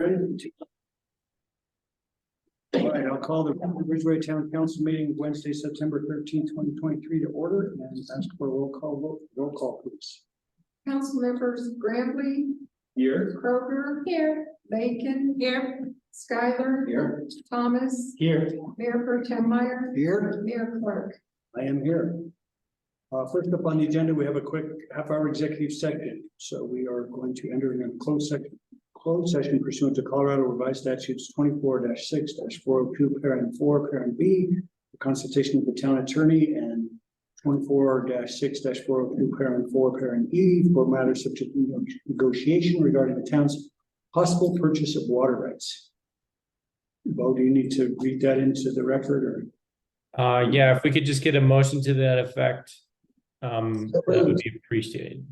All right, I'll call the Ridgway Town Council meeting Wednesday, September 13th, 2023 to order and ask for a roll call vote. Roll call, please. Council members Bramley, Here. Kroger, here, Bacon, here, Schuyler, Here. Thomas, Here. Mayor Pro Tem Meyer, Here. Mayor Clark. I am here. First up on the agenda, we have a quick half-hour executive session. So we are going to enter in a closed session pursuant to Colorado Revised Statutes 24-6-402, parent 4, parent B, the consultation of the town attorney, and 24-6-402, parent 4, parent E, for matters subject to negotiation regarding the town's possible purchase of water rights. Bo, do you need to read that into the record, or? Yeah, if we could just get a motion to that effect, that would be appreciated.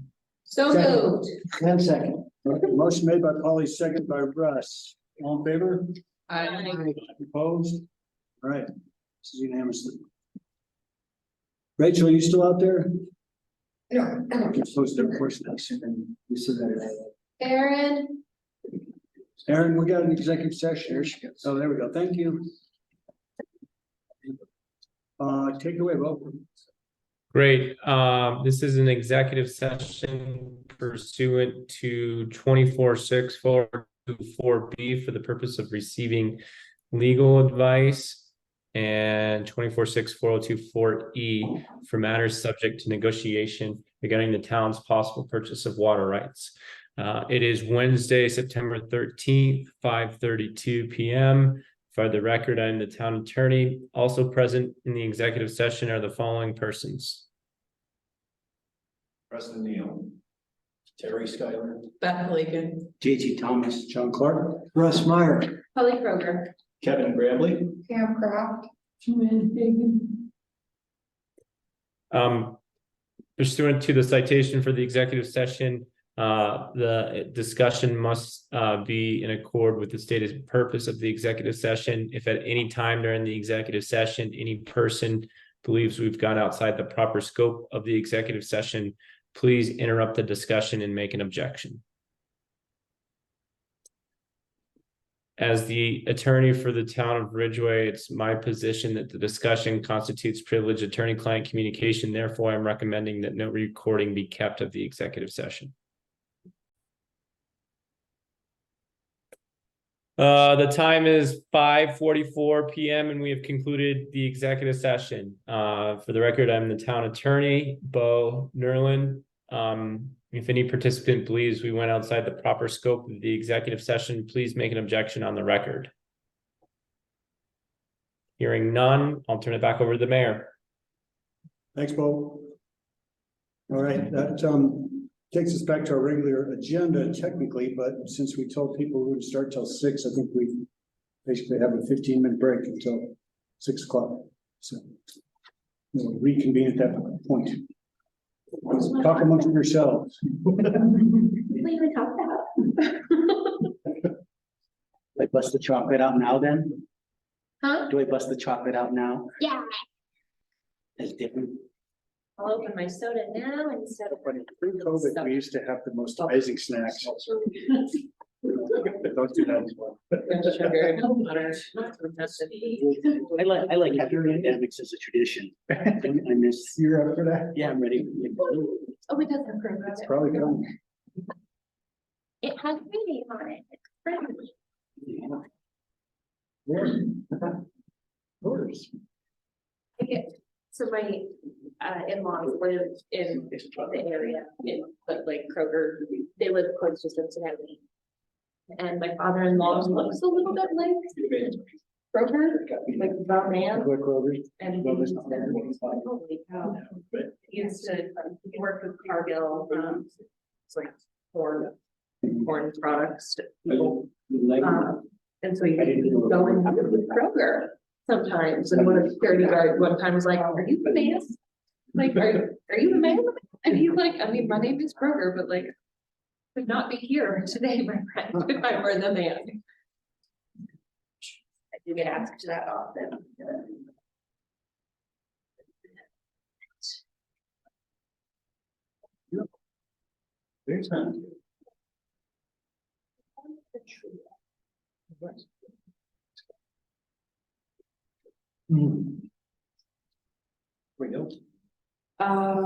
So moved. 10 seconds. Okay, motion made by Polly, second by Russ. All in favor? Opposed? All right, this is unanimously. Rachel, are you still out there? No. You're supposed to, of course, next. And you said that. Aaron. Aaron, we got an executive session. There she goes. Oh, there we go. Thank you. Take it away, Bo. Great. This is an executive session pursuant to 24-6-424B for the purpose of receiving legal advice, and 24-6-4024E for matters subject to negotiation regarding the town's possible purchase of water rights. It is Wednesday, September 13th, 5:32 p.m. For the record, I'm the town attorney. Also present in the executive session are the following persons: Preston Neal, Terry Schuyler, Beth Lincoln, J.T. Thomas, John Clark, Russ Meyer. Polly Kroger, Kevin Bramley, Cam Craft, Joanne Hagan. Pursuant to the citation for the executive session, the discussion must be in accord with the stated purpose of the executive session. If at any time during the executive session, any person believes we've gone outside the proper scope of the executive session, please interrupt the discussion and make an objection. As the attorney for the town of Ridgway, it's my position that the discussion constitutes privileged attorney-client communication. Therefore, I'm recommending that no recording be kept of the executive session. The time is 5:44 p.m. and we have concluded the executive session. For the record, I'm the town attorney, Bo Nerlin. If any participant believes we went outside the proper scope of the executive session, please make an objection on the record. Hearing none, I'll turn it back over to the mayor. Thanks, Bo. All right, that takes us back to our regular agenda technically, but since we told people we would start till 6, I think we basically have a 15-minute break until 6 o'clock. So we'll reconvene at that point. Talk amongst yourselves. We talked about. Do I bust the chocolate out now then? Huh? Do I bust the chocolate out now? Yeah. That's different. I'll open my soda now instead of. Pre-COVID, we used to have the most amazing snacks. Don't do that anymore. I like having academics as a tradition. I miss. You're up for that? Yeah, I'm ready. Oh, it does have program. It's probably coming. It has reading on it. It's friendly. Yours. So my in-laws live in the area, but like Kroger, they live close to Cincinnati. And my father-in-law looks a little bit like Kroger, like the man. And holy cow. He used to work with Cargill, it's like corn products. And so you go in with Kroger sometimes, and one of the security guards one time was like, "Are you the man? Like, are you the man?" And he's like, "I mean, my name is Kroger, but like, could not be here today, my friend, if I were the man." I do get asked that often. There's none. We go.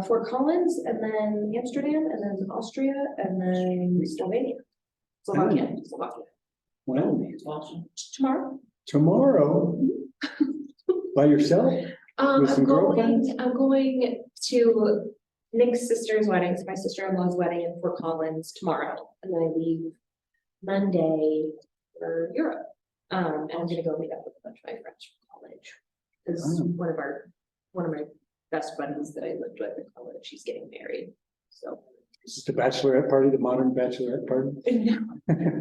Fort Collins, and then Amsterdam, and then Austria, and then Slovenia. Slovakia. Well, Tomorrow. tomorrow, by yourself? With some girlfriends? I'm going to Nick's sister's wedding, it's my sister-in-law's wedding in Fort Collins tomorrow, and then I leave Monday for Europe. And I'm gonna go meet up with a bunch of my friends from college. Cause Oh. one of my best buddies that I lived with in college, she's getting married, so. Is this the bachelorette party, the modern bachelorette party?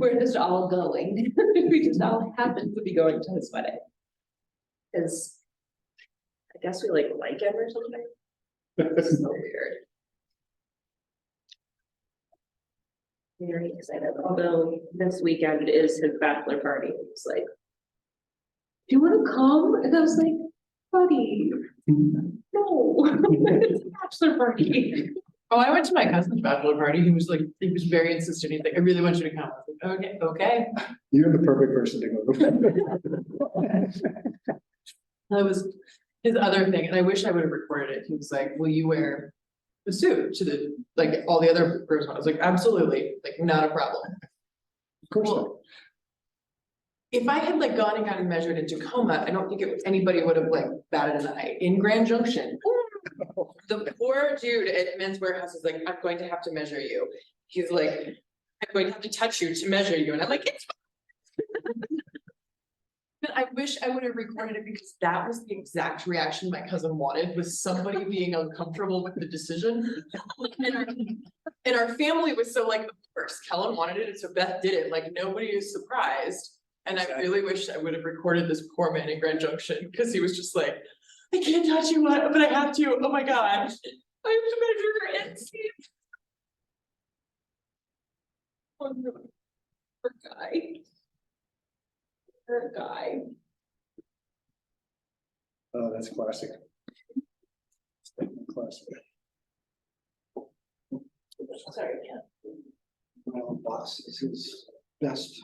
We're just all going, we just all happen to be going to his wedding. Cause I guess we like him or something. It's so weird. Very excited, although this weekend is his bachelor party, it's like. Do you wanna come? And I was like, buddy, no, it's a bachelor party. Oh, I went to my cousin's bachelor party. He was very insistent. He's like, I really want you to come. I was like, okay. You're the perfect person to go to. That was his other thing, and I wish I would have recorded it. He was like, will you wear the suit to the, like, all the other groups? I was like, absolutely, like, not a problem. Of course not. Well, if I had like gone and gotten measured in Tacoma, I don't think anybody would have like batted an eye. In Grand Junction, the poor dude at Men's Warehouse is like, I'm going to have to measure you. He's like, I'm going to have to touch you to measure you. And I'm like, it's fine. But I wish I would have recorded it because that was the exact reaction my cousin wanted, was somebody being uncomfortable with the decision. And our family was so like, of course, Kellen wanted it, and so Beth did it. Like, nobody is surprised. And I really wish I would have recorded this poor man in Grand Junction, because he was just like, I can't touch you, but I have to. Oh my gosh, I have to measure and see. Oh, no. Poor guy. Poor guy. Oh, that's classic. Classic. Sorry, yeah. Well, boss is his best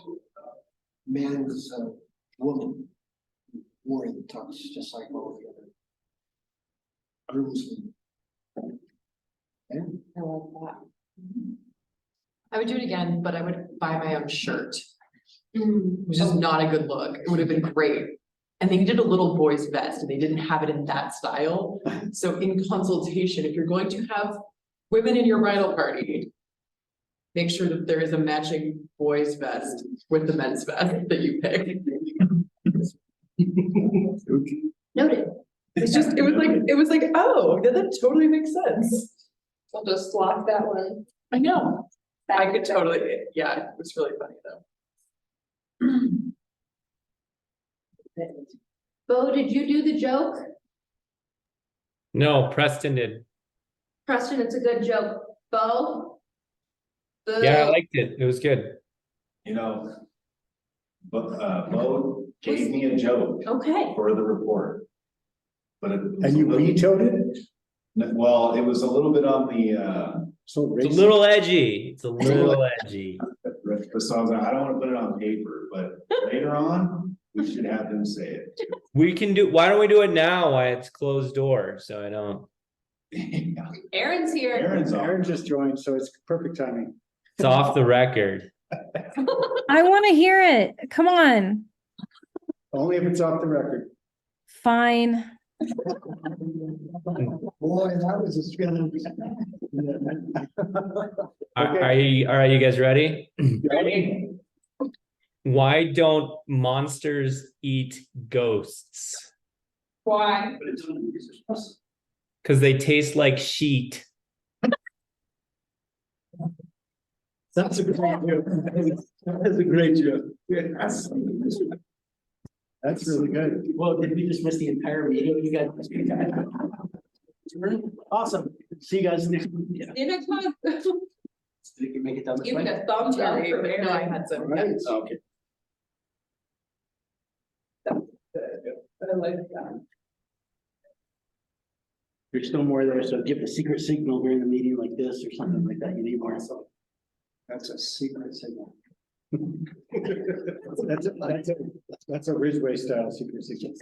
man's woman. Wore the tux, just like all the other groomsmen. I like that. I would do it again, but I would buy my own shirt, Mm. which is not a good look. It would have been great. And they did a little boy's vest, and they didn't have it in that style. So in consultation, if you're going to have women in your bridal party, make sure that there is a matching boy's vest with the men's vest that you pick. Noted. It's just, it was like, oh, that totally makes sense. I'll just swap that one. I know. I could totally, yeah, it was really funny though. Bo, did you do the joke? No, Preston did. Preston, it's a good joke. Bo? Yeah, I liked it. It was good. You know, but Bo gave me a joke Okay. for the report. But it was And you vetoed it? well, it was a little bit on the So It's a racist. little edgy. It's a little edgy. so I was like, I don't want to put it on paper, but later on, we should have them say it. We can do, why don't we do it now while it's closed door? So I don't, Aaron's here. Aaron's on. Aaron just joined, so it's perfect timing. it's off the record. I want to hear it. Come on. Only if it's off the record. Fine. Boy, that was a strong. Are you guys ready? Ready? Why don't monsters eat ghosts? Why? Because they taste like sheet. That's a great joke. That's a great joke. That's really good. Well, did we just miss the entire meeting? You guys. Awesome. See you guys next week. Yeah. See you next month. Did you make it down this Give way? it a thumbs up Sorry, for no, I Aaron. had some. Right. Oh, okay. I like that. There's still more there, so give a secret signal during the meeting like this or something like that. You need more. That's a secret signal. That's a Ridgway style secrecy.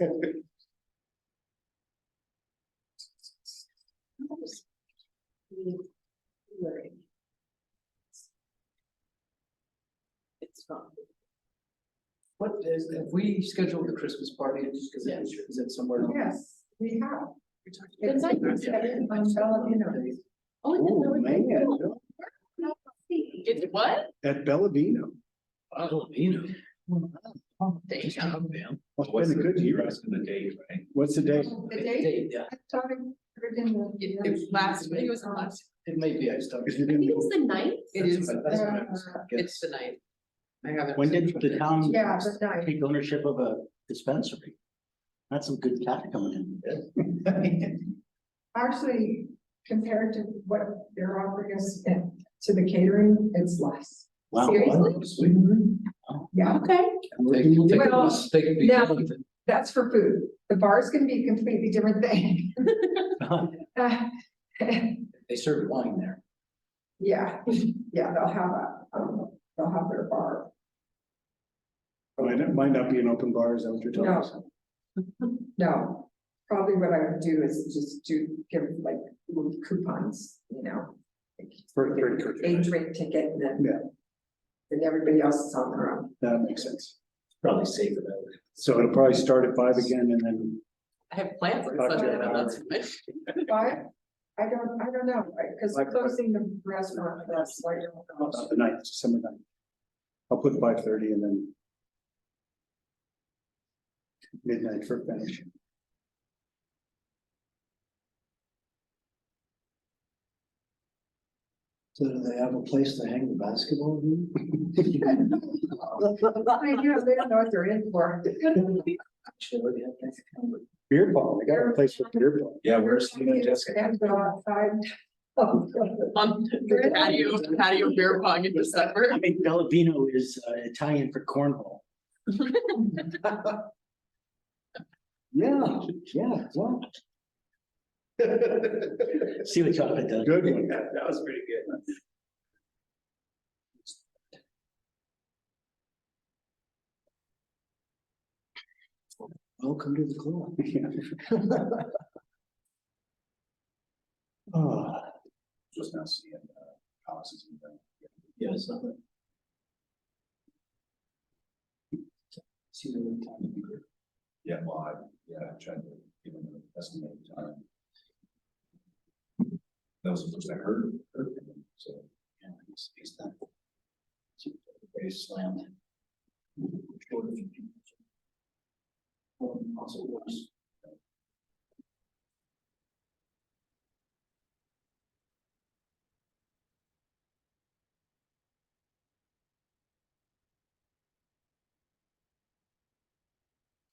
It's fun. What is, have we scheduled the Christmas party, just because is it somewhere else? Yes, we have. It's like- On Saladino. Oh, Oh, man, it's what? at Bellavino. Oh, you know. It's been a good year. Asking the date, right? What's the date? The date, Yeah, I thought it in the. It was last, I think it was the last, it may be, I just don't. Is it I in think it was the ninth. it is, That's what I was gonna guess. it's the night. I haven't. When did the town Yeah, the night. take ownership of a dispensary? That's some good cash coming in. Actually, compared to what they're offering us to the catering, it's less. Wow. Seriously? Yeah, Okay. Well, They could be. now- that's for food. The bar's gonna be a completely different thing. They serve wine there. Yeah, yeah, they'll have their bar. Might not be an open bar, is that what you're telling us? No, probably what I would do is just give like little coupons, like For a drink ticket and then. Yeah. And everybody else is on their own. That makes sense. Probably safer that way. So it'll probably start at 5 again and then, I have plans for Talk to Sunday, you but about that's fine. But I don't know, because Like- closing the restaurant, that's like. the night, December 9th. I'll put 5:30 and then midnight for finish. So do they have a place to hang the basketball? hoop? I know, they don't know what they're in for. Actually, yeah, that's kind of- Beer pong, they got a place for beer pong. Yeah, where's Tina and Jessica? They have to go outside. Oh, On the patio beer pong in December. I mean, Bellavino is Italian for cornhole. Yeah, well, See what chocolate does. good one. That was pretty good. Welcome to the club. Oh, Just now seeing, houses and things. Yeah, so. See the time to be great. Yeah, well, I tried to give them an estimated time. That was the first I heard from him, so. Yeah, he's done. Very slammed. Short of you. Also worse.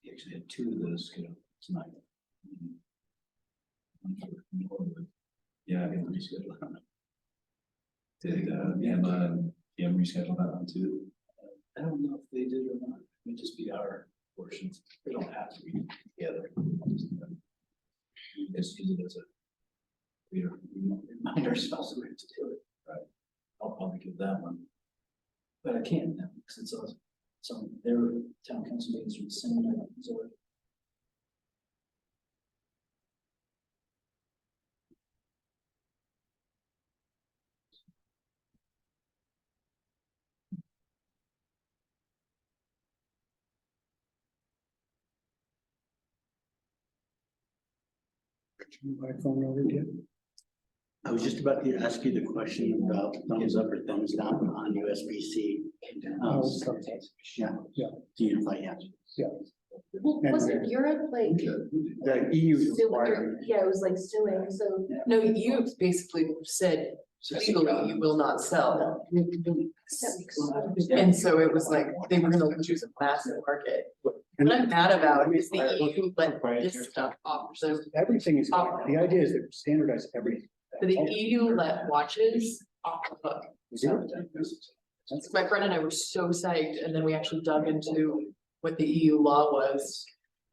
He actually had two of those scheduled tonight. Yeah, I can reschedule. Did, Emma and Kim reschedule that one too? I don't know if they did or not, it may just be our portions, they don't have to be together. We just use it as a. We remind ourselves that we have to do it, right? I'll probably give that one. But I can't now, because it's on, their town council meetings from the same night, so. my phone over yet? I was just about to ask you the question about thumbs up or thumbs down on USB-C. Oh, Yeah. Yeah. To unify, yeah. Well, wasn't Europe like, The EU is requiring. yeah, it was like suing, so. No, you basically said legally you will not sell. And so it was like, they were gonna choose a massive market. What I'm mad about is the EU let this stuff off, so Everything is, the idea is to standardize everything. the EU let watches off the hook. My friend and I were so psyched, and then we actually dug into what the EU law was.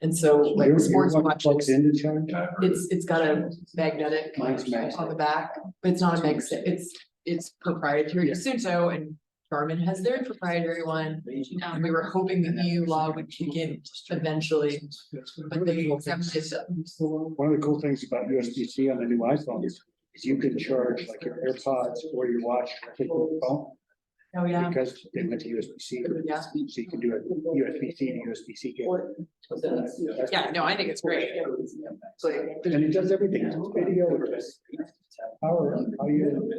And so like Your sports watch plugs watches, into charge? Yeah, I've heard it. it's got a magnetic Mine's magnetic. on the back, but it's not a mag, it's proprietary to Suunto and Garmin has their proprietary one. We were hoping the EU law would kick in eventually, but they exempted them. One of the cool things about USB-C on the new iPhones is you can charge like your AirPods or your watch, take your phone, Oh, yeah. because they went to USB-C. Yeah. So you can do a USB-C to USB-C cable. Yeah, no, I think it's great. It's like, And it does everything, it's video, power, audio,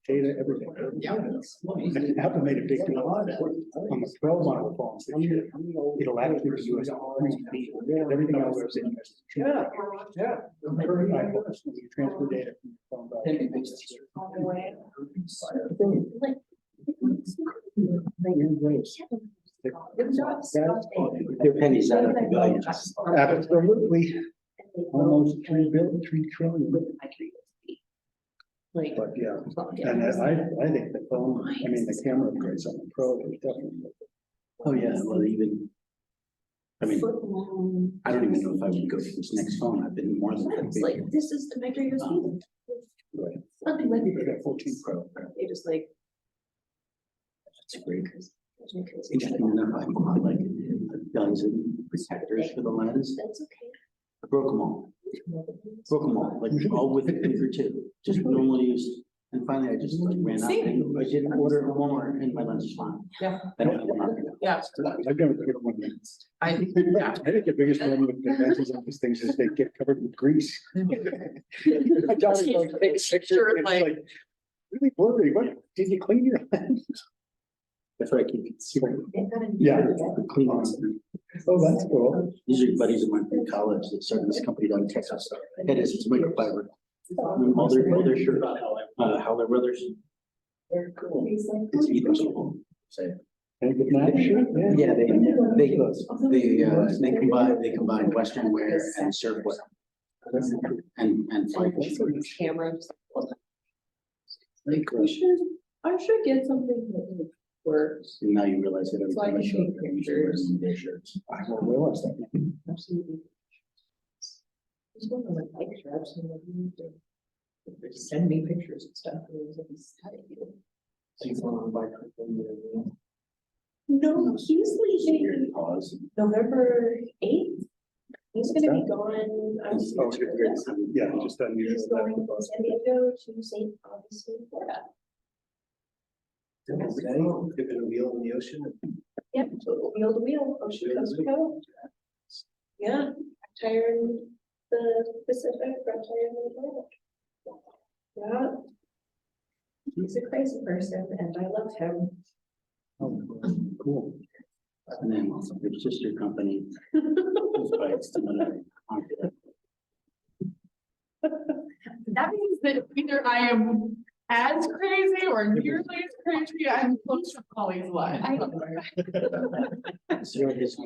data, everything. Yeah. And Apple made a big deal on that. On the Pro model phones, it'll actually be USB, everything else is in USB. Yeah, yeah. Current iPhones, you transfer data from the phone. They're pennies out of the value. Absolutely, almost 3 trillion. Like. But yeah, and I think the phone, I mean, the camera upgrades on the Pro is definitely. Oh, yeah, well, even. I mean, I don't even know if I would go for this next phone. I've been more than. It's like, this is the micro USB. Right. Nothing like I got 14 Pro. They just like. That's great. Interesting enough, I bought like a dozen protectors for the lens. That's okay. I broke them all. Like all with a week or two, just normal use. And finally, I just like ran out and I didn't order more and my lens is fine. Yeah. I don't have a yeah, I've never given one. I think, yeah. I think the biggest problem with the lenses on these things is they get covered with grease. My daughter's like, take a picture Sure, and it's like- like, really blurry, what, did you clean your lens? That's why I keep it secret. Yeah. Clean ones. Oh, that's cool. These are buddies of mine from college that started this company down in Texas. It is, it's microfiber. All their shirt, Howler Brothers. They're cool. It's either school. Say. And good night, sure, Yeah, they combine Western wear and surf wear. And flight. Cameras. I should get something that works. And now you realize that every So I time I can show up, take they're usually pictures. wearing their shirts. I don't realize that. Absolutely. Just one of my bike straps and they send me pictures and stuff. And it was like, how do you- So you fall on bike with them, No, he was leaving Pause. November 8th. He's gonna be gone. Oh, yeah, just unusual. He's going from San Diego to St. Augustine, Florida. They're gonna wheel in the ocean. Yep, wheel to wheel, ocean coast to coast. Yeah, tire in the Pacific, front tire in the Atlantic. Yeah. He's a crazy person and I love him. Oh, cool. And then your sister company. Whose bikes to another. That means that either I am as crazy or nearly as crazy, I'm close to Polly's line. So his.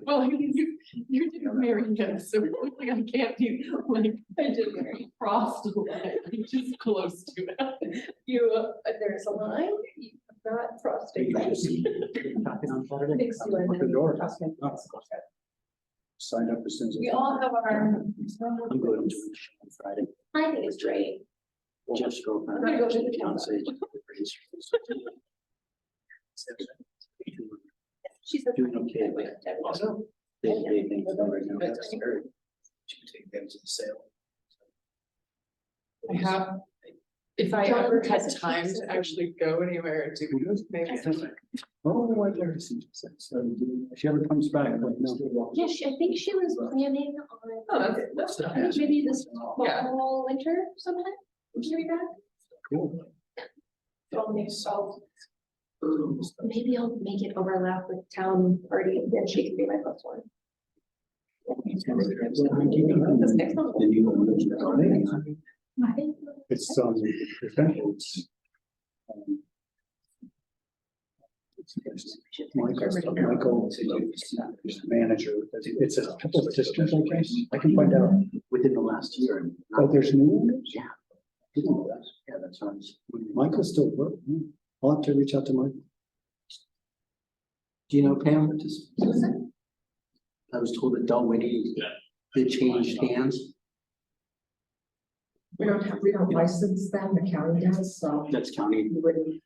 Well, you didn't marry him, so clearly I can't be like, I did marry crossed the line, I'm just close to it. You, there's a line, you've not crossed it. Talking on Saturday. Makes you Lock the door. Sign up as soon as. We all have our. I'm going to a show on Friday. I think it's great. Jeff's girlfriend. I'm gonna go to the Fiance. She's a. Doing okay. They think that right now. That's scary. Should we take them to the sale? I have, if I John ever had has a time piece to of- actually go anywhere, to maybe. Oh, I'd like to see. So, if she ever comes back, let me know. Yeah, I think she was planning Oh, on, that's I think maybe this Yeah. fall, winter sometime. She'll be back. Cool. Maybe I'll make it overlap with town party and then she can be my plus one. The new one. It's, essentially, Michael, is the manager, it's a couple of sisters, I guess, I can find out. Within the last year. Oh, there's new ones? Yeah. Yeah, that's right. Michael's still working, I'll have to reach out to Michael. Do you know Pam? I was told that Dalwhinnie, they changed hands. we don't license them, the county does, so That's county. we wouldn't.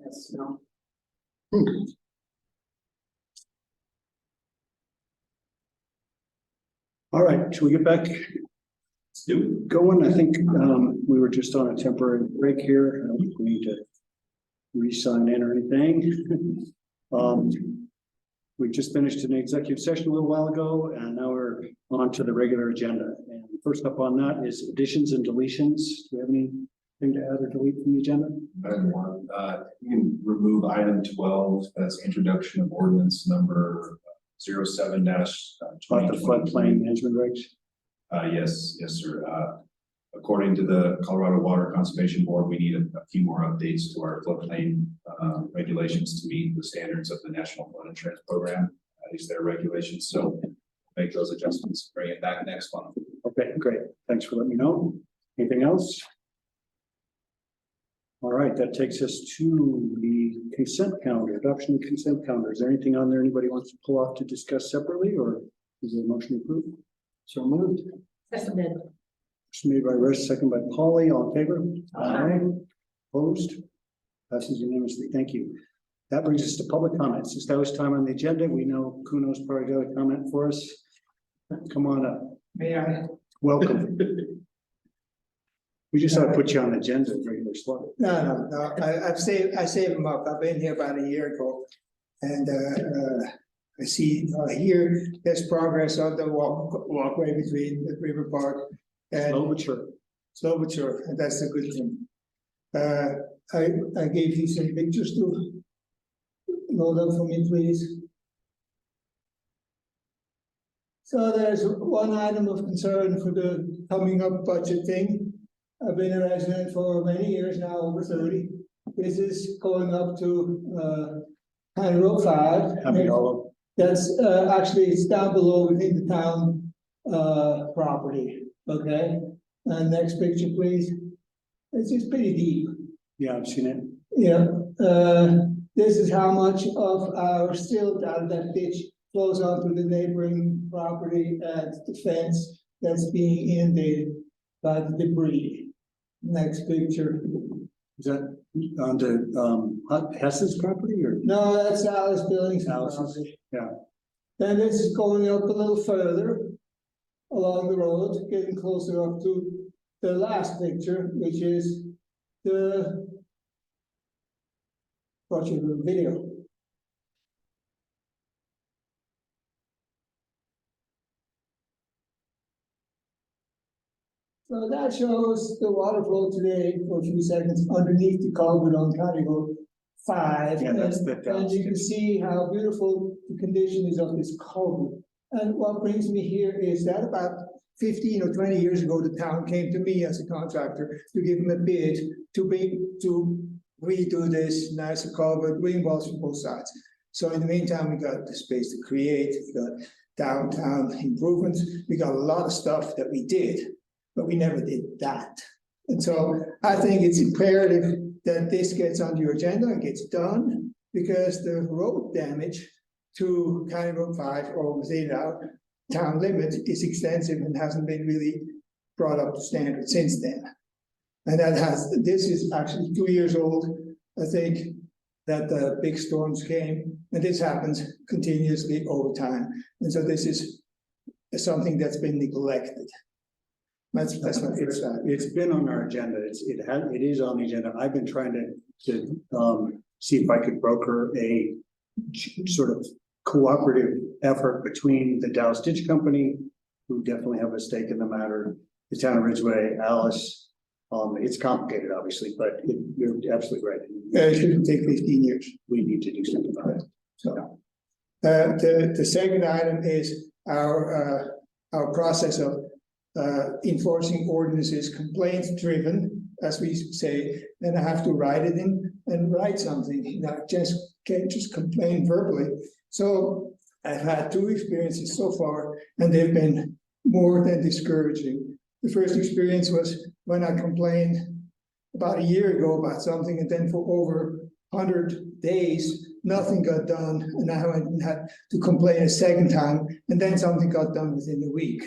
Yes, no. All right, should we get back going? I think, we were just on a temporary break here. I don't think we need to re-sign in or anything. We just finished an executive session a little while ago, and now we're on to the regular agenda. And first up on that is additions and deletions. Do you have anything to add or delete from the agenda? Item one, you can remove item 12, that's introduction of ordinance number 07 dash. About the floodplain management regs? Yes, sir. According to the Colorado Water Conservation Board, we need a few more updates to our floodplain regulations to meet the standards of the National Flood Insurance Program, at least their regulations. So make those adjustments, bring it back next month. Okay, great. Thanks for letting me know. Anything else? All right, that takes us to the consent calendar, adoption of consent calendar. Is there anything on there anybody wants to pull off to discuss separately, or is the motion approved? So moved. Seconded. Motion made by Russ, second by Polly. All in favor? Aye. Opposed? Passes unanimously. Thank you. That brings us to public comments. Since that was time on the agenda, we know Kuno's probably got a comment for us. Come on up. May I? Welcome. We just thought to put you on the agenda, regular slot. No, I saved them up. I've been here about a year ago. And, I see, here, there's progress on the walkway between the River Park and. Slow but sure, and that's a good thing. I gave you some pictures to load up for me, please. So there's one item of concern for the coming up budget thing. I've been a resident for many years now, over 30. This is going up to County Road 5. That's actually, it's down below within the town property, okay? And next picture, please. It's just pretty deep. Yeah, I've seen it. Yeah, this is how much of our silt out of that ditch flows onto the neighboring property and the fence that's being inundated by the debris. Next picture. Is that on the Hess's property or? No, that's Alice Billings' Alice's, property. yeah. Then this is going up a little further along the road, getting closer up to the last picture, which is the project video. So that shows the water flow today for a few seconds underneath the culvert on County Road 5. Yeah, that's the And you can see how beautiful the condition is of this culvert. And what brings me here is that about 15 or 20 years ago, the town came to me as a contractor to give them a bid to redo this nicer culvert, green walls from both sides. So in the meantime, we got the space to create, we got downtown improvements, we got a lot of stuff that we did, but we never did that. And so I think it's imperative that this gets on your agenda and gets done, because the road damage to County Road 5 or within our town limit is extensive and hasn't been really brought up to standard since then. And this is actually 2 years old, I think, that the big storms came, and this happens continuously over time. And so this is something that's been neglected. That's my first side. It's been on our agenda. It is on the agenda. I've been trying to see if I could broker a sort of cooperative effort between the Dallas Ditch Company, who definitely have a stake in the matter, the town of Ridgway, Alice. It's complicated, obviously, but you're absolutely right. It shouldn't take 15 years. We need to do something about it. So, the second item is our process of enforcing ordinances, complaint driven, as we say. Then I have to write it in and write something. Can't just complain verbally. So I've had 2 experiences so far, and they've been more than discouraging. The first experience was when I complained about a year ago about something, and then for over 100 days, nothing got done, and I had to complain a second time, and then something got done within a week.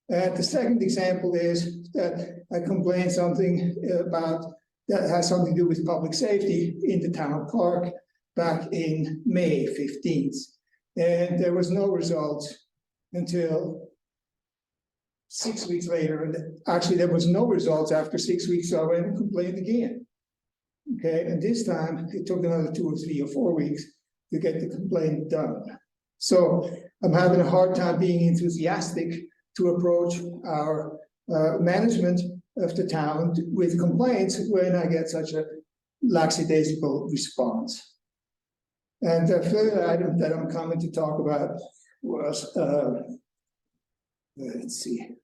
And the second example is that I complained something about, that has something to do with public safety in the town park back in May 15th. And there was no result until 6 weeks later. And actually there was no results after 6 weeks, so I went and complained again. Okay, and this time it took another 2 or 3 or 4 weeks to get the complaint done. So I'm having a hard time being enthusiastic to approach our management of the town with complaints when I get such a lackadaisical response. And the third item that I'm coming to talk about was, let's see.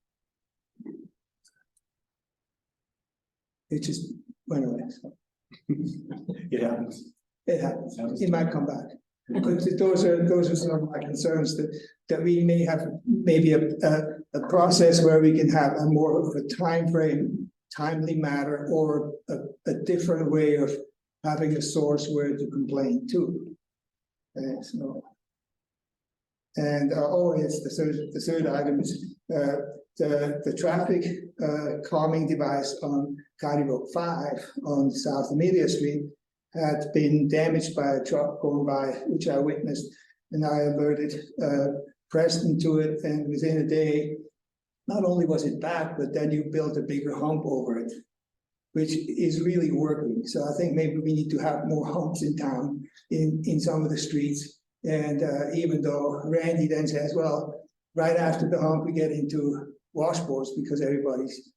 It just went away. It happens. It happens. It might come back. But those are some of my concerns that we may have maybe a process where we can have a more of a time frame, timely matter, or a different way of having a source where to complain to. It's the third item is the traffic calming device on County Road 5 on South Amelia Street had been damaged by a truck going by, which I witnessed, and I alerted Preston to it, and within a day, not only was it back, but then you built a bigger hump over it, which is really working. So I think maybe we need to have more humps in town in some of the streets. And even though Randy then says, well, right after the hump, we get into washboards because everybody's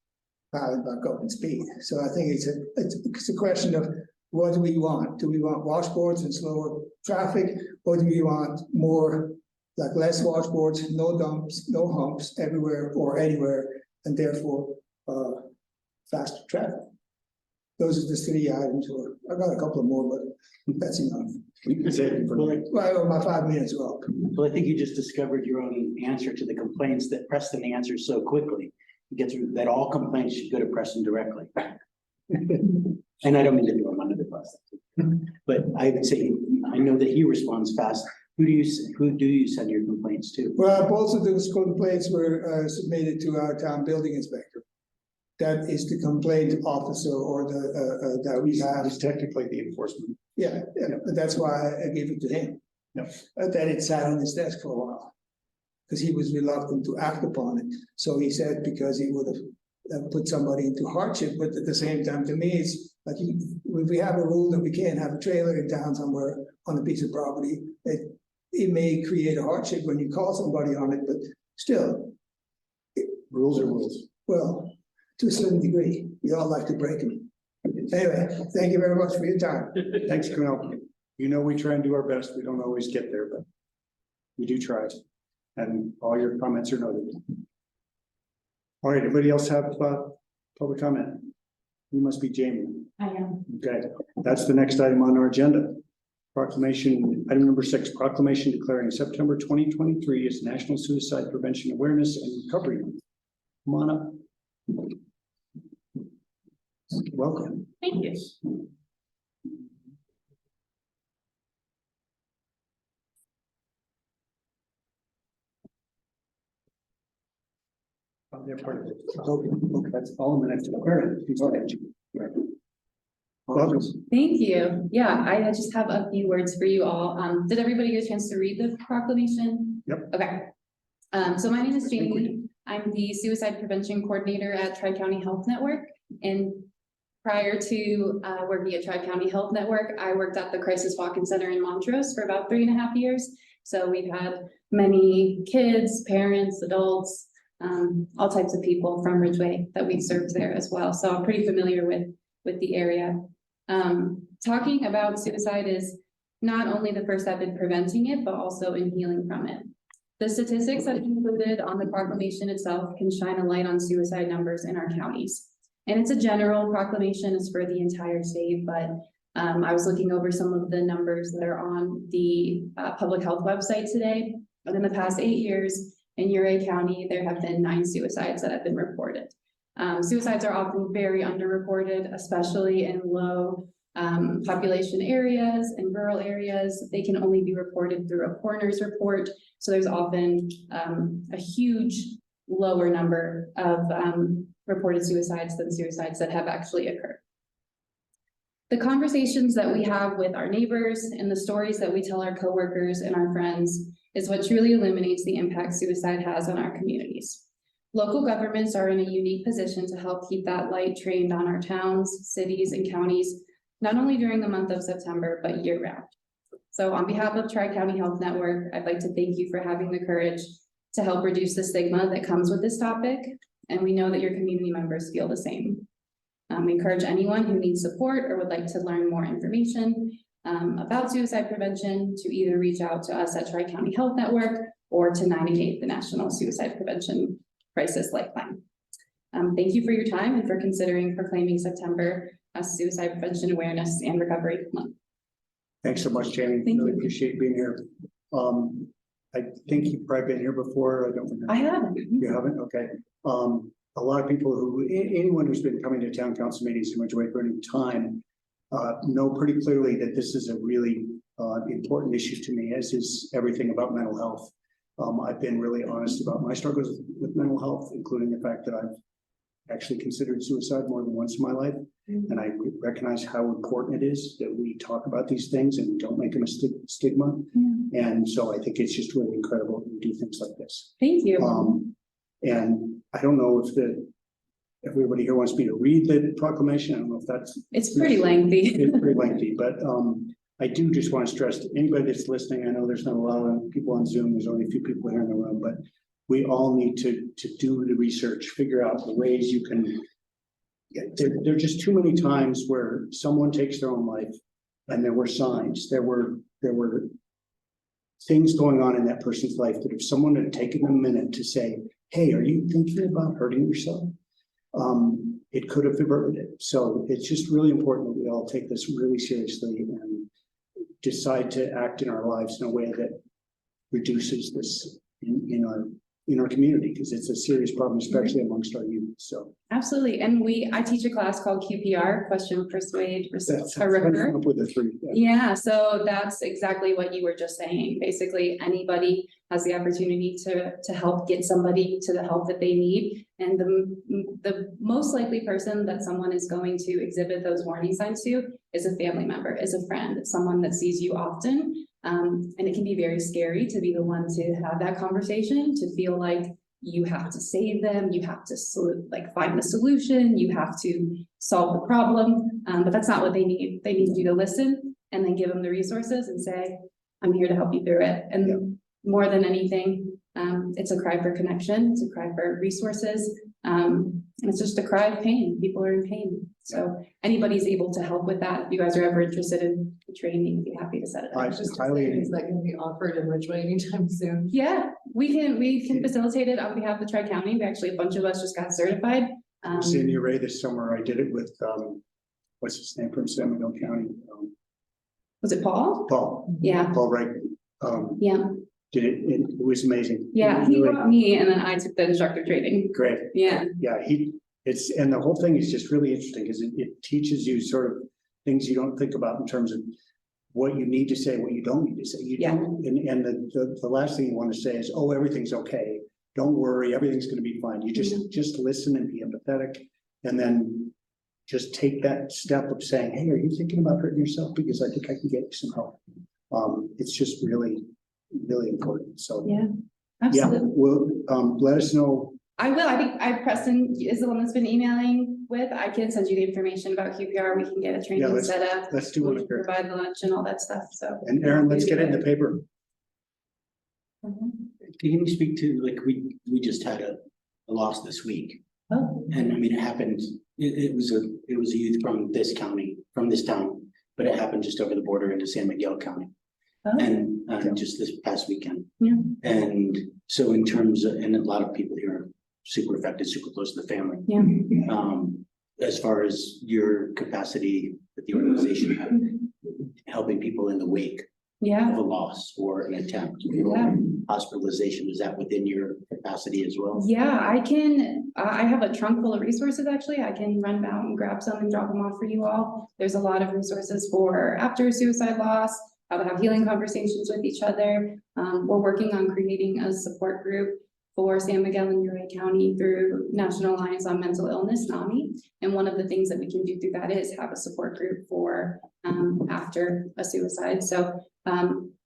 piling back up in speed. So I think it's a question of what do we want? Do we want washboards and slower traffic, or do we want more, like less washboards, no dumps, no humps everywhere or anywhere, and therefore faster traffic? Those are the three items. Or I got a couple of more, but that's enough. Well, my 5 minutes are up. Well, I think you just discovered your own answer to the complaints that Preston answers so quickly. He gets that all complaints should go to Preston directly. And I don't mean to do him under the bus, but I would say, I know that he responds fast. Who do you send your complaints to? Well, both of those complaints were submitted to our town building inspector. That is the complaint officer, or the that we have. It's technically the enforcement. Yeah, that's why I gave it to him. Yep. Then it sat on his desk for a while, because he was reluctant to act upon it. So he said because he would have put somebody into hardship, but at the same time, to me, it's like if we have a rule that we can't have a trailer in town somewhere on a piece of property, it may create a hardship when you call somebody on it, but still. Rules are rules. Well, to a certain degree, we all like to break them. Anyway, thank you very much for your time. Thanks, Camille. You know, we try and do our best. We don't always get there, but we do try. And all your comments are noted. All right, anybody else have public comment? You must be Jamie. I am. Okay, that's the next item on our agenda. Proclamation, item number 6, proclamation declaring September 2023 as National Suicide Prevention Awareness and Recovery Month. Come on up. Welcome. Thank you. Oh, they're part of it. Okay, that's all I'm gonna have to declare. Welcome. Thank you. Yeah, I just have a few words for you all. Did everybody get a chance to read the proclamation? Yep. Okay. So my name is Jamie. I'm the Suicide Prevention Coordinator at Tri-County Health Network. And prior to working at Tri-County Health Network, I worked at the Crisis Walk-in Center in Montrose for about 3.5 years. So we've had many kids, parents, adults, all types of people from Ridgway that we've served there as well. So I'm pretty familiar with the area. Talking about suicide is not only the first step in preventing it, but also in healing from it. The statistics that are included on the proclamation itself can shine a light on suicide numbers in our counties. And it's a general proclamation, it's for the entire state, but I was looking over some of the numbers that are on the public health website today. But in the past 8 years in Ridgway County, there have been 9 suicides that have been reported. Suicides are often very underreported, especially in low population areas and rural areas. They can only be reported through a coroner's report. So there's often a huge lower number of reported suicides than suicides that have actually occurred. The conversations that we have with our neighbors and the stories that we tell our coworkers and our friends is what truly illuminates the impact suicide has on our communities. Local governments are in a unique position to help keep that light trained on our towns, cities, and counties, not only during the month of September, but year round. So on behalf of Tri-County Health Network, I'd like to thank you for having the courage to help reduce the stigma that comes with this topic, and we know that your community members feel the same. We encourage anyone who needs support or would like to learn more information about suicide prevention to either reach out to us at Tri-County Health Network or to 988, the National Suicide Prevention Crisis Lifeline. Thank you for your time and for considering proclaiming September as Suicide Prevention Awareness and Recovery Month. Thanks so much, Jamie. Thank Really you. appreciate being here. I think you've probably been here before. I don't remember. I haven't. You haven't? Okay. A lot of people anyone who's been coming to town council meetings in Ridgway for any time, know pretty clearly that this is a really, important issue to me, as is everything about mental health. I've been really honest about my struggles with mental health, including the fact that I've actually considered suicide more than once in my life. And I recognize how important it is that we talk about these things and we don't make them a stigma. And so I think it's just really incredible that we do things like this. Thank you. And I don't know if everybody here wants me to read the proclamation. I don't know if that's. It's pretty lengthy. It's pretty lengthy, but I do just want to stress to anybody that's listening, I know there's not a lot of people on Zoom, there's only a few people here in the room, but we all need to do the research, figure out the ways you can. There are just too many times where someone takes their own life and there were signs, there were things going on in that person's life that if someone had taken a minute to say, hey, are you thinking about hurting yourself? It could have averted it. So it's just really important that we all take this really seriously and decide to act in our lives in a way that reduces this in our community, because it's a serious problem, especially amongst our youth. So Absolutely. And I teach a class called QPR, question, persuade, that's refer. up with the three. Yeah, so that's exactly what you were just saying. Basically, anybody has the opportunity to help get somebody to the help that they need. And the most likely person that someone is going to exhibit those warning signs to is a family member, is a friend, someone that sees you often. And it can be very scary to be the one to have that conversation, to feel like you have to save them, you have to find the solution, you have to solve the problem, but that's not what they need. They need you to listen and then give them the resources and say, I'm here to help you through it. And more than anything, it's a cry for connection, it's a cry for resources, and it's just a cry of pain. People are in pain. So anybody's able to help with that. If you guys are ever interested in training, I'd be happy to set it up. Is that gonna be offered in Ridgway anytime soon? Yeah, we can facilitate it on behalf of the Tri-County. We actually, a bunch of us just got certified. Senior Ray this summer, I did it with, what's his name from San Miguel County? Was it Paul? Paul. Yeah. Paul Wright. Yeah. Did it, it was amazing. Yeah, he brought me and then I took the instructor training. Great. Yeah. Yeah, and the whole thing is just really interesting because it teaches you sort of things you don't think about in terms of what you need to say, what you don't need to say. And the last thing you want to say is, oh, everything's okay. Don't worry, everything's going to be fine. You just listen and be empathetic, and then just take that step of saying, hey, are you thinking about hurting yourself? Because I think I can get you some help. It's just really, really important. So Absolutely. well, let us know. I will. I think Preston is the one that's been emailing with. I can send you the information about QPR. We can get a training set up. Let's do We'll one here. provide the lunch and all that stuff. So. And Aaron, let's get it in the paper. Can you speak to, like, we just had a loss this week. Oh. And I mean, it happened, it was a youth from this county, from this town, but it happened just over the border into San Miguel County. Oh. And just this past weekend. Yeah. And so in terms of, and a lot of people here are super affected, super close to the family. Yeah. As far as your capacity with the organization, helping people in the wake Yeah. of a loss or an attempt, hospitalization, is that within your capacity as well? Yeah, I have a trunk full of resources, actually. I can run out and grab some and drop them off for you all. There's a lot of resources for after suicide loss, how to have healing conversations with each other. We're working on creating a support group for San Miguel and Ridgway County through National Alliance on Mental Illness, NAMI. And one of the things that we can do through that is have a support group for after a suicide. So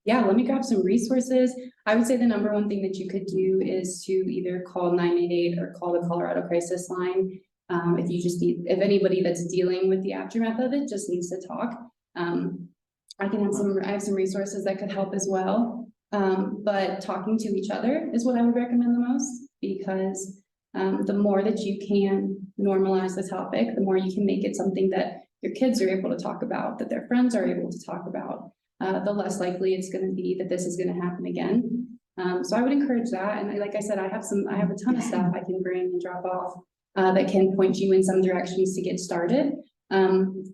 yeah, let me grab some resources. I would say the number one thing that you could do is to either call 988 or call the Colorado Crisis Line. If you just need, if anybody that's dealing with the aftermath of it just needs to talk. I have some resources that could help as well. But talking to each other is what I would recommend the most, because the more that you can normalize the topic, the more you can make it something that your kids are able to talk about, that their friends are able to talk about, the less likely it's going to be that this is going to happen again. So I would encourage that. And like I said, I have a ton of stuff I can bring and drop off that can point you in some directions to get started.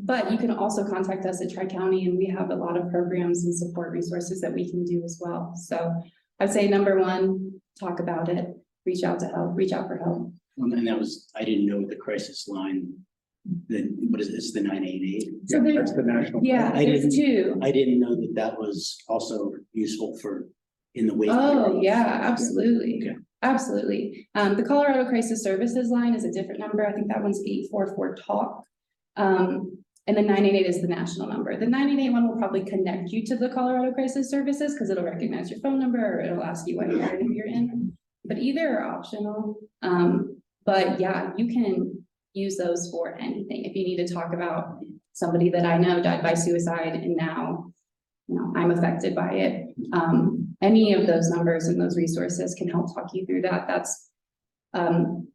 But you can also contact us at Tri-County, and we have a lot of programs and support resources that we can do as well. So I'd say number one, talk about it, reach out for help. And that was, I didn't know the crisis line, what is it, it's the 988? So Yeah, that's the national. Yeah, I there's didn't- two. I didn't know that that was also useful for in the wake. Oh, yeah, absolutely. Okay. Absolutely. The Colorado Crisis Services line is a different number. I think that one's 844-TALK. And the 988 is the national number. The 988 one will probably connect you to the Colorado Crisis Services because it'll recognize your phone number or it'll ask you what area you're in. But either are optional. But yeah, you can use those for anything. If you need to talk about somebody that I know died by suicide and now, you know, I'm affected by it. Any of those numbers and those resources can help talk you through that. That's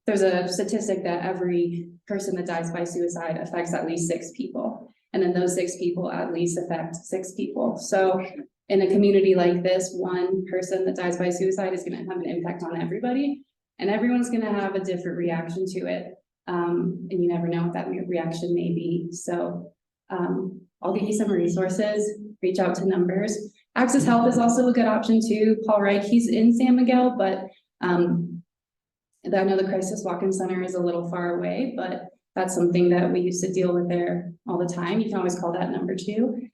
there's a statistic that every person that dies by suicide affects at least 6 people. And then those 6 people at least affect 6 people. So in a community like this, one person that dies by suicide is going to have an impact on everybody. And everyone's going to have a different reaction to it. And you never know what that reaction may be. So I'll get you some resources, reach out to numbers. Access Health is also a good option too. Paul Wright, he's in San Miguel, but I know the Crisis Walk-in Center is a little far away, but that's something that we used to deal with there all the time. You can always call that number too.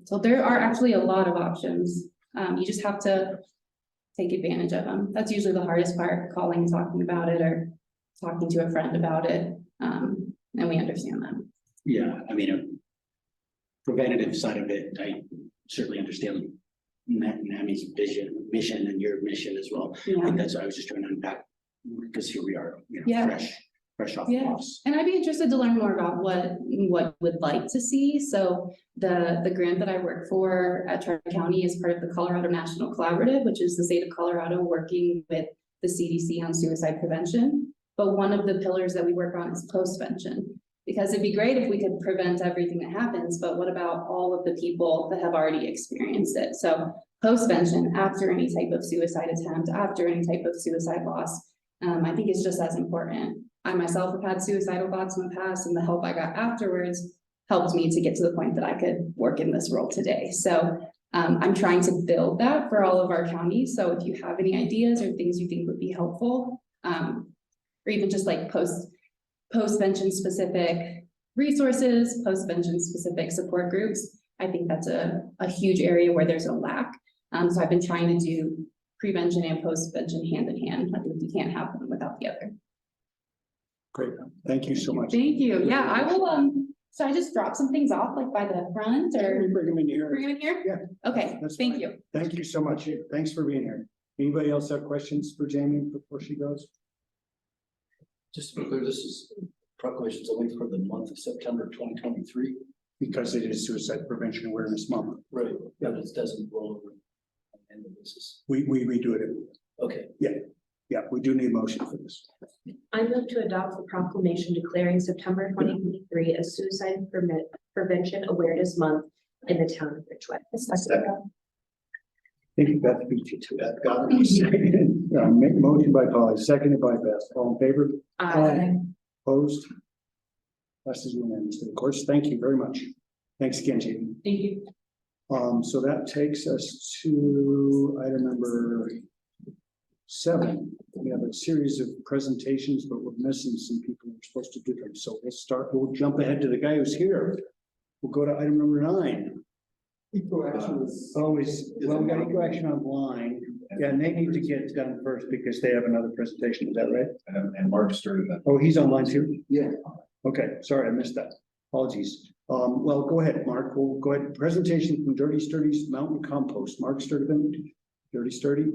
So there are actually a lot of options. You just have to take advantage of them. That's usually the hardest part, calling and talking about it or talking to a friend about it. And we understand that. Yeah, I mean, a preventative side of it, I certainly understand NAMI's mission and your mission as well. I Yeah. think that's what I was just trying to unpack, because here we are, you know, Yeah. fresh off the Yeah. boss. And I'd be interested to learn more about what you would like to see. So the grant that I work for at Tri-County is part of the Colorado National Collaborative, which is the state of Colorado working with the CDC on suicide prevention. But one of the pillars that we work on is postvention. Because it'd be great if we could prevent everything that happens, but what about all of the people that have already experienced it? So postvention, after any type of suicide attempt, after any type of suicide loss, I think it's just as important. I myself have had suicidal thoughts in the past, and the help I got afterwards helped me to get to the point that I could work in this role today. So I'm trying to build that for all of our counties. So if you have any ideas or things you think would be helpful, or even just like postvention specific resources, postvention specific support groups, I think that's a huge area where there's a lack. So I've been trying to do prevention and postvention hand in hand. I think you can't have one without the other. Great, thank you so much. Thank you. Yeah, I will, so I just drop some things off like by the front or Bring them in here. bring them in here? Yeah. Okay, That's thank fine. you. Thank you so much. Thanks for being here. Anybody else have questions for Jamie before she goes? Just to be clear, this is proclamations only for the month of September 2023. Because it is Suicide Prevention Awareness Month. Right. But it doesn't roll over on an annual basis. We redo it every year. Okay. Yeah, we do need a motion for this. I move to adopt the proclamation declaring September 2023 as Suicide Prevention Awareness Month in the town of Ridgway. Thank you, Beth, beat you to that. Got it. Make motion by Polly, seconded by Beth. All in favor? Opposed? Passes unanimously. Of course, thank you very much. Thanks again, Jamie. Thank you. So that takes us to item number 7. We have a series of presentations, but we're missing some people who are supposed to do them. So we'll jump ahead to the guy who's here. We'll go to item number 9. Eco action is. Always, well, we got eco action online, Yeah, and they need to get done first because they have another presentation, is that right? And Mark started that. Oh, he's online too? Yeah. Okay, sorry, I missed that. Apologies. Well, go ahead, Mark. We'll go ahead. Presentation from Dirty Sturdy's Mountain Compost. Mark Sturtevant, Dirty Sturdy.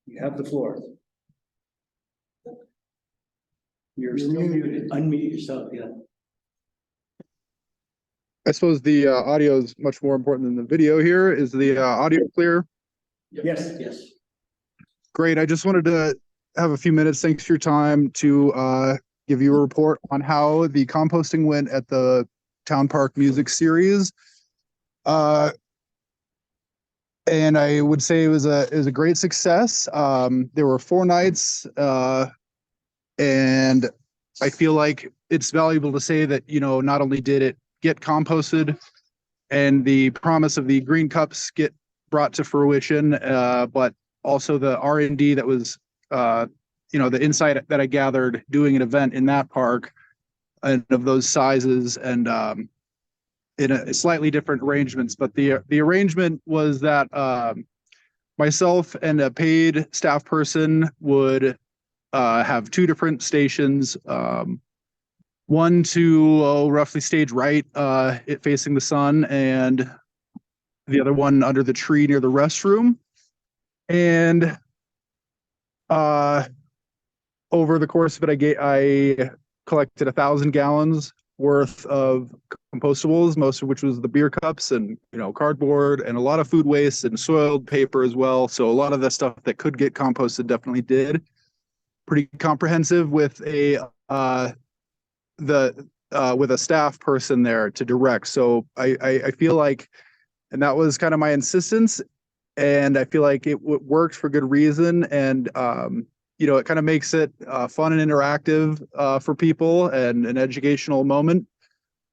You have the floor. You're still muted. Unmute yourself, yeah. I suppose the audio is much more important than the video here. Is the audio clear? Yes. Yes. Great. I just wanted to have a few minutes. Thanks for your time to give you a report on how the composting went at the Town Park Music Series. And I would say it was a great success. There were 4 nights, and I feel like it's valuable to say that, you know, not only did it get composted and the promise of the green cups get brought to fruition, but also the R&D that was, you know, the insight that I gathered doing an event in that park and of those sizes and in a slightly different arrangements. But the arrangement was that myself and a paid staff person would have 2 different stations, one to roughly stage right, it facing the sun, and the other one under the tree near the restroom. And over the course of it, I collected 1,000 gallons worth of compostables, most of which was the beer cups and, you know, cardboard and a lot of food waste and soiled paper as well. So a lot of the stuff that could get composted definitely did. Pretty comprehensive with a with a staff person there to direct. So I feel like, and that was kind of my insistence, and I feel like it worked for good reason. And you know, it kind of makes it fun and interactive for people and an educational moment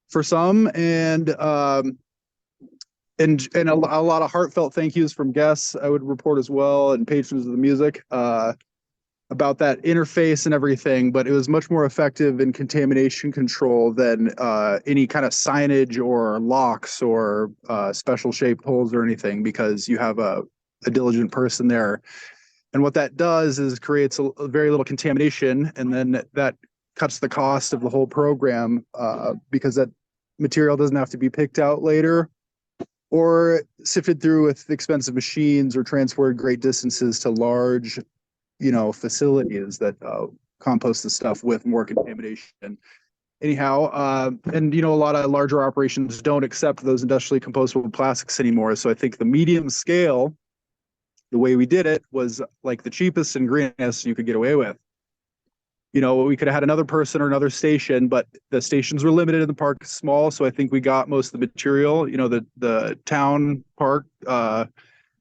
for some. And a lot of heartfelt thank yous from guests I would report as well, and patrons of the music about that interface and everything. But it was much more effective in contamination control than any kind of signage or locks or special shaped holes or anything, because you have a diligent person there. And what that does is creates a very little contamination, and then that cuts the cost of the whole program because that material doesn't have to be picked out later or sifted through with expensive machines or transported great distances to large, you know, facilities that compost the stuff with more contamination. Anyhow, and you know, a lot of larger operations don't accept those industrially compostable plastics anymore. So I think the medium scale, the way we did it, was like the cheapest and greenest you could get away with. You know, we could have had another person or another station, but the stations were limited and the park is small. So I think we got most of the material. You know, the town park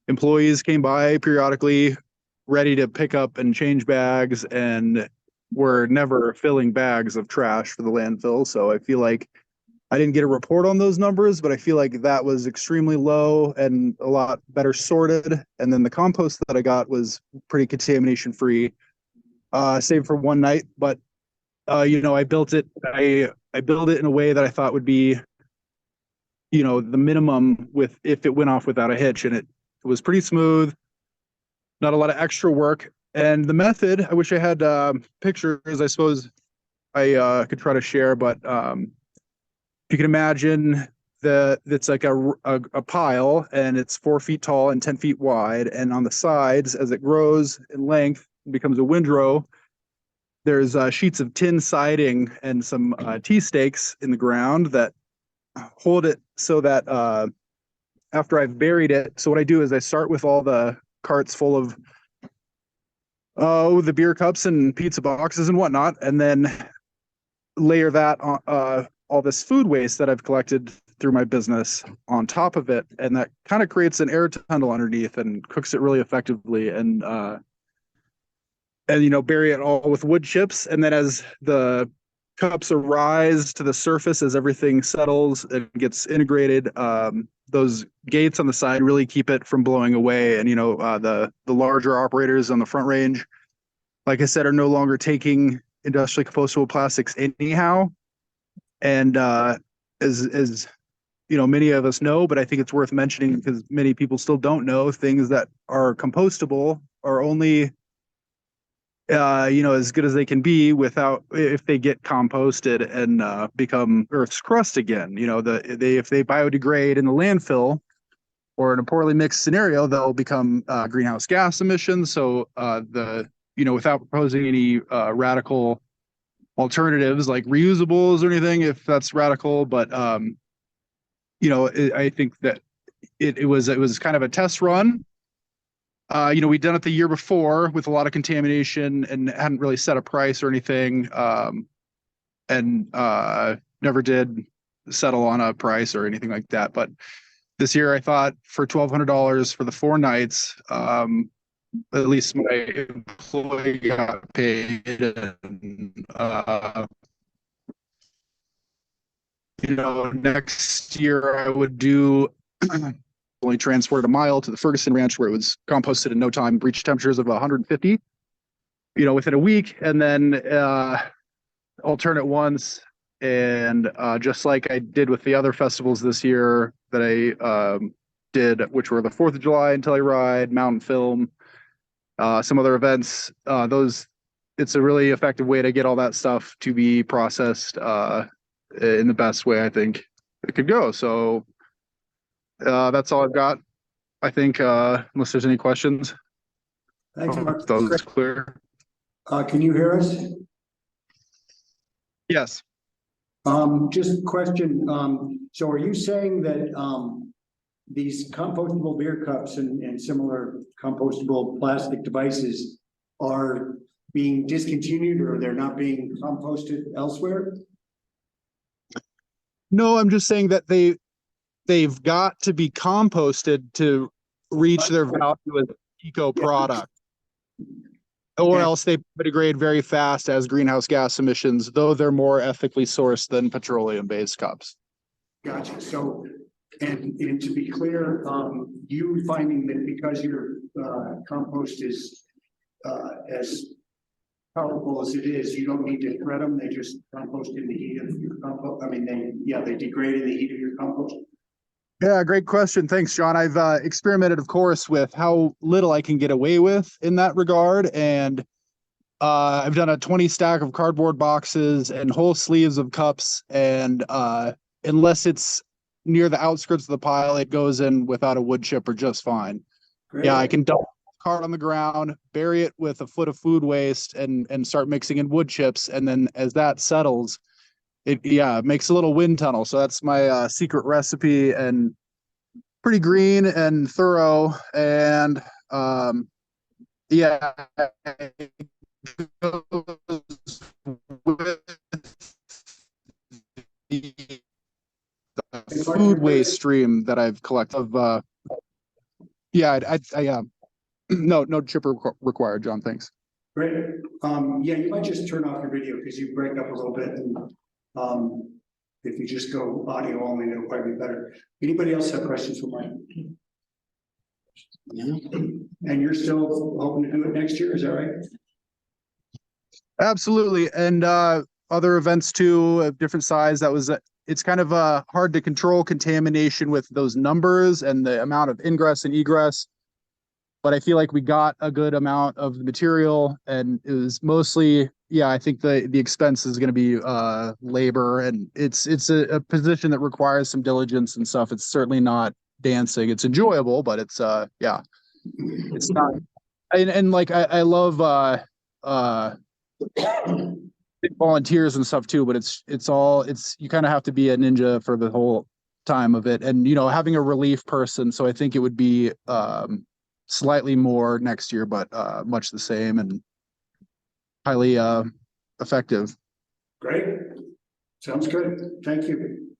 employees came by periodically ready to pick up and change bags, and were never filling bags of trash for the landfill. So I feel like I didn't get a report on those numbers, but I feel like that was extremely low and a lot better sorted. And then the compost that I got was pretty contamination free, save for one night. But you know, I built it in a way that I thought would be, you know, the minimum with if it went off without a hitch, and it was pretty smooth, not a lot of extra work. And the method, I wish I had pictures. I suppose I could try to share, but you can imagine it's like a pile, and it's 4 feet tall and 10 feet wide. And on the sides, as it grows in length, it becomes a windrow. There's sheets of tin siding and some T-stakes in the ground that hold it so that after I've buried it. So what I do is I start with all the carts full of the beer cups and pizza boxes and whatnot, and then layer that on all this food waste that I've collected through my business on top of it. And that kind of creates an air tunnel underneath and cooks it really effectively. And you know, bury it all with wood chips. And then as the cups arise to the surface, as everything settles and gets integrated, those gates on the side really keep it from blowing away. And, you know, the larger operators on the Front Range, like I said, are no longer taking industrially compostable plastics anyhow. And as many of us know, but I think it's worth mentioning because many people still don't know things that are compostable are only as good as they can be if they get composted and become Earth's crust again. If they biodegrade in the landfill or in a poorly mixed scenario, they'll become greenhouse gas emissions. So without proposing any radical alternatives like reusables or anything, if that's radical, but I think that it was kind of a test run. We'd done it the year before with a lot of contamination and hadn't really set a price or anything, and never did settle on a price or anything like that. But this year, I thought for $1,200 for the 4 nights, at least my employee got paid. And, next year I would do only transported a mile to the Ferguson Ranch where it was composted in no time, reached temperatures of 150, within a week, and then alternate ones. And just like I did with the other festivals this year that I did, which were the 4th of July and Telluride, Mountain Film, some other events, it's a really effective way to get all that stuff to be processed in the best way I think it could go. So that's all I've got, I think, unless there's any questions. Thanks, Mark. That was clear. Can you hear us? Yes. Just a question. So are you saying that these compostable beer cups and similar compostable plastic devices are being discontinued or they're not being composted elsewhere? No, I'm just saying that they've got to be composted to reach their value as eco product. Or else they degrade very fast as greenhouse gas emissions, though they're more ethically sourced than petroleum-based cups. Gotcha. So, and to be clear, you finding that because your compost is as powerful as it is, you don't need to shred them. They just compost in the heat of your compost. I mean, they degrade in the heat of your compost. Yeah, great question. Thanks, John. I've experimented, of course, with how little I can get away with in that regard. And I've done a 20 stack of cardboard boxes and whole sleeves of cups. And unless it's near the outskirts of the pile, it goes in without a wood chipper just fine. Great. Yeah, I can dump the card on the ground, bury it with a foot of food waste and start mixing in wood chips. And then as that settles, it makes a little wind tunnel. So that's my secret recipe, and pretty green and thorough. And the food waste stream that I've collected. No chipper required, John. Thanks. Great. You might just turn off your video because you break up a little bit. And if you just go audio only, it'll probably be better. Anybody else have questions for Mike? Yeah. And you're still hoping to do it next year, is that right? Absolutely. And other events too, of different size. It's kind of hard to control contamination with those numbers and the amount of ingress and egress. But I feel like we got a good amount of the material, and it was mostly, I think the expense is going to be labor, and it's a position that requires some diligence and stuff. It's certainly not dancing. It's enjoyable, but it's it's not. And like I love volunteers and stuff too, but it's you kind of have to be a ninja for the whole time of it, and having a relief person. So I think it would be slightly more next year, but much the same and highly effective. Great. Sounds good. Thank you.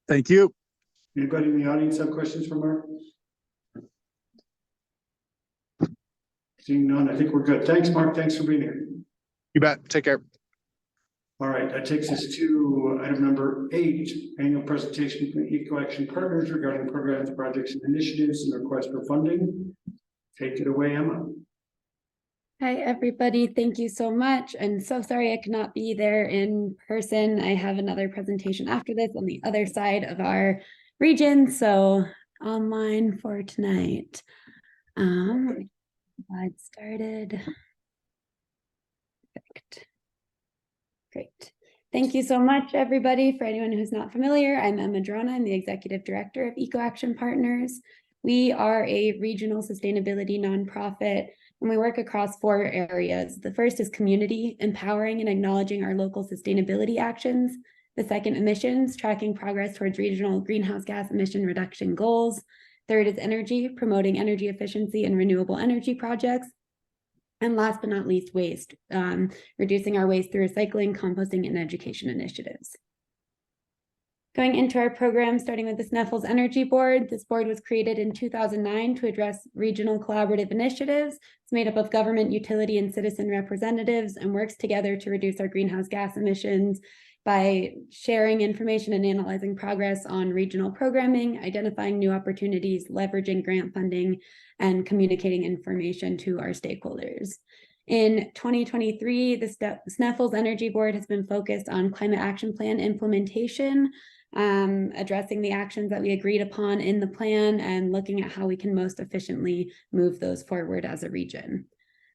Thank you. Anybody in the audience have questions for Mark? Seeing none, I think we're good. Thanks, Mark. Thanks for being here. You bet. Take care. All right, that takes us to item number 8, annual presentation from Eco Action Partners regarding programs, projects, and initiatives and request for funding. Take it away, Emma. Hi, everybody. Thank you so much. I'm so sorry I could not be there in person. I have another presentation after this on the other side of our region, so online for tonight. Let me get the slide started. Perfect. Great. Thank you so much, everybody. For anyone who's not familiar, I'm Emma Drona. I'm the Executive Director of Eco Action Partners. We are a regional sustainability nonprofit, and we work across 4 areas. The first is community, empowering and acknowledging our local sustainability actions. The second, emissions, tracking progress towards regional greenhouse gas emission reduction goals. Third is energy, promoting energy efficiency and renewable energy projects. And last but not least, waste, reducing our waste through recycling, composting, and education initiatives. Going into our program, starting with the Sneffels Energy Board. This board was created in 2009 to address regional collaborative initiatives. It's made up of government, utility, and citizen representatives and works together to reduce our greenhouse gas emissions by sharing information and analyzing progress on regional programming, identifying new opportunities, leveraging grant funding, and communicating information to our stakeholders. In 2023, the Sneffels Energy Board has been focused on climate action plan implementation, addressing the actions that we agreed upon in the plan and looking at how we can most efficiently move those forward as a region.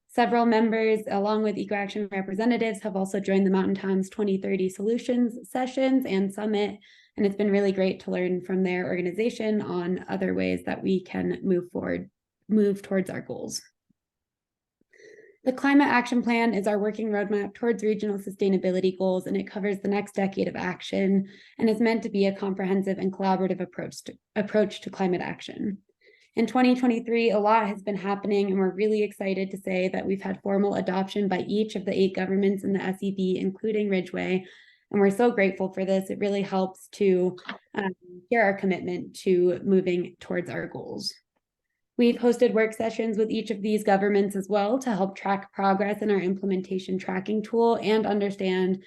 Several members, along with Eco Action representatives, have also joined the Mountain Times 2030 Solutions sessions and summit, and it's been really great to learn from their organization on other ways that we can move towards our goals. The Climate Action Plan is our working roadmap towards regional sustainability goals, and it covers the next decade of action and is meant to be a comprehensive and collaborative approach to climate action. In 2023, a lot has been happening, and we're really excited to say that we've had formal adoption by each of the 8 governments in the SEB, including Ridgway, and we're so grateful for this. It really helps to share our commitment to moving towards our goals. We've hosted work sessions with each of these governments as well to help track progress in our implementation tracking tool and understand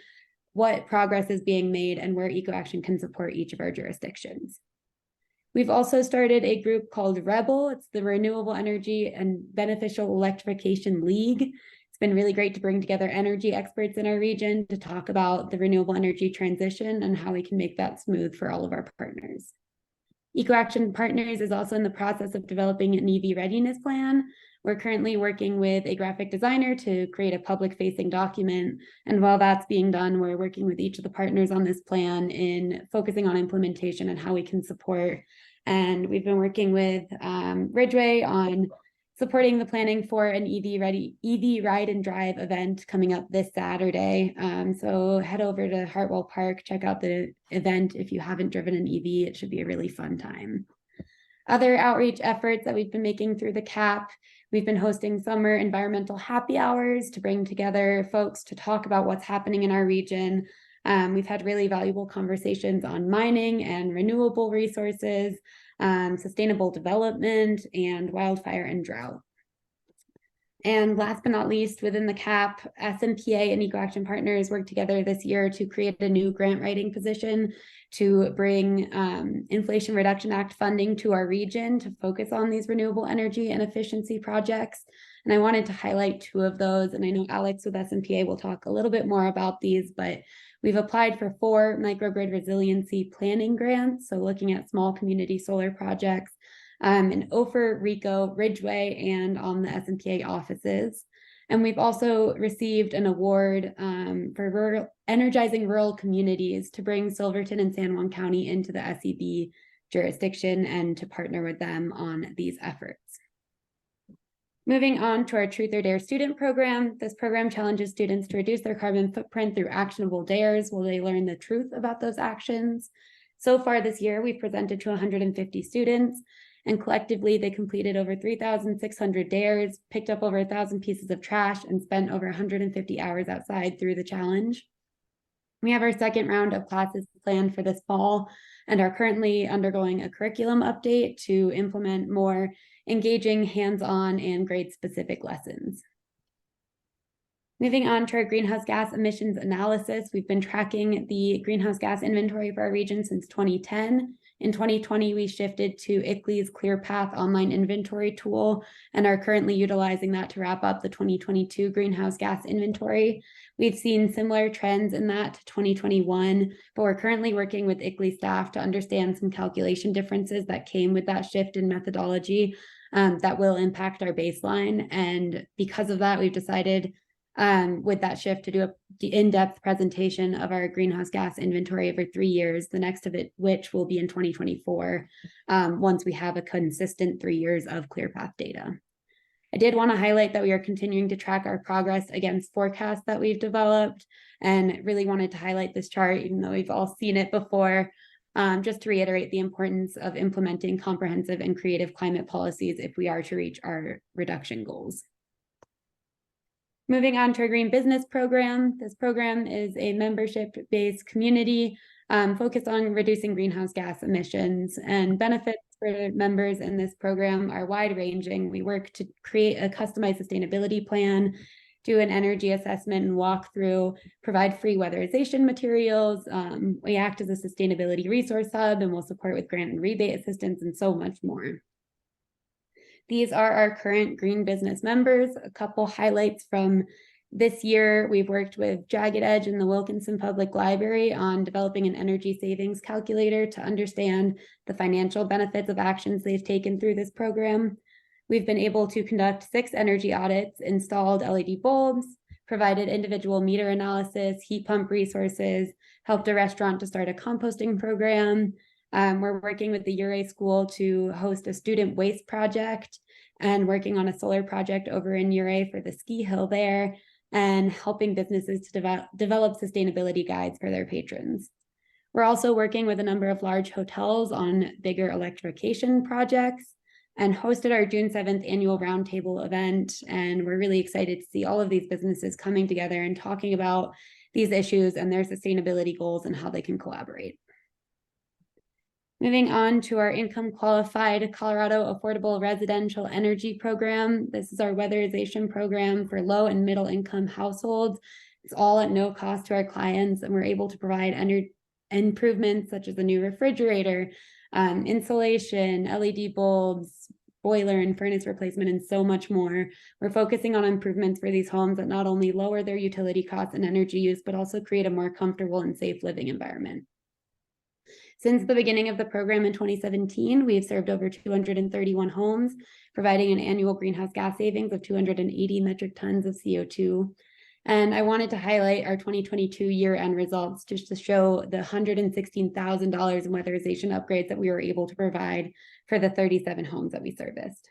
what progress is being made and where Eco Action can support each of our jurisdictions. We've also started a group called REBEL. It's the Renewable Energy and Beneficial Electrification League. It's been really great to bring together energy experts in our region to talk about the renewable energy transition and how we can make that smooth for all of our partners. Eco Action Partners is also in the process of developing an EV readiness plan. We're currently working with a graphic designer to create a public-facing document. And while that's being done, we're working with each of the partners on this plan in focusing on implementation and how we can support. And we've been working with Ridgway on supporting the planning for an EV ride and drive event coming up this Saturday. So head over to Hartwell Park, check out the event. If you haven't driven an EV, it should be a really fun time. Other outreach efforts that we've been making through the CAP, we've been hosting summer environmental happy hours to bring together folks to talk about what's happening in our region. We've had really valuable conversations on mining and renewable resources, sustainable development, and wildfire and drought. And last but not least, within the CAP, SMPA and Eco Action Partners worked together this year to create a new grant writing position to bring Inflation Reduction Act funding to our region to focus on these renewable energy and efficiency projects. And I wanted to highlight 2 of those, and I know Alex with SMPA will talk a little bit more about these, but we've applied for 4 microgrid resiliency planning grants, so looking at small community solar projects in Ophir, Rico, Ridgway, and on the SMPA offices. And we've also received an award for energizing rural communities to bring Silverton and San Juan County into the SEB jurisdiction and to partner with them on these efforts. Moving on to our Truth or Dare student program. This program challenges students to reduce their carbon footprint through actionable dares while they learn the truth about those actions. So far this year, we've presented to 150 students, and collectively they completed over 3,600 dares, picked up over 1,000 pieces of trash, and spent over 150 hours outside through the challenge. We have our second round of classes planned for this fall and are currently undergoing a curriculum update to implement more engaging, hands-on, and grade-specific lessons. Moving on to our greenhouse gas emissions analysis, we've been tracking the greenhouse gas inventory for our region since 2010. In 2020, we shifted to ICLEI's ClearPath online inventory tool and are currently utilizing that to wrap up the 2022 greenhouse gas inventory. We've seen similar trends in that to 2021, but we're currently working with ICLEI staff to understand some calculation differences that came with that shift in methodology that will impact our baseline. And because of that, we've decided with that shift to do an in-depth presentation of our greenhouse gas inventory over 3 years, the next of it, which will be in 2024, once we have a consistent 3 years of ClearPath data. I did want to highlight that we are continuing to track our progress against forecasts that we've developed, and really wanted to highlight this chart, even though we've all seen it before, just to reiterate the importance of implementing comprehensive and creative climate policies if we are to reach our reduction goals. Moving on to our Green Business Program. This program is a membership-based community focused on reducing greenhouse gas emissions, and benefits for members in this program are wide-ranging. We work to create a customized sustainability plan, do an energy assessment and walkthrough, provide free weatherization materials. We act as a sustainability resource hub, and we'll support with grant and rebate assistance and so much more. These are our current Green Business members. A couple highlights from this year: we've worked with Jagged Edge and the Wilkinson Public Library on developing an energy savings calculator to understand the financial benefits of actions they've taken through this program. We've been able to conduct 6 energy audits, installed LED bulbs, provided individual meter analysis, heat pump resources, helped a restaurant to start a composting program. We're working with the Ridgway school to host a student waste project, and working on a solar project over in Ridgway for the ski hill there, and helping businesses to develop sustainability guides for their patrons. We're also working with a number of large hotels on bigger electrification projects, and hosted our June 7th annual roundtable event. And we're really excited to see all of these businesses coming together and talking about these issues and their sustainability goals and how they can collaborate. Moving on to our income qualified Colorado Affordable Residential Energy Program. This is our weatherization program for low and middle income households. It's all at no cost to our clients, and we're able to provide improvements such as a new refrigerator, insulation, LED bulbs, boiler and furnace replacement, and so much more. We're focusing on improvements for these homes that not only lower their utility costs and energy use, but also create a more comfortable and safe living environment. Since the beginning of the program in 2017, we've served over 231 homes, providing an annual greenhouse gas savings of 280 metric tons of CO2. And I wanted to highlight our 2022 year-end results just to show the $116,000 in weatherization upgrades that we were able to provide for the 37 homes that we serviced.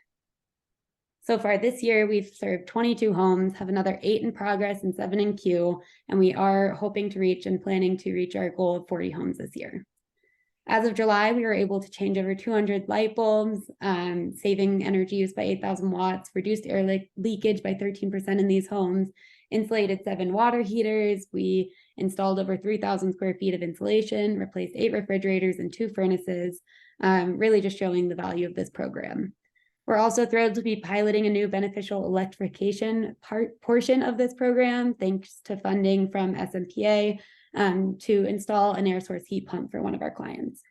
So far this year, we've served 22 homes, have another 8 in progress and 7 in queue, and we are hoping to reach and planning to reach our goal of 40 homes this year. As of July, we were able to change over 200 light bulbs, saving energy use by 8,000 watts, reduced air leakage by 13% in these homes, insulated 7 water heaters. We installed over 3,000 square feet of insulation, replaced 8 refrigerators and 2 furnaces, really just showing the value of this program. We're also thrilled to be piloting a new beneficial electrification portion of this program, thanks to funding from SMPA, to install an air source heat pump for one of our clients.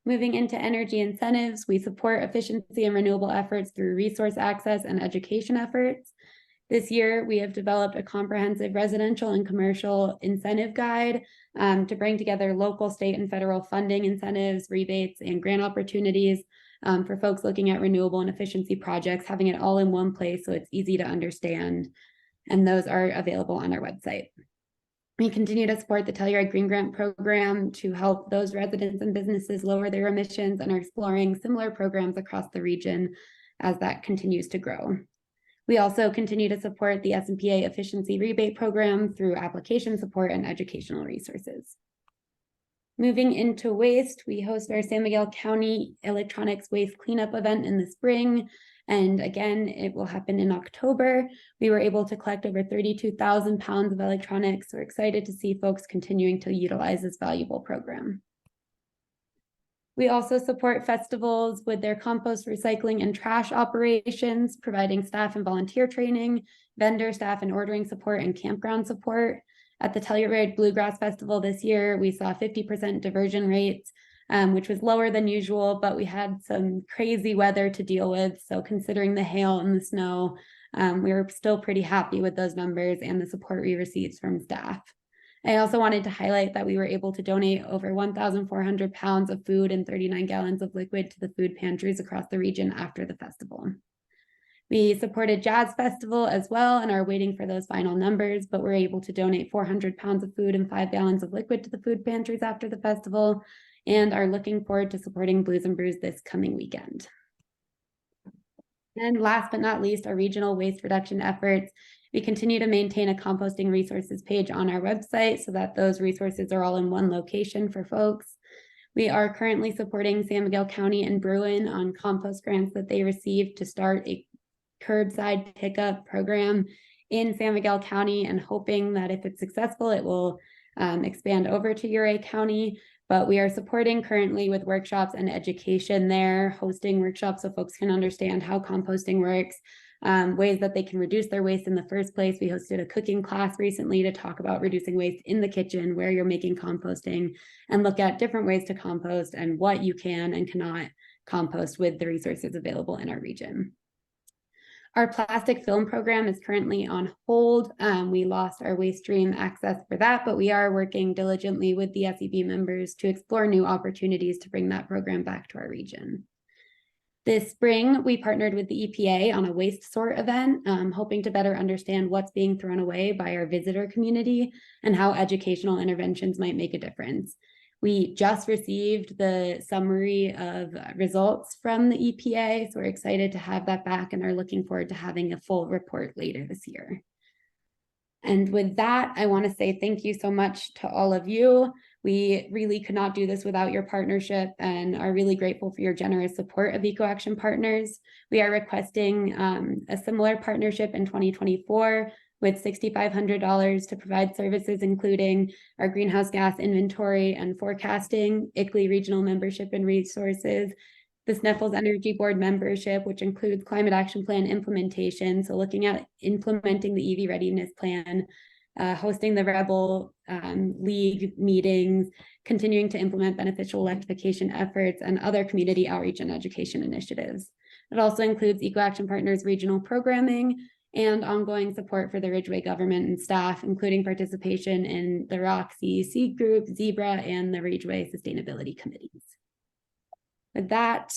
Moving into energy incentives, we support efficiency and renewable efforts through resource access and education efforts. This year, we have developed a comprehensive residential and commercial incentive guide to bring together local, state, and federal funding incentives, rebates, and grant opportunities for folks looking at renewable and efficiency projects, having it all in one place so it's easy to understand. And those are available on our website. We continue to support the Telluride Green Grant program to help those residents and businesses lower their emissions, and are exploring similar programs across the region as that continues to grow. We also continue to support the SMPA efficiency rebate program through application support and educational resources. Moving into waste, we host our San Miguel County Electronics Waste Cleanup event in the spring. And again, it will happen in October. We were able to collect over 32,000 pounds of electronics. We're excited to see folks continuing to utilize this valuable program. We also support festivals with their compost, recycling, and trash operations, providing staff and volunteer training, vendor staff and ordering support, and campground support. At the Telluride Bluegrass Festival this year, we saw 50% diversion rates which was lower than usual, but we had some crazy weather to deal with. So considering the hail and the snow, we were still pretty happy with those numbers and the support we received from staff. I also wanted to highlight that we were able to donate over 1,400 pounds of food and 39 gallons of liquid to the food pantries across the region after the festival. We supported Jazz Festival as well and are waiting for those final numbers, but we're able to donate 400 pounds of food and 5 gallons of liquid to the food pantries after the festival, and are looking forward to supporting Blues and Brews this coming weekend. And last but not least, our regional waste reduction efforts. We continue to maintain a composting resources page on our website so that those resources are all in one location for folks. We are currently supporting San Miguel County and Bruin on compost grants that they received to start a curbside pickup program in San Miguel County, and hoping that if it's successful, it will expand over to Ouray County. But we are supporting currently with workshops and education there, hosting workshops so folks can understand how composting works, ways that they can reduce their waste in the first place. We hosted a cooking class recently to talk about reducing waste in the kitchen where you're making composting, and look at different ways to compost and what you can and cannot compost with the resources available in our region. Our plastic film program is currently on hold. We lost our waste stream access for that, but we are working diligently with the SEB members to explore new opportunities to bring that program back to our region. This spring, we partnered with the EPA on a waste sort event, hoping to better understand what's being thrown away by our visitor community and how educational interventions might make a difference. We just received the summary of results from the EPA, so we're excited to have that back and are looking forward to having a full report later this year. And with that, I want to say thank you so much to all of you. We really could not do this without your partnership and are really grateful for your generous support of EcoAction Partners. We are requesting a similar partnership in 2024 with $6,500 to provide services, including our greenhouse gas inventory and forecasting, ICLEI regional membership and resources, the SNEFL's Energy Board membership, which includes climate action plan implementation. So looking at implementing the EV readiness plan, hosting the Rebel League meetings, continuing to implement beneficial electrification efforts, and other community outreach and education initiatives. It also includes EcoAction Partners regional programming and ongoing support for the Ridgway government and staff, including participation in the ROXY Seed Group, Zebra, and the Ridgway Sustainability Committees. With that,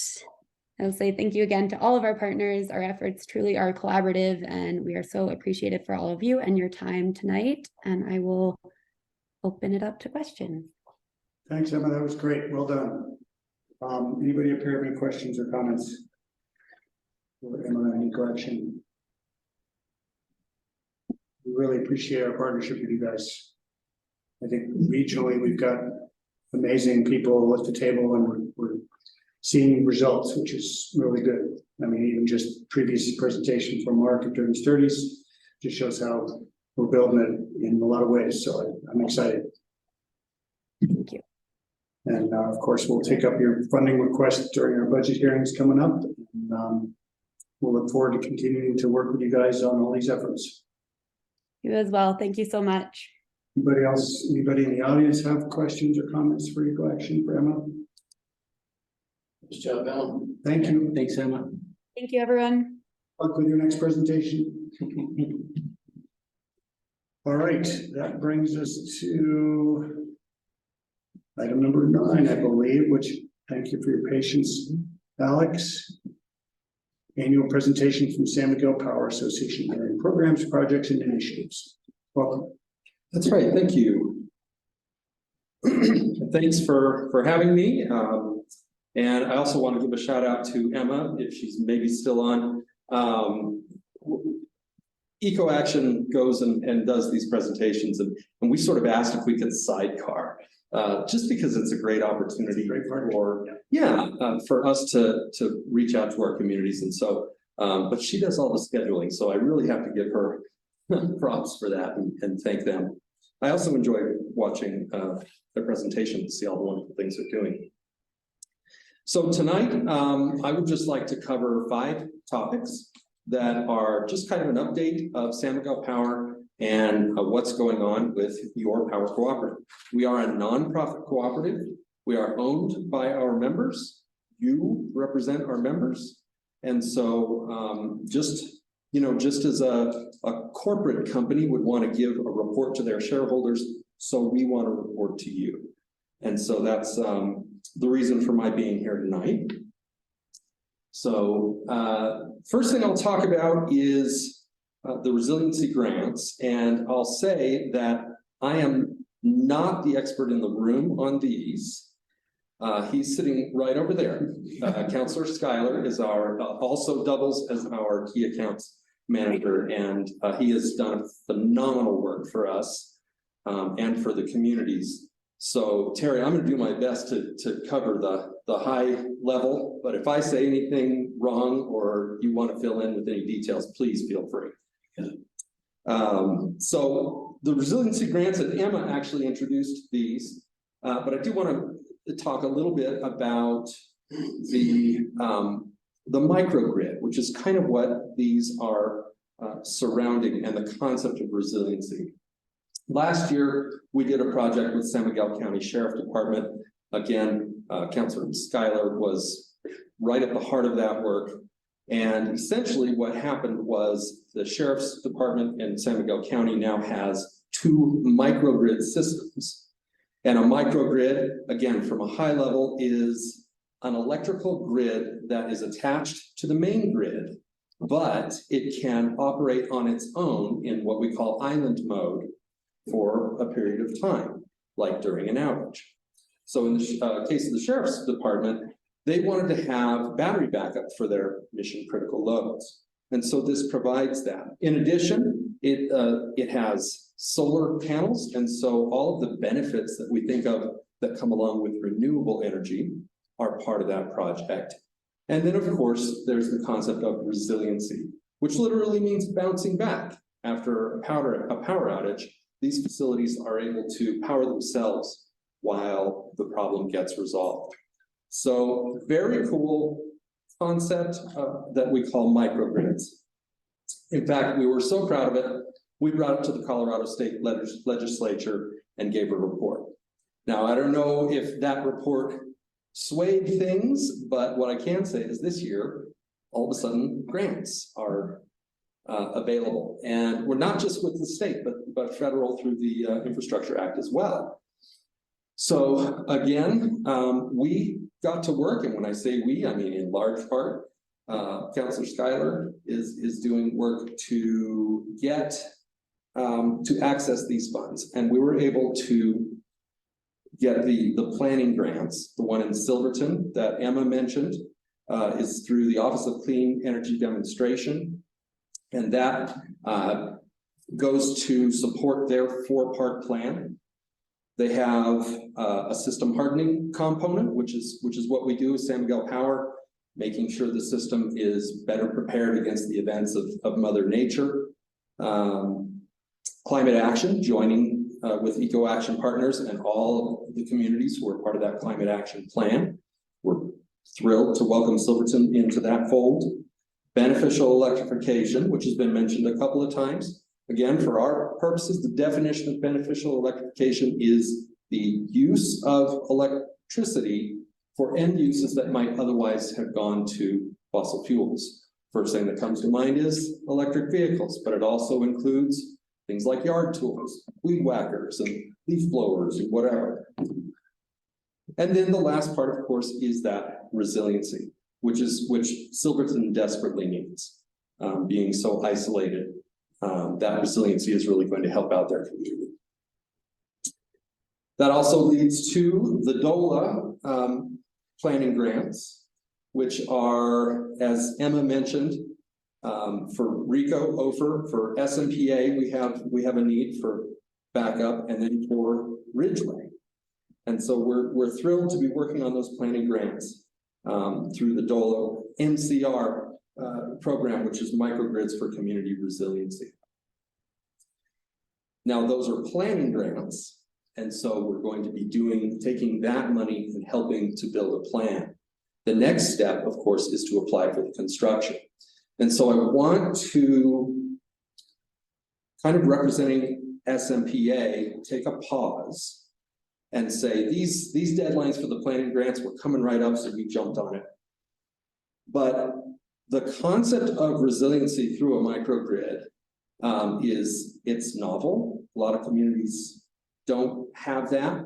I'll say thank you again to all of our partners. Our efforts truly are collaborative, and we are so appreciative for all of you and your time tonight. And I will open it up to questions. Thanks, Emma. That was great. Well done. Anybody up here have any questions or comments for Emma and EcoAction? We really appreciate our partnership with you guys. I think regionally we've got amazing people at the table, and we're seeing results, which is really good. I mean, even just previous presentation from Mark during his 30s just shows how we're building it in a lot of ways. So I'm excited. Thank you. And of course, we'll take up your funding request during our budget hearings coming up. And, we'll look forward to continuing to work with you guys on all these efforts. You as well. Thank you so much. Anybody else, anybody in the audience have questions or comments for EcoAction for Emma? Good job, Emma. Thank you. Thanks, Emma. Thank you, everyone. Luck with your next presentation. All right, that brings us to item number 9, I believe, which, thank you for your patience, Alex. Annual presentation from San Miguel Power Association regarding programs, projects, and initiatives. Welcome. That's right. Thank you. Thanks for having me. And I also want to give a shout out to Emma, if she's maybe still on. EcoAction goes and does these presentations, and we sort of asked if we could sidecar, just because it's a great opportunity for us to reach out to our communities. And so, but she does all the scheduling, so I really have to give her props for that and thank them. I also enjoy watching their presentation to see all the wonderful things they're doing. So tonight, I would just like to cover 5 topics that are just kind of an update of San Miguel Power and what's going on with your power cooperative. We are a nonprofit cooperative. We are owned by our members. You represent our members. And so just as a corporate company would want to give a report to their shareholders, so we want to report to you. And so that's the reason for my being here tonight. So first thing I'll talk about is the resiliency grants. And I'll say that I am not the expert in the room on these. He's sitting right over there. Counselor Schuyler is also doubles as our key accounts manager, and he has done phenomenal work for us and for the communities. So Terry, I'm going to do my best to cover the high level, but if I say anything wrong or you want to fill in with any details, please feel free. So the resiliency grants, and Emma actually introduced these, but I do want to talk a little bit about the microgrid, which is kind of what these are surrounding, and the concept of resiliency. Last year, we did a project with San Miguel County Sheriff Department. Again, Councilor Schuyler was right at the heart of that work. And essentially what happened was the Sheriff's Department in San Miguel County now has 2 microgrid systems. And a microgrid, again, from a high level, is an electrical grid that is attached to the main grid, but it can operate on its own in what we call island mode for a period of time, like during an outage. So in the case of the Sheriff's Department, they wanted to have battery backup for their mission critical loads. And so this provides that. In addition, it has solar panels. And so all of the benefits that we think of that come along with renewable energy are part of that project. And then of course, there's the concept of resiliency, which literally means bouncing back after a power outage. These facilities are able to power themselves while the problem gets resolved. So very cool concept that we call microgrids. In fact, we were so proud of it, we brought it to the Colorado State Legislature and gave a report. Now, I don't know if that report swayed things, but what I can say is this year, all of a sudden, grants are available. And we're not just with the state, but federal through the Infrastructure Act as well. So again, we got to work, and when I say we, I mean in large part, Councilor Schuyler is doing work to get to access these funds. And we were able to get the planning grants. The one in Silverton that Emma mentioned is through the Office of Clean Energy Demonstration. And that goes to support their 4-part plan. They have a system hardening component, which is what we do with San Miguel Power, making sure the system is better prepared against the events of Mother Nature. Climate action, joining with Eco Action Partners and all of the communities who are part of that climate action plan. We're thrilled to welcome Silverton into that fold. Beneficial electrification, which has been mentioned a couple of times. Again, for our purposes, the definition of beneficial electrification is the use of electricity for end uses that might otherwise have gone to fossil fuels. First thing that comes to mind is electric vehicles, but it also includes things like yard tools, weed whackers, and leaf blowers, and whatever. And then the last part, of course, is that resiliency, which Silverton desperately needs. Being so isolated, that resiliency is really going to help out their community. That also leads to the DOLA planning grants, which are, as Emma mentioned, for RICO, OFER, for SMPA, we have a need for backup, and then for Ridgway. And so we're thrilled to be working on those planning grants through the DOLA MCR program, which is microgrids for community resiliency. Now, those are planning grants, and so we're going to be taking that money and helping to build a plan. The next step, of course, is to apply for the construction. And so I want to, kind of representing SMPA, take a pause and say, these deadlines for the planning grants were coming right up, so we jumped on it. But the concept of resiliency through a microgrid it's novel. A lot of communities don't have that.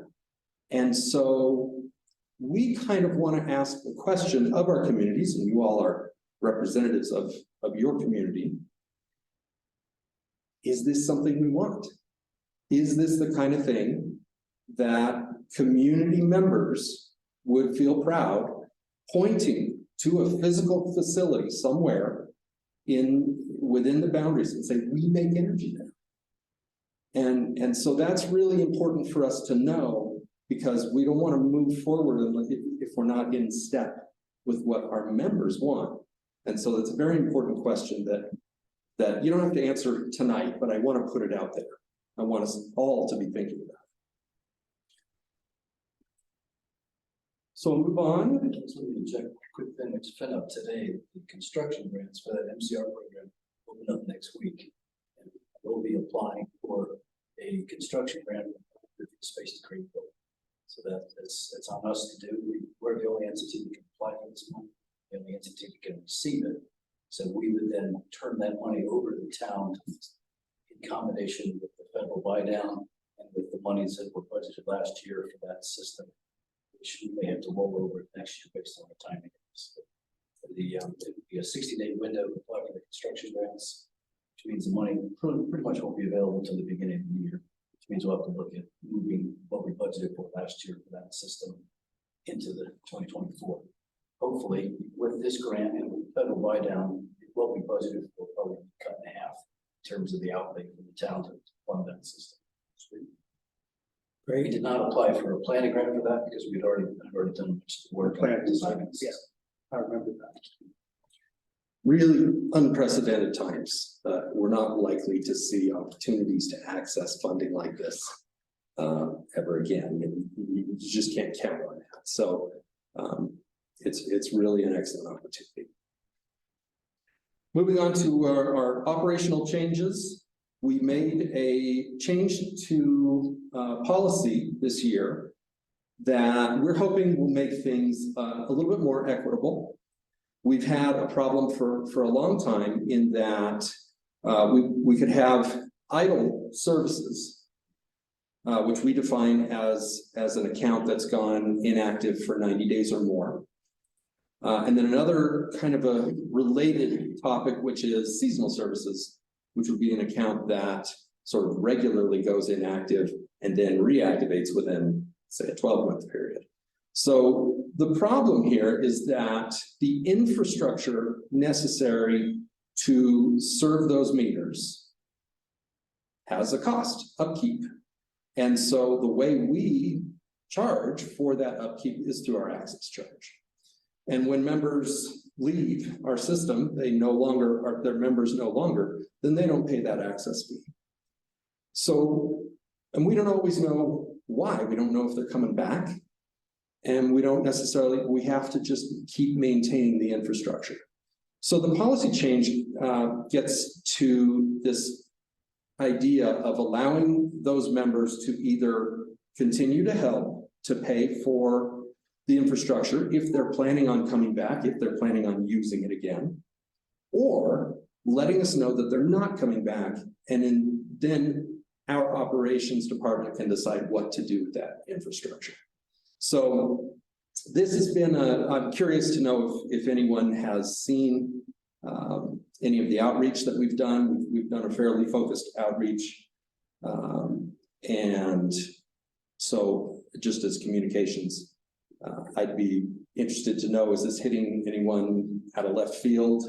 And so we kind of want to ask the question of our communities, and you all are representatives of your community. Is this something we want? Is this the kind of thing that community members would feel proud pointing to a physical facility somewhere within the boundaries and say, we make energy there? And so that's really important for us to know, because we don't want to move forward if we're not in step with what our members want. And so that's a very important question that you don't have to answer tonight, but I want to put it out there. I want us all to be thinking about it. So we'll move on. Just let me check a quick thing. It's fed up today. The construction grants for that MCR program open up next week. And we'll be applying for a construction grant for the space to create building. So that's on us to do. We're the only entity that can apply for this money, the only entity that can receive it. So we would then turn that money over to the town in combination with the federal buy down and with the monies that were budgeted last year for that system, which we may have to roll over next year based on the timing. It would be a 60-day window to apply for the construction grants, which means the money pretty much won't be available until the beginning of the year, which means we'll have to look at moving what we budgeted for last year for that system into the 2024. Hopefully, with this grant and with federal buy down, what we budgeted will probably be cut in half in terms of the outlay for the town to fund that system. Great. We did not apply for a planning grant for that because we'd already done much work on designing. Yeah, I remember that. Really unprecedented times. We're not likely to see opportunities to access funding like this ever again. You just can't count on that. So it's really an excellent opportunity. Moving on to our operational changes. We made a change to policy this year that we're hoping will make things a little bit more equitable. We've had a problem for a long time in that we could have idle services, which we define as an account that's gone inactive for 90 days or more. And then another kind of a related topic, which is seasonal services, which would be an account that sort of regularly goes inactive and then reactivates within, say, a 12-month period. So the problem here is that the infrastructure necessary to serve those meters has a cost, upkeep. And so the way we charge for that upkeep is through our access charge. And when members leave our system, they no longer are their members no longer, then they don't pay that access fee. So, and we don't always know why. We don't know if they're coming back. And we don't necessarily, we have to just keep maintaining the infrastructure. So the policy change gets to this idea of allowing those members to either continue to help to pay for the infrastructure if they're planning on coming back, if they're planning on using it again, or letting us know that they're not coming back, and then our operations department can decide what to do with that infrastructure. So this has been I'm curious to know if anyone has seen any of the outreach that we've done. We've done a fairly focused outreach. And so just as communications, I'd be interested to know, is this hitting anyone out of left field?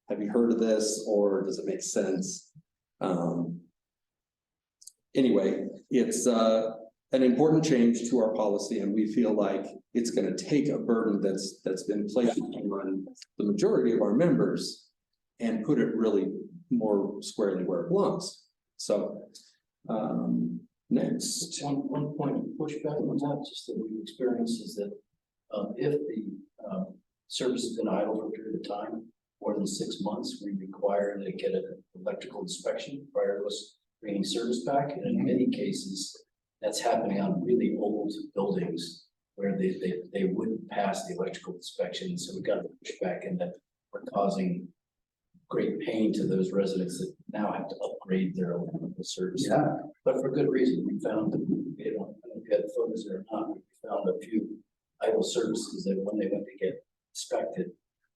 Have you heard of this, or does it make sense? Anyway, it's an important change to our policy, and we feel like it's going to take a burden that's been placed on the majority of our members and put it really more squarely where it belongs. So next. One point of pushback on that, just that we've experienced, is that if the service has been idle for a period of time, more than 6 months, we require they get an electrical inspection prior to us bringing service back. And in many cases, That's happening on really old buildings where they wouldn't pass the electrical inspection, so we got the pushback, and that we're causing great pain to those residents that now have to upgrade their electrical service. Yeah. But for good reason. We found that, you know, I don't know if you had photos there or not, but we found a few idle services that when they went to get inspected,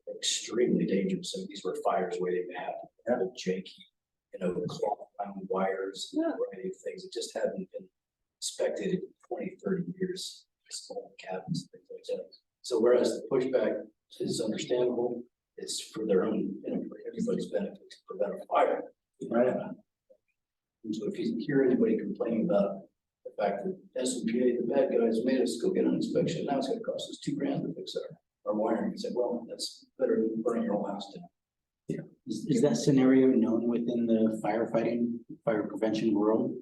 were extremely dangerous. So these were fires waiting to happen. Had a janky, you know, cloth wound wires, a variety of things. It just hadn't been inspected in 20, 30 years. Small cabins, things like that. So whereas the pushback is understandable, it's for their own, you know, for everybody's benefit to prevent a fire. Right. And so if you hear anybody complaining about the fact that SMPA, the bad guys, made us go get an inspection, now it's gonna cost us $2,000 to fix our wiring, you say, well, that's better than burning your whole house down. Yeah. Is that scenario known within the firefighting, fire prevention world?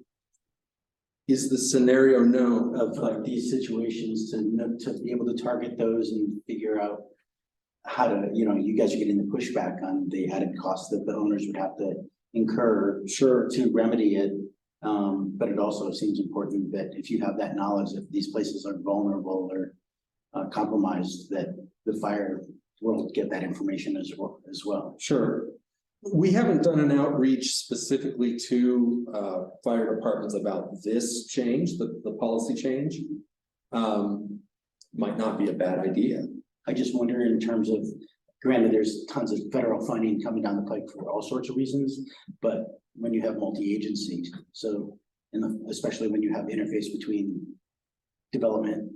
Is the scenario known Of like these situations to be able to target those and figure out how to, you know, you guys are getting the pushback on the added cost that the owners would have to incur. Sure. To remedy it. But it also seems important that if you have that knowledge, if these places are vulnerable or compromised, that the fire will get that information as well. Sure. We haven't done an outreach specifically to fire departments about this change, the policy change. Might not be a bad idea. I just wonder in terms of, granted, there's tons of federal funding coming down the pipe for all sorts of reasons, but when you have multi-agency, so especially when you have interface between development,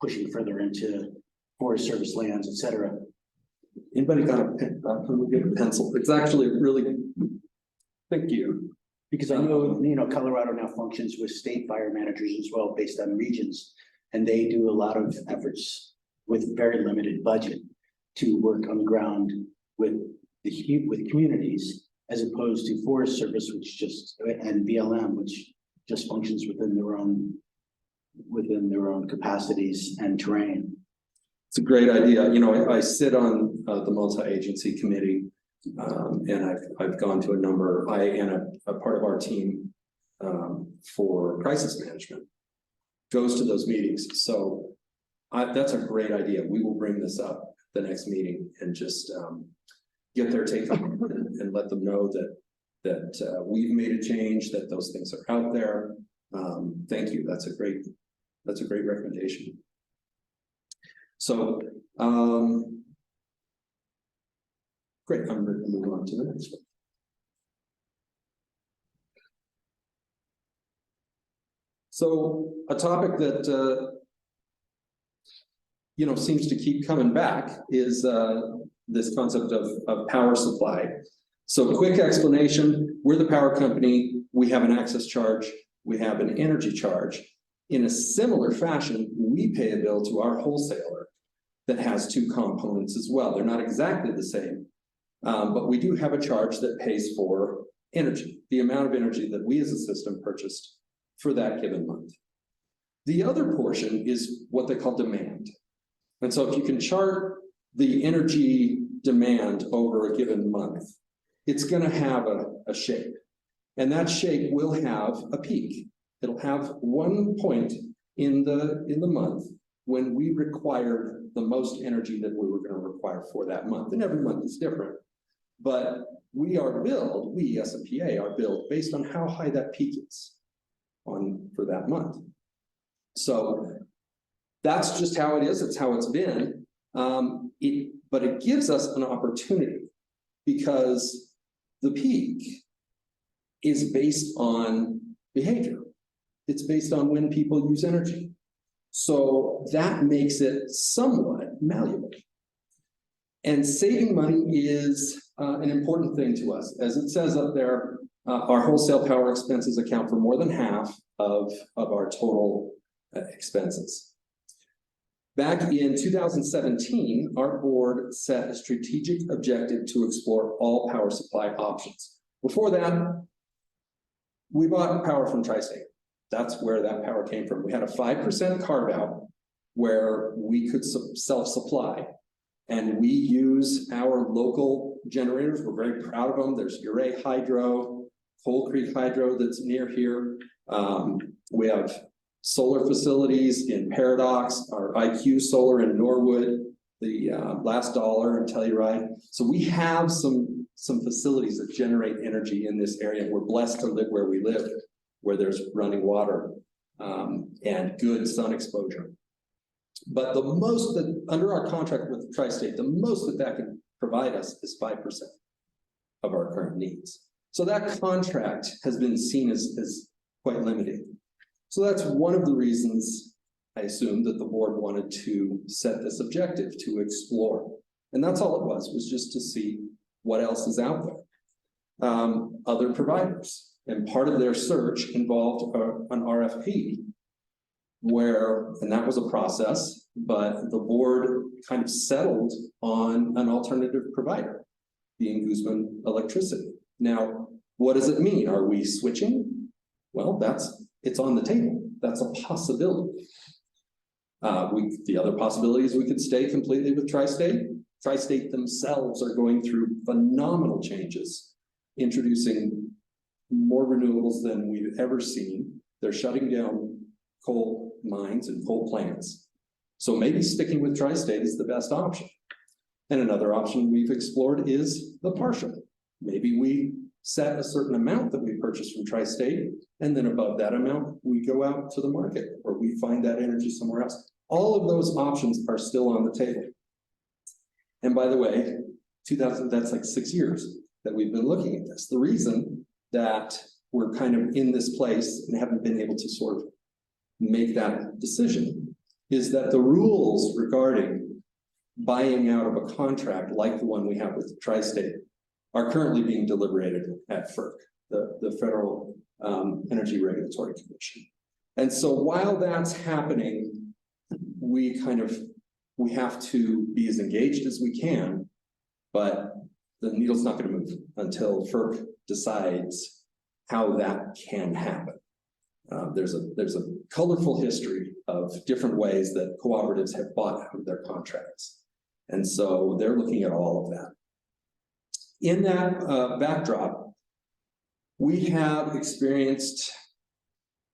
pushing further into Forest Service lands, et cetera. Anybody got a pencil? It's actually really, thank you. Because I know, you know, Colorado now functions with state fire managers as well, based on regions. And they do a lot of efforts with very limited budget to work on the ground with communities, as opposed to Forest Service, which just, and BLM, which just functions within their own capacities and terrain. It's a great idea. You know, I sit on the multi-agency committee, and I've gone to a number. I and a part of our team for crisis management goes to those meetings. So that's a great idea. We will bring this up the next meeting and just get their take on it and let them know that we've made a change, that those things are out there. Thank you. That's a great recommendation. So, great, I'm ready to move on to the next one. So a topic that, you know, seems to keep coming back is this concept of power supply. So quick explanation, we're the power company, we have an access charge, we have an energy charge. In a similar fashion, we pay a bill to our wholesaler that has two components as well. They're not exactly the same, but we do have a charge that pays for energy, the amount of energy that we as a system purchased for that given month. The other portion is what they call demand. And so if you can chart the energy demand over a given month, it's going to have a shape, and that shape will have a peak. It'll have one point in the month when we required the most energy that we were going to require for that month. And every month is different, but we SMPA are billed based on how high that peak is for that month. So that's just how it is. It's how it's been. But it gives us an opportunity, because the peak is based on behavior. It's based on when people use energy. So that makes it somewhat malleable. And saving money is an important thing to us. As it says up there, our wholesale power expenses account for more than half of our total expenses. Back in 2017, our board set a strategic objective to explore all power supply options. Before that, we bought power from Tri-State. That's where that power came from. We had a 5% carve out where we could self-supply, and we use our local generators. We're very proud of them. There's Uray Hydro, Coal Creek Hydro that's near here. We have solar facilities in Paradox, our IQ Solar in Norwood, the Last Dollar in Telluride. So we have some facilities that generate energy in this area. We're blessed to live where we live, where there's running water and good sun exposure. But the most that, under our contract with Tri-State, the most that can provide us is 5% of our current needs. So that contract has been seen as quite limited. So that's one of the reasons I assume that the board wanted to set this objective to explore. And that's all it was just to see what else is out there. Other providers. And part of their search involved an RFP and that was a process, but the board kind of settled on an alternative provider, being Guzman Electricity. Now, what does it mean? Are we switching? Well, it's on the table. That's a possibility. The other possibility is we could stay completely with Tri-State. Tri-State themselves are going through phenomenal changes, introducing more renewables than we've ever seen. They're shutting down coal mines and coal plants. So maybe sticking with Tri-State is the best option. And another option we've explored is the partial. Maybe we set a certain amount that we purchase from Tri-State, and then above that amount, we go out to the market or we find that energy somewhere else. All of those options are still on the table. And by the way, that's like 6 years that we've been looking at this. The reason that we're kind of in this place and haven't been able to sort of make that decision is that the rules regarding buying out of a contract like the one we have with Tri-State are currently being deliberated at FERC, the Federal Energy Regulatory Commission. And so while that's happening, we have to be as engaged as we can, but the needle's not going to move until FERC decides how that can happen. There's a colorful history of different ways that cooperatives have bought out of their contracts. And so they're looking at all of that. In that backdrop, we have experienced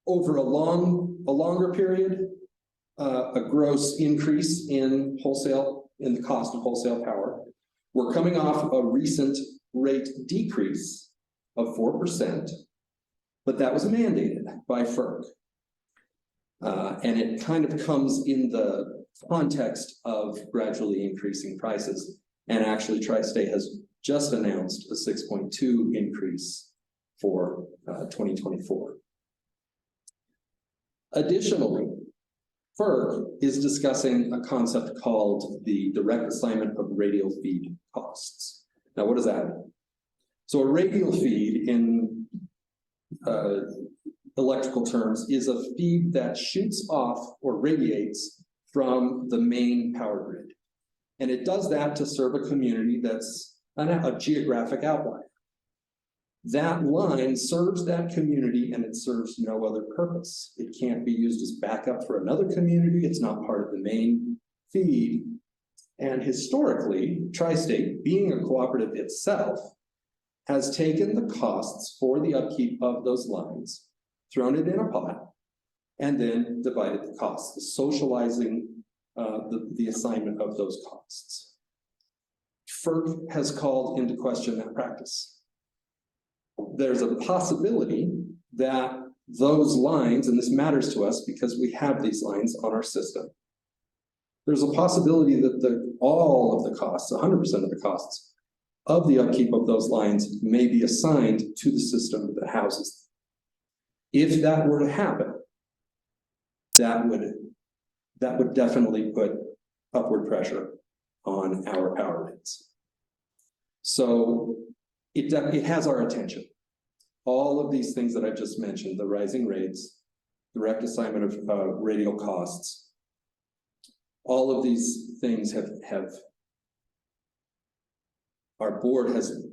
over a longer period, a gross increase in the cost of wholesale power. We're coming off a recent rate decrease of 4%, but that was mandated by FERC. And it kind of comes in the context of gradually increasing prices. And actually, Tri-State has just announced a 6.2 increase for 2024. Additionally, FERC is discussing a concept called the direct assignment of radial feed costs. Now, what does that mean? So a radial feed in electrical terms is a feed that shoots off or radiates from the main power grid. And it does that to serve a community that's a geographic outlier. That line serves that community and it serves no other purpose. It can't be used as backup for another community. It's not part of the main feed. And historically, Tri-State, being a cooperative itself, has taken the costs for the upkeep of those lines, thrown it in a pot, and then divided the costs, the socializing the assignment of those costs. FERC has called into question that practice. There's a possibility that those lines, and this matters to us because we have these lines on our system, there's a possibility that all of the costs, 100% of the costs of the upkeep of those lines may be assigned to the system that houses them. If that were to happen, that would definitely put upward pressure on our power rates. So it has our attention. All of these things that I just mentioned, the rising rates, direct assignment of radial costs, all of these things have our board has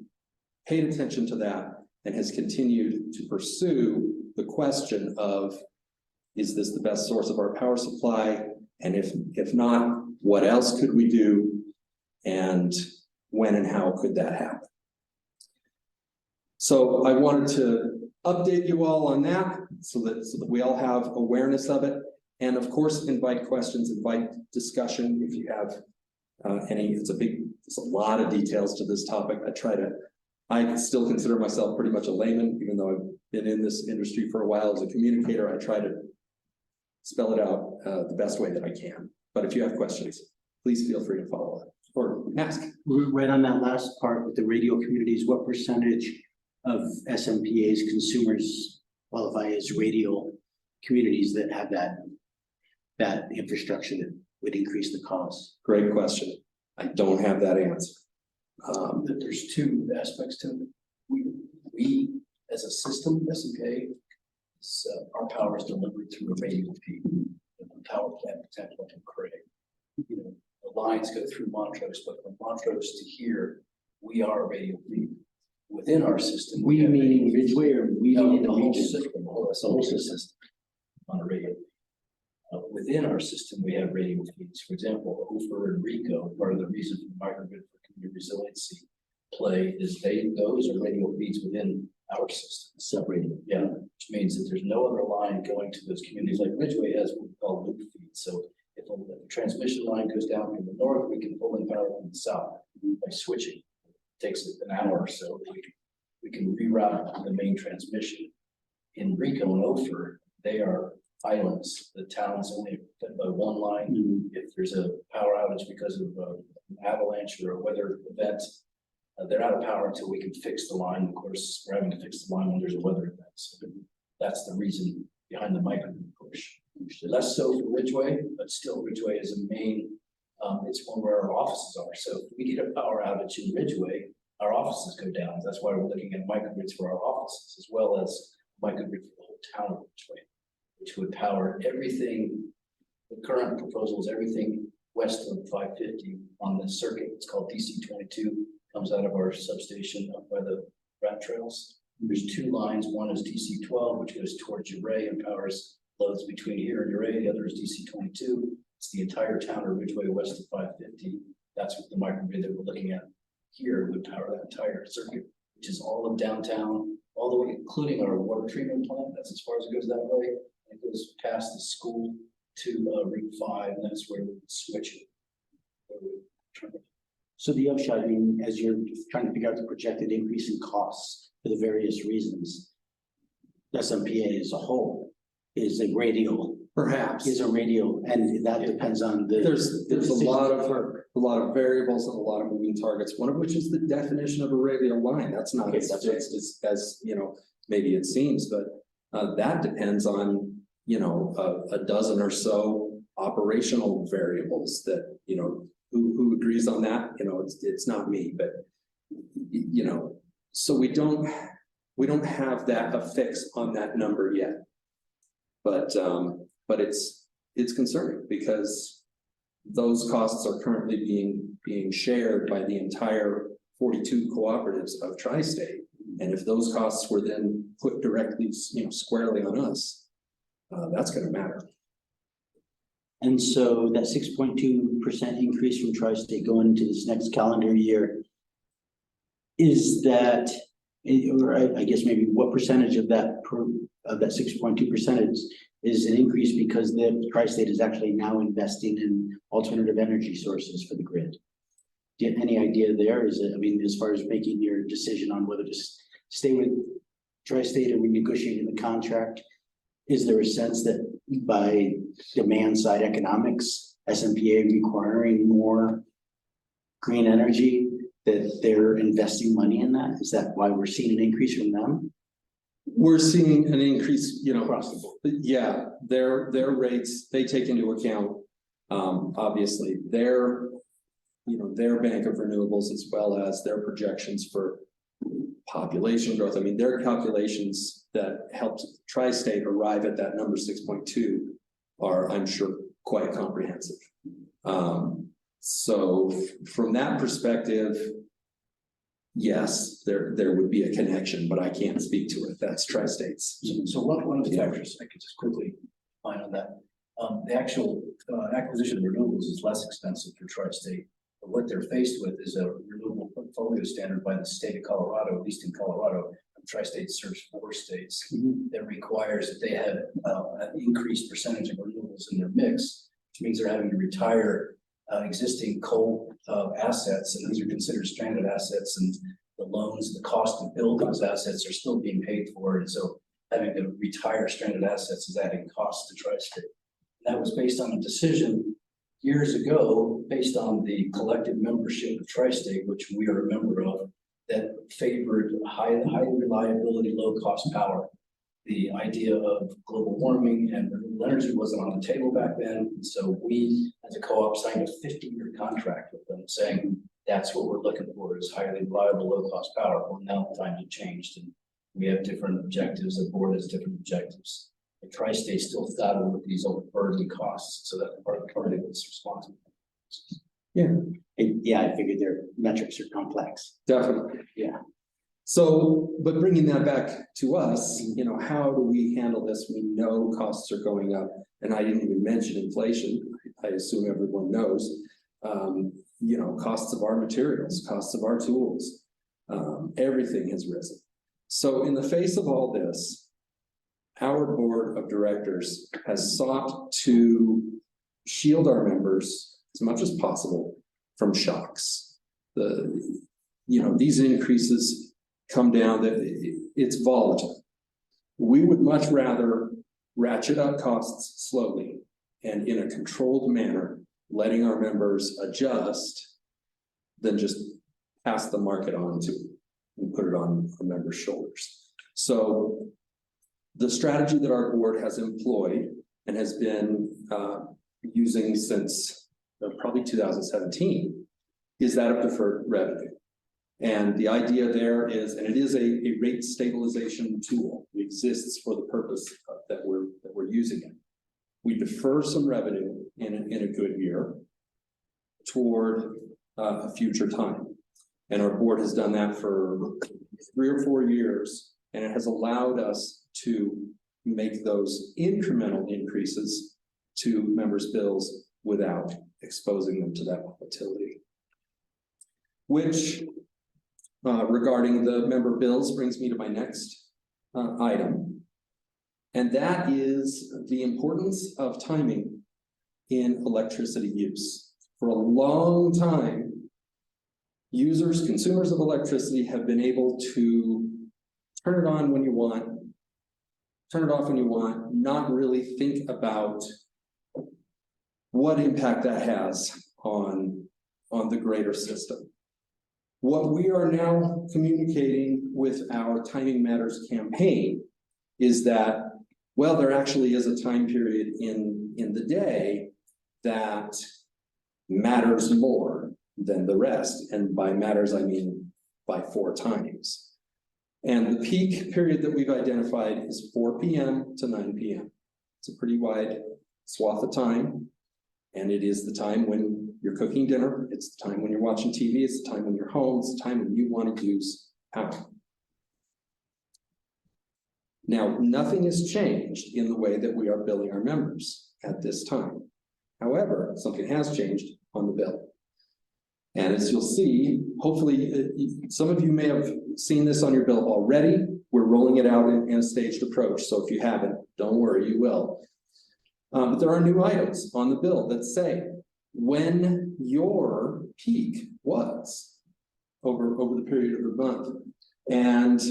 paid attention to that and has continued to pursue the question of, is this the best source of our power supply? And if not, what else could we do? And when and how could that happen? So I wanted to update you all on that so that we all have awareness of it. And of course, invite questions, invite discussion if you have any. There's a lot of details to this topic. I still consider myself pretty much a layman, even though I've been in this industry for a while as a communicator. I try to spell it out the best way that I can. But if you have questions, please feel free to follow up or ask. Right on that last part with the radio communities, what percentage of SMPA's consumers qualify as radio communities that have that infrastructure that would increase the cost? Great question. I don't have that answer. There's two aspects to it. We as a system, SMPA, our power is delivered through a radio feed. The power plant, example, in Craig. You know, the lines go through Montrose, but from Montrose to here, we are a radio feed. Within our system. We have meaning radio Ridgway or we No, meaning the the whole region? system, it's the whole system on a radio. Within our system, we have radio feeds. For example, Ophir and Rico, part of the reason for microgrid for community resiliency play is those are radio feeds within our system. Separated. Yeah, which means that there's no other line going to those communities like Ridgway has what we call loop feeds. So if a transmission line goes down from the north, we can pull in power from the south by switching. It takes an hour or so. We can reroute the main transmission. In Rico and Ophir, they are islands. The town's only fed by one line. If there's a power outage because of an avalanche or a weather event, they're out of power until we can fix the line. Of course, we're having to fix the line when there's a weather event. So that's the reason behind the microgrid push. Less so for Ridgway, but still Ridgway is a main, it's one where our offices are. So if we get a power outage in Ridgway, our offices go down. That's why we're looking at microgrids for our offices as well as microgrid for the whole town of Ridgway, which would power everything. The current proposal is everything west of 550 on the circuit. It's called DC 22, comes out of our substation up by the rat trails. There's two lines. One is DC 12, which goes towards Uray and powers loads between here and Uray. The other is DC 22. It's the entire town of Ridgway west of 550. That's what the microgrid that we're looking at here would power that entire circuit, which is all of downtown, all the way, including our water treatment plant. That's as far as it goes that way. It goes past the school to Route 5, and that's where we would switch it. So the upshot, I mean, as you're trying to figure out the projected increase in costs for the various reasons, SMPA as a whole is a radio. Perhaps. Is a radio, and that depends on the. There's a lot of variables and a lot of moving targets, one of which is the definition of a radio line. That's not as fixed as you know, maybe it seems, but that depends on, you know, a dozen or so operational variables that, you know, who agrees on that. You know, it's not me, but you know, so we don't have a fix on that number yet, but it's concerning because those costs are currently being shared by the entire 42 cooperatives of Tri-State. And if those costs were then put directly, you know, squarely on us, that's going to matter. And so that 6.2% increase from Tri-State going into this next calendar year, is that, or I guess maybe what percentage of that 6.2% is an increase because the Tri-State is actually now investing in alternative energy sources for the grid? Do you have any idea there? Is it, I mean, as far as making your decision on whether to stay with Tri-State or renegotiating the contract, is there a sense that by demand side economics, SMPA requiring more green energy, that they're investing money in that? Is that why we're seeing an increase from them? We're seeing an increase, you know, Across the board. Yeah, their rates, they take into account, obviously, their bank of renewables as well as their projections for population growth. I mean, their calculations that helped Tri-State arrive at that number 6.2 are, I'm sure, quite comprehensive. So from that perspective, yes, there would be a connection, but I can't speak to it. That's Tri-State's. So one of the factors I could just quickly find on that, the actual acquisition of renewables is less expensive for Tri-State. But what they're faced with is a renewable portfolio standard by the state of Colorado, at least in Colorado, Tri-State serves 4 states, Mhm. that requires that they have an increased percentage of renewables in their mix, which means they're having to retire existing coal assets, and these are considered stranded assets, and the loans, the cost to build those assets are still being paid for, and so having to retire stranded assets is adding costs to Tri-State. That was based on a decision years ago, based on the collective membership of Tri-State, which we are a member of, that favored high reliability, low cost power. The idea of global warming and renewable energy wasn't on the table back then. So we, as a co-op, signed a 50-year contract with them saying, that's what we're looking for, is highly reliable, low cost power. Well, now times have changed and we have different objectives. The board has different objectives. The Tri-State still saddled with these overburdening costs, so that part of the party was responsible. Yeah, I figured their metrics are complex. Definitely. Yeah. So, but bringing that back to us, you know, how do we handle this? We know costs are going up, and I didn't even mention inflation. I assume everyone knows. You know, costs of our materials, costs of our tools, everything has risen. So in the face of all this, our board of directors has sought to shield our members as much as possible from shocks. You know, these increases come down, that it's volatile. We would much rather ratchet up costs slowly and in a controlled manner, letting our members adjust, than just pass the market on to and put it on our members' shoulders. So the strategy that our board has employed and has been using since probably 2017 is that of deferred revenue. And the idea there is, and it is a rate stabilization tool. It exists for the purpose that we're using it. We defer some revenue in a good year toward a future time. And our board has done that for 3 or 4 years, and it has allowed us to make those incremental increases to members' bills without exposing them to that volatility. Which, regarding the member bills, brings me to my next item. And that is the importance of timing in electricity use. For a long time, consumers of electricity have been able to turn it on when you want, turn it off when you want, not really think about what impact that has on the greater system. What we are now communicating with our Timing Matters campaign is that, well, there actually is a time period in the day that matters more than the rest. And by matters, I mean by 4 times. And the peak period that we've identified is 4 p.m. to 9 p.m. It's a pretty wide swath of time. And it is the time when you're cooking dinner. It's the time when you're watching TV. It's the time when you're home. It's the time when you want to use power. Now, nothing has changed in the way that we are billing our members at this time. However, something has changed on the bill. And as you'll see, hopefully, some of you may have seen this on your bill already. We're rolling it out in a staged approach. So if you haven't, don't worry, you will. But there are new items on the bill that say when your peak was over the period of a month, and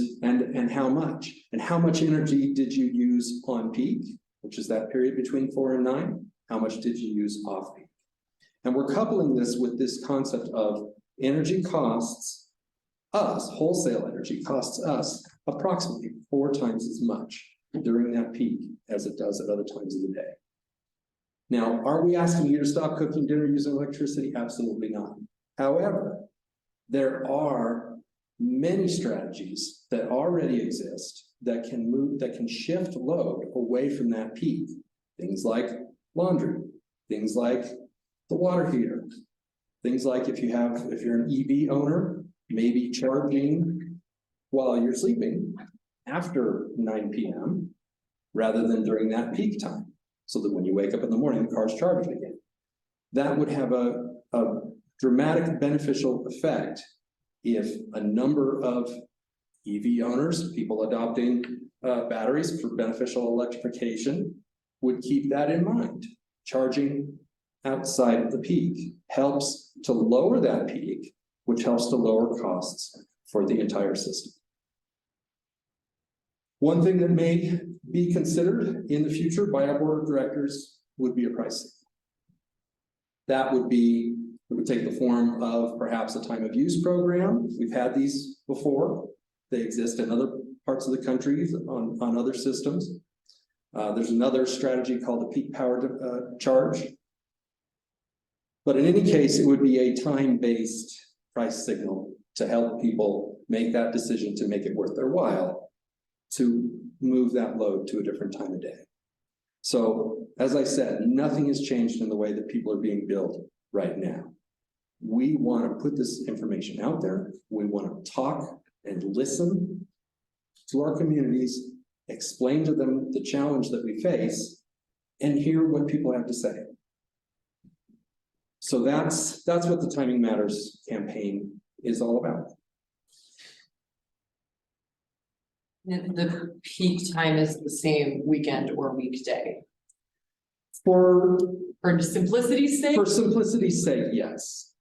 how much energy did you use on peak, which is that period between 4 and 9? How much did you use off peak? And we're coupling this with this concept of energy costs us, wholesale energy costs us approximately 4 times as much during that peak as it does at other times of the day. Now, are we asking you to stop cooking dinner using electricity? Absolutely not. However, there are many strategies that already exist that can shift load away from that peak. Things like laundry, things like the water heater, things like if you're an EV owner, maybe charging while you're sleeping after 9 p.m. rather than during that peak time, so that when you wake up in the morning, the car's charged again. That would have a dramatic beneficial effect if a number of EV owners, people adopting batteries for beneficial electrification, would keep that in mind. Charging outside of the peak helps to lower that peak, which helps to lower costs for the entire system. One thing that may be considered in the future by our board of directors would be a pricing. That would be, it would take the form of perhaps a time of use program. We've had these before. They exist in other parts of the country on other systems. There's another strategy called a peak power charge. But in any case, it would be a time-based price signal to help people make that decision to make it worth their while to move that load to a different time of day. So, as I said, nothing has changed in the way that people are being billed right now. We want to put this information out there. We want to talk and listen to our communities, explain to them the challenge that we face, and hear what people have to say. So that's what the Timing Matters campaign is all about. The peak time is the same weekend or weekday. For simplicity's sake? For simplicity's sake, yes.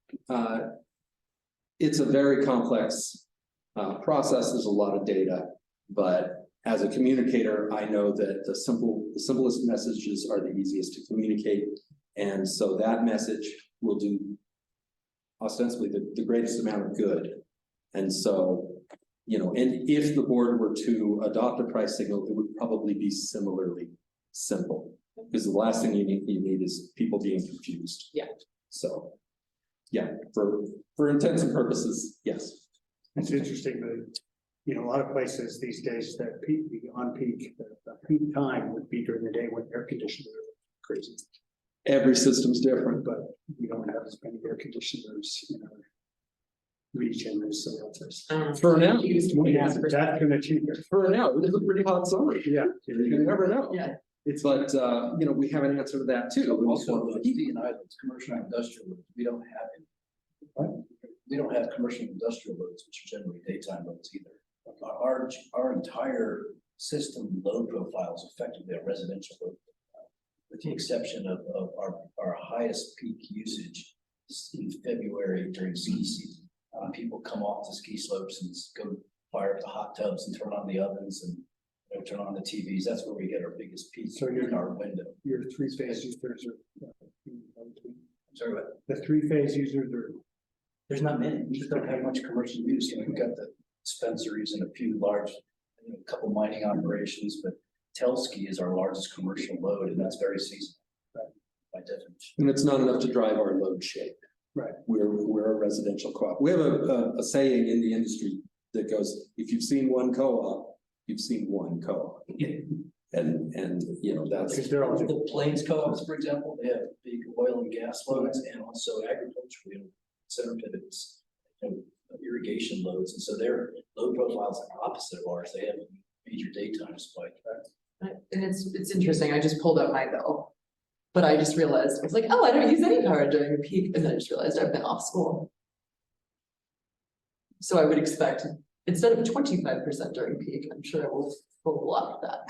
It's a very complex process. There's a lot of data, but as a communicator, I know that the simplest messages are the easiest to communicate. And so that message will do ostensibly the greatest amount of good. And so, you know, and if the board were to adopt a price signal, it would probably be similarly simple. Because the last thing you need is people being confused. Yeah. So, yeah, for intents and purposes, yes. It's interesting that, you know, a lot of places these days that peak, the on-peak, the peak time would be during the day when air conditioners are crazy. Every system's different, But we don't have as many air conditioners in our region as some others. for now, Yeah, that's gonna change. for now, it is a pretty hot summer. Yeah. You never know. Yeah. But you know, we have an answer to that too. Also, the islands, commercial and industrial, loads, we don't have it. We don't have commercial and industrial loads, which are generally daytime loads either. Our entire system load profile is effectively a residential load. With the exception of our highest peak usage is in February during ski season. People come off the ski slopes and go fire up the hot tubs and turn on the ovens and turn on the TVs. That's where we get our biggest peak. So in our window. Your three-phase users are. I'm sorry, what? The three-phase users are. There's not many. We just don't have much commercial use. You know, we've got the dispensaries and a few large, a couple mining operations, but Telski is our largest commercial load, and that's very seasonal. By definition. And it's not enough to drive our load shape. Right. We're a residential co-op. We have a saying in the industry that goes, if you've seen one co-op, you've seen one co-op. And you know, that's. Because they're all different. The Plains co-ops, for example, they have big oil and gas loads and also agriculture, center pivots, irrigation loads. And so their load profiles are opposite of ours. They have a major daytime spike. And it's interesting, I just pulled up my bill. But I just realized, I was like, oh, I don't use any power during the peak, and then I just realized I've been off school. So I would expect, instead of 25% during peak, I'm sure I will pull up that.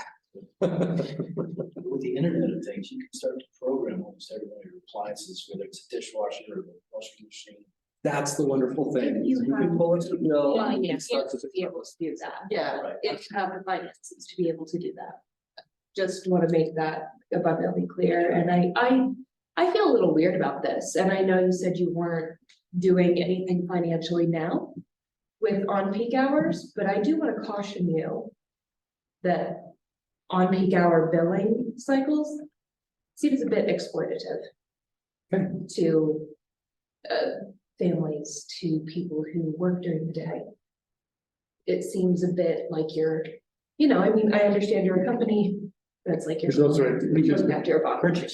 With the Internet of Things, you can start to program almost every one of your appliances, whether it's a dishwasher or a washing machine. That's the wonderful thing. You can pull it to the bill. Well, you yeah, can start to be able to do that. Yeah, Right. If you have the finances to be able to do that. Just want to make that abundantly clear, and I feel a little weird about this, and I know you said you weren't doing anything financially now with on-peak hours, but I do want to caution you that on-peak hour billing cycles seems a bit exploitative to families, to people who work during the day. It seems a bit like you're, you know, I mean, I understand you're a company. That's like you're looking after your pocket.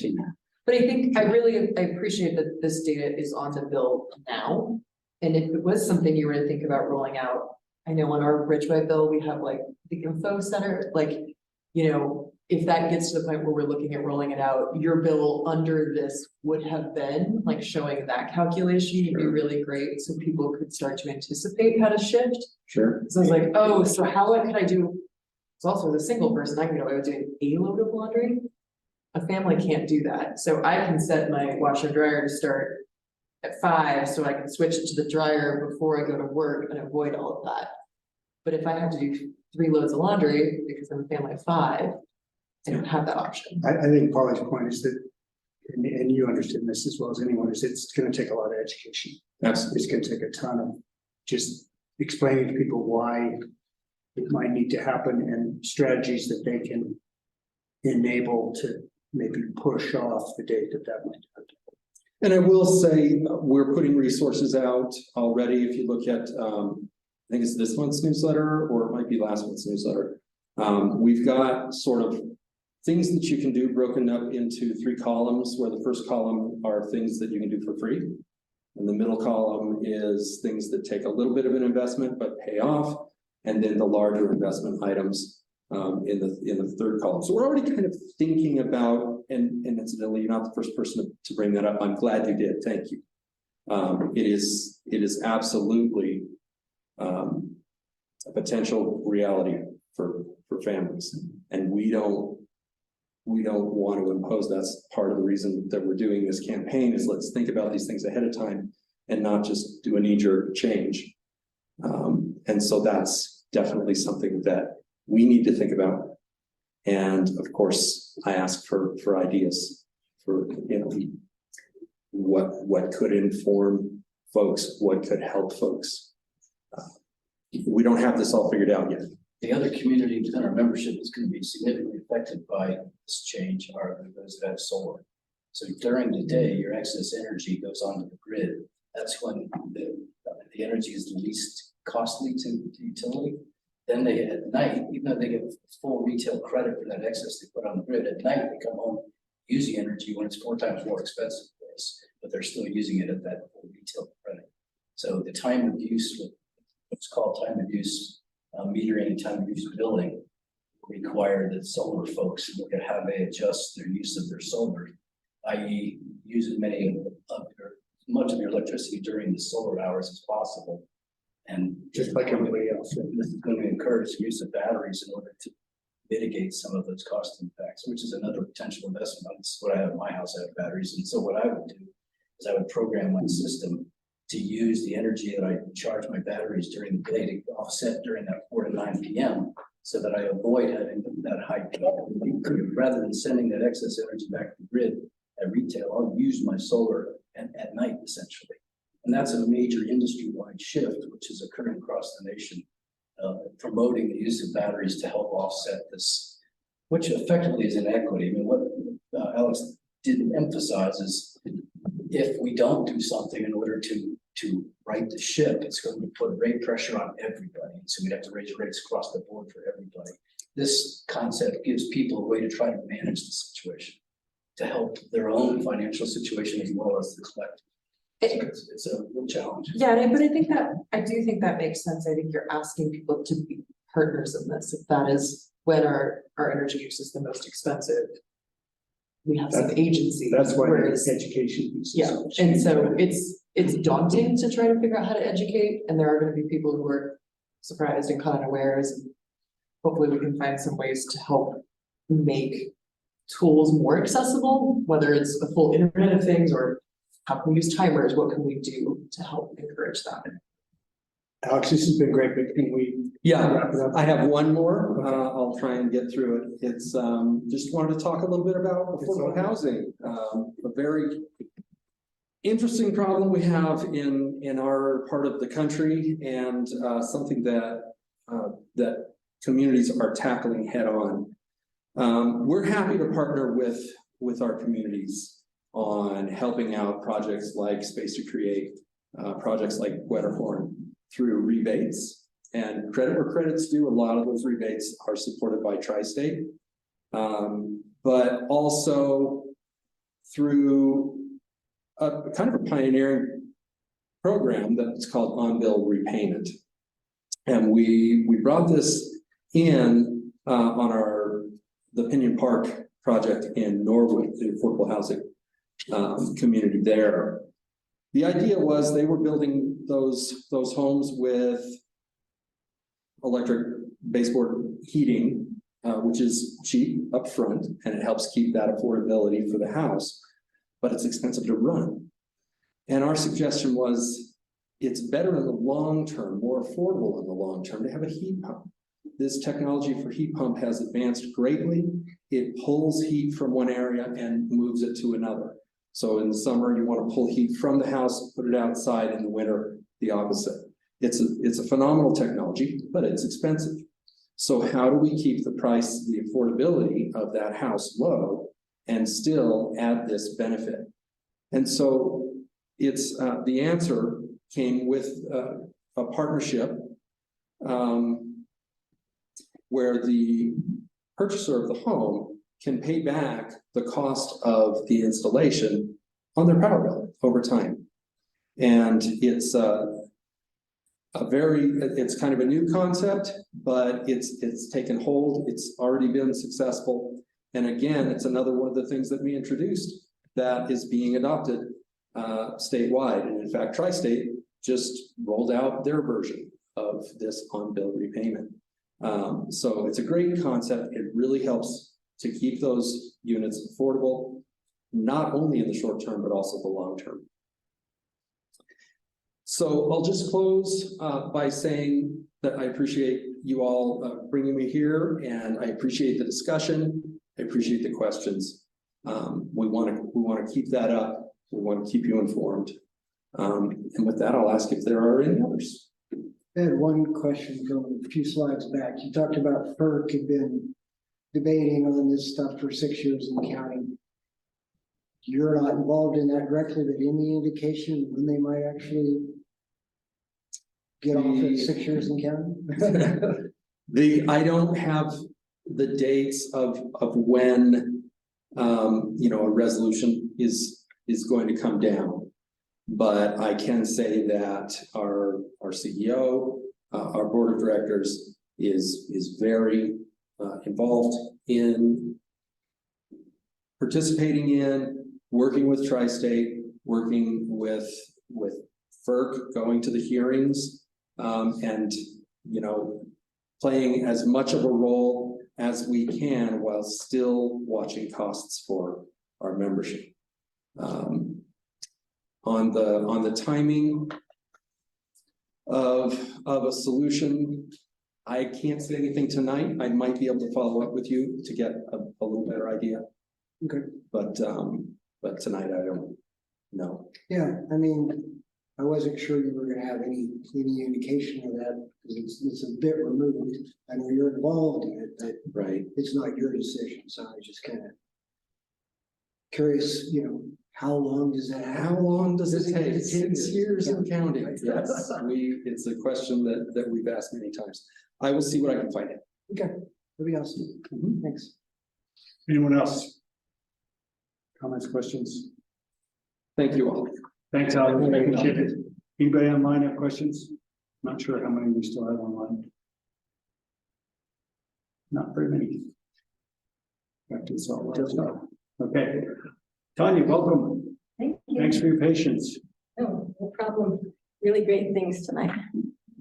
but I think I appreciate that this data is on the bill now. And if it was something you were to think about rolling out, I know on our Ridgway bill, we have like the info center, like, you know, if that gets to the point where we're looking at rolling it out, your bill under this would have been, like, showing that calculation would be really great, so people could start to anticipate how to shift. Sure. So I was like, oh, so how could I do, it's also as a single person, I can get away with doing a load of laundry. A family can't do that, so I can set my washer and dryer to start at 5, so I can switch it to the dryer before I go to work and avoid all of that. But if I have to do 3 loads of laundry because I'm a family of 5, I don't have that option. I think Polly's point is that, and you understand this as well as anyone, is it's gonna take a lot of education. Absolutely. It's gonna take a ton of just explaining to people why it might need to happen and strategies that they can enable to maybe push off the date that might happen. And I will say, we're putting resources out already. If you look at, I think it's this month's newsletter, or it might be last month's newsletter. We've got sort of things that you can do broken up into 3 columns, where the first column are things that you can do for free. And the middle column is things that take a little bit of an investment but pay off. And then the larger investment items in the third column. So we're already kind of thinking about, and incidentally, you're not the first person to bring that up. I'm glad you did. Thank you. It is absolutely a potential reality for families, and we don't want to impose. That's part of the reason that we're doing this campaign, is let's think about these things ahead of time and not just do a knee-jerk change. And so that's definitely something that we need to think about. And of course, I ask for ideas for, what could inform folks, what could help folks. We don't have this all figured out yet. The other community within our membership is going to be significantly affected by this change are those that have solar. So during the day, your excess energy goes onto the grid. That's when the energy is the least costly to the utility. Then they, at night, even though they get full retail credit for that excess they put on the grid, at night they come home, use the energy when it's 4 times more expensive for us, but they're still using it at that full retail credit. So the time of use, what's called time of use metering and time of use billing, require that solar folks look at how they adjust their use of their solar, i.e. use as much of your electricity during the solar hours as possible. And Just like everybody else. this is going to encourage the use of batteries in order to mitigate some of those cost impacts, which is another potential investment. That's what I have in my house. I have batteries. And so what I would do is I would program my system to use the energy that I charge my batteries during the day to offset during that 4 to 9 p.m. so that I avoid having that high peak. Rather than sending that excess energy back to the grid at retail, I'll use my solar at night essentially. And that's a major industry-wide shift, which is occurring across the nation, promoting the use of batteries to help offset this, which effectively is inequity. I mean, what Alex didn't emphasize is if we don't do something in order to right the ship, it's going to put rate pressure on everybody. So we'd have to raise rates across the board for everybody. This concept gives people a way to try to manage the situation, to help their own financial situation as well as the collective. It's a real challenge. Yeah, but I do think that makes sense. I think you're asking people to be partners in this. If that is when our energy use is the most expensive, we have some agency. That's why whereas- education. Is Yeah, so and so it's daunting to try to figure out how to educate, and there are going to be people who are surprised and caught unawares. And hopefully we can find some ways to help make tools more accessible, whether it's a full Internet of Things or how can we use timers? What can we do to help encourage that? Alex, this has been great, but can we? Yeah, wrap it up? I have one more. I'll try and get through it. It's just wanted to talk a little bit about affordable housing. A very interesting problem we have in our part of the country, and something that communities are tackling head on. We're happy to partner with our communities on helping out projects like Space to Create, projects like Wetterhorn through rebates and credit where credit's due. A lot of those rebates are supported by Tri-State, but also through a kind of a pioneering program that's called on-bill repayment. And we brought this in on our the Pinion Park project in Norwood, the affordable housing community there. The idea was they were building those homes with electric baseboard heating, which is cheap upfront, and it helps keep that affordability for the house, but it's expensive to run. And our suggestion was, it's better in the long term, more affordable in the long term, to have a heat pump. This technology for heat pump has advanced greatly. It pulls heat from one area and moves it to another. So in the summer, you want to pull heat from the house, put it outside. In the winter, the opposite. It's a phenomenal technology, but it's expensive. So how do we keep the price, the affordability of that house low and still add this benefit? And so it's the answer came with a partnership where the purchaser of the home can pay back the cost of the installation on their power bill over time. And it's it's kind of a new concept, but it's taken hold. It's already been successful. And again, it's another one of the things that we introduced that is being adopted statewide. And in fact, Tri-State just rolled out their version of this on-bill repayment. So it's a great concept. It really helps to keep those units affordable, not only in the short term, but also the long term. So I'll just close by saying that I appreciate you all bringing me here, and I appreciate the discussion. I appreciate the questions. We want to keep that up. We want to keep you informed. And with that, I'll ask if there are any others. I had one question going a few slides back. You talked about FERC had been debating on this stuff for 6 years in the county. You're not involved in that directly, but any indication when they might actually get off at 6 years in county? I don't have the dates of when a resolution is going to come down. But I can say that our CEO, our board of directors is very involved in participating in, working with Tri-State, working with FERC, going to the hearings, and playing as much of a role as we can while still watching costs for our membership. On the timing of a solution, I can't say anything tonight. I might be able to follow up with you to get a little better idea. Okay. But tonight I don't know. Yeah, I mean, I wasn't sure you were gonna have any indication of that, because it's a bit removed. I know you're involved in it, but right, it's not your decision, so I was just kind of curious, how long does that happen? How long does it take? It 6 years and counting. Yes. It's a question that we've asked many times. I will see what I can find out. Okay, that'd be awesome. Thanks. Anyone else? Comments, questions? Thank you all. Thanks, Alex. I appreciate it. Anybody online have questions? Not sure how many we still have online. Not very many. Back to the salt. Okay. Tanya, welcome. Thank you. Thanks for your patience. No problem. Really great things tonight.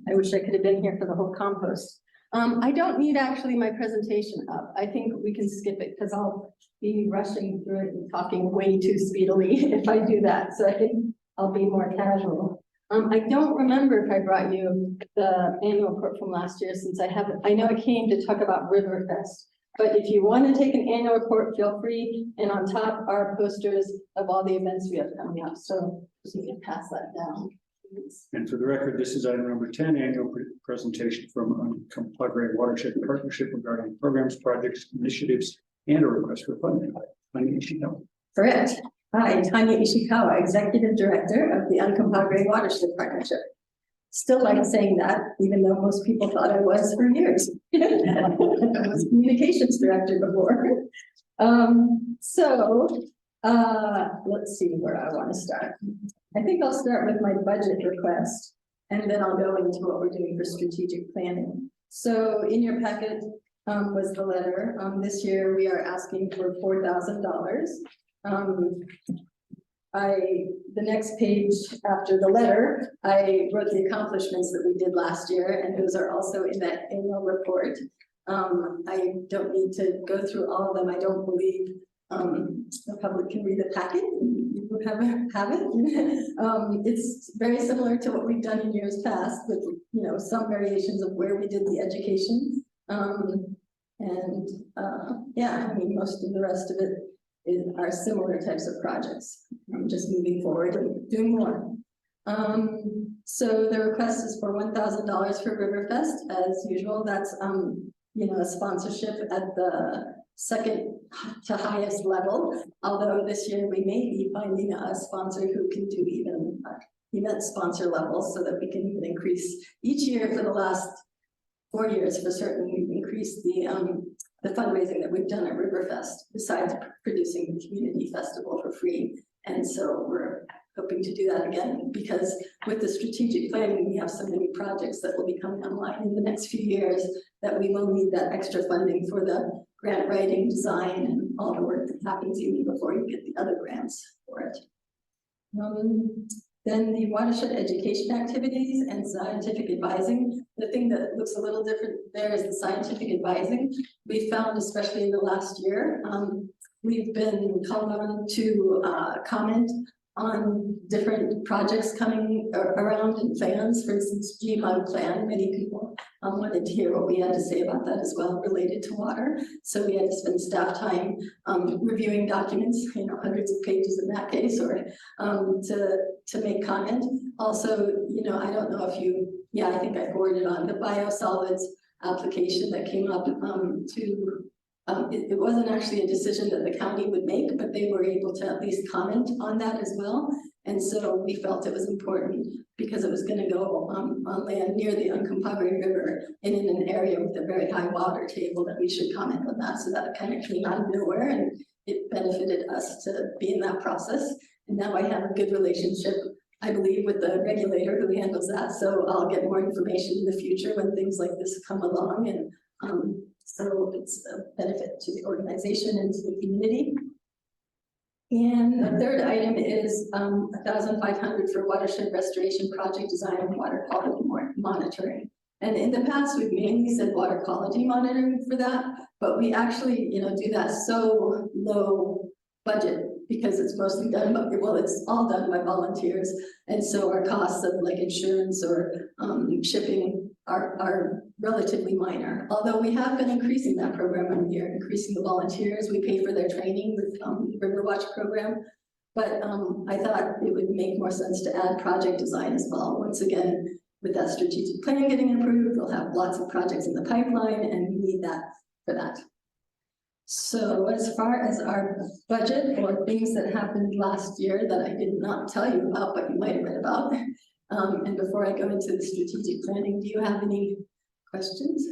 I wish I could have been here for the whole compost. I don't need actually my presentation up. I think we can skip it because I'll be rushing through it and talking way too speedily if I do that. So I think I'll be more casual. I don't remember if I brought you the annual report from last year, since I haven't. I know I came to talk about Riverfest. But if you want to take an annual report, feel free. And on top are posters of all the events we have coming up. So you can pass that down. And for the record, this is item number 10, annual presentation from Uncomplete Watershed Partnership regarding programs, projects, initiatives, and a request for funding. Tanya Ishikawa. Correct. Hi, Tanya Ishikawa, Executive Director of the Uncompahgre Watershed Partnership. Still like saying that, even though most people thought I was for years. I was communications director before. Let's see where I want to start. I think I'll start with my budget request, and then I'll go into what we're doing for strategic planning. So in your packet, was the letter. This year we are asking for $4,000. The next page after the letter, I wrote the accomplishments that we did last year, and those are also in that annual report. I don't need to go through all of them. I don't believe the public can read the packet. You have it. It's very similar to what we've done in years past, with some variations of where we did the education. Yeah, I mean, most of the rest of it are similar types of projects. I'm just moving forward and doing more. So the request is for $1,000 for Riverfest, as usual. That's a sponsorship at the second to highest level. Although this year we may be finding a sponsor who can do even event sponsor levels, so that we can even increase each year for the last 4 years for certain. We've increased the fundraising that we've done at Riverfest, besides producing the community festival for free. And so we're hoping to do that again, because with the strategic planning, we have so many projects that will be coming online in the next few years that we will need that extra funding for the grant writing, design, and all the work that happens even before you get the other grants for it. Then the watershed education activities and scientific advising. The thing that looks a little different there is the scientific advising. We found, especially in the last year, we've been called on to comment on different projects coming around in plans. For instance, GMUG plan, many people wanted to hear what we had to say about that as well, related to water. So we had to spend staff time reviewing documents, hundreds of pages in that case, or to make comment. Also, I don't know if I think I forwarded on the biosolids application that came up it wasn't actually a decision that the county would make, but they were able to at least comment on that as well. And so we felt it was important, because it was going to go on land near the Uncompahgre River and in an area with a very high water table, that we should comment on that. So that kind of came out of nowhere, and it benefited us to be in that process. And now I have a good relationship, I believe, with the regulator who handles that. So I'll get more information in the future when things like this come along. And so it's a benefit to the organization and to the community. And the third item is $1,500 for watershed restoration project design and water quality monitoring. And in the past, we've mainly said water quality monitoring for that, but we actually, do that so low budget, because it's mostly done, it's all done by volunteers. And so our costs of like insurance or shipping are relatively minor. Although we have been increasing that program every year, increasing the volunteers. We pay for their training with the Riverwatch program. But I thought it would make more sense to add project design as well. Once again, with that strategic plan getting approved, we'll have lots of projects in the pipeline, and we need that for that. So as far as our budget, or things that happened last year that I did not tell you about, but you might have read about. And before I go into the strategic planning, do you have any questions?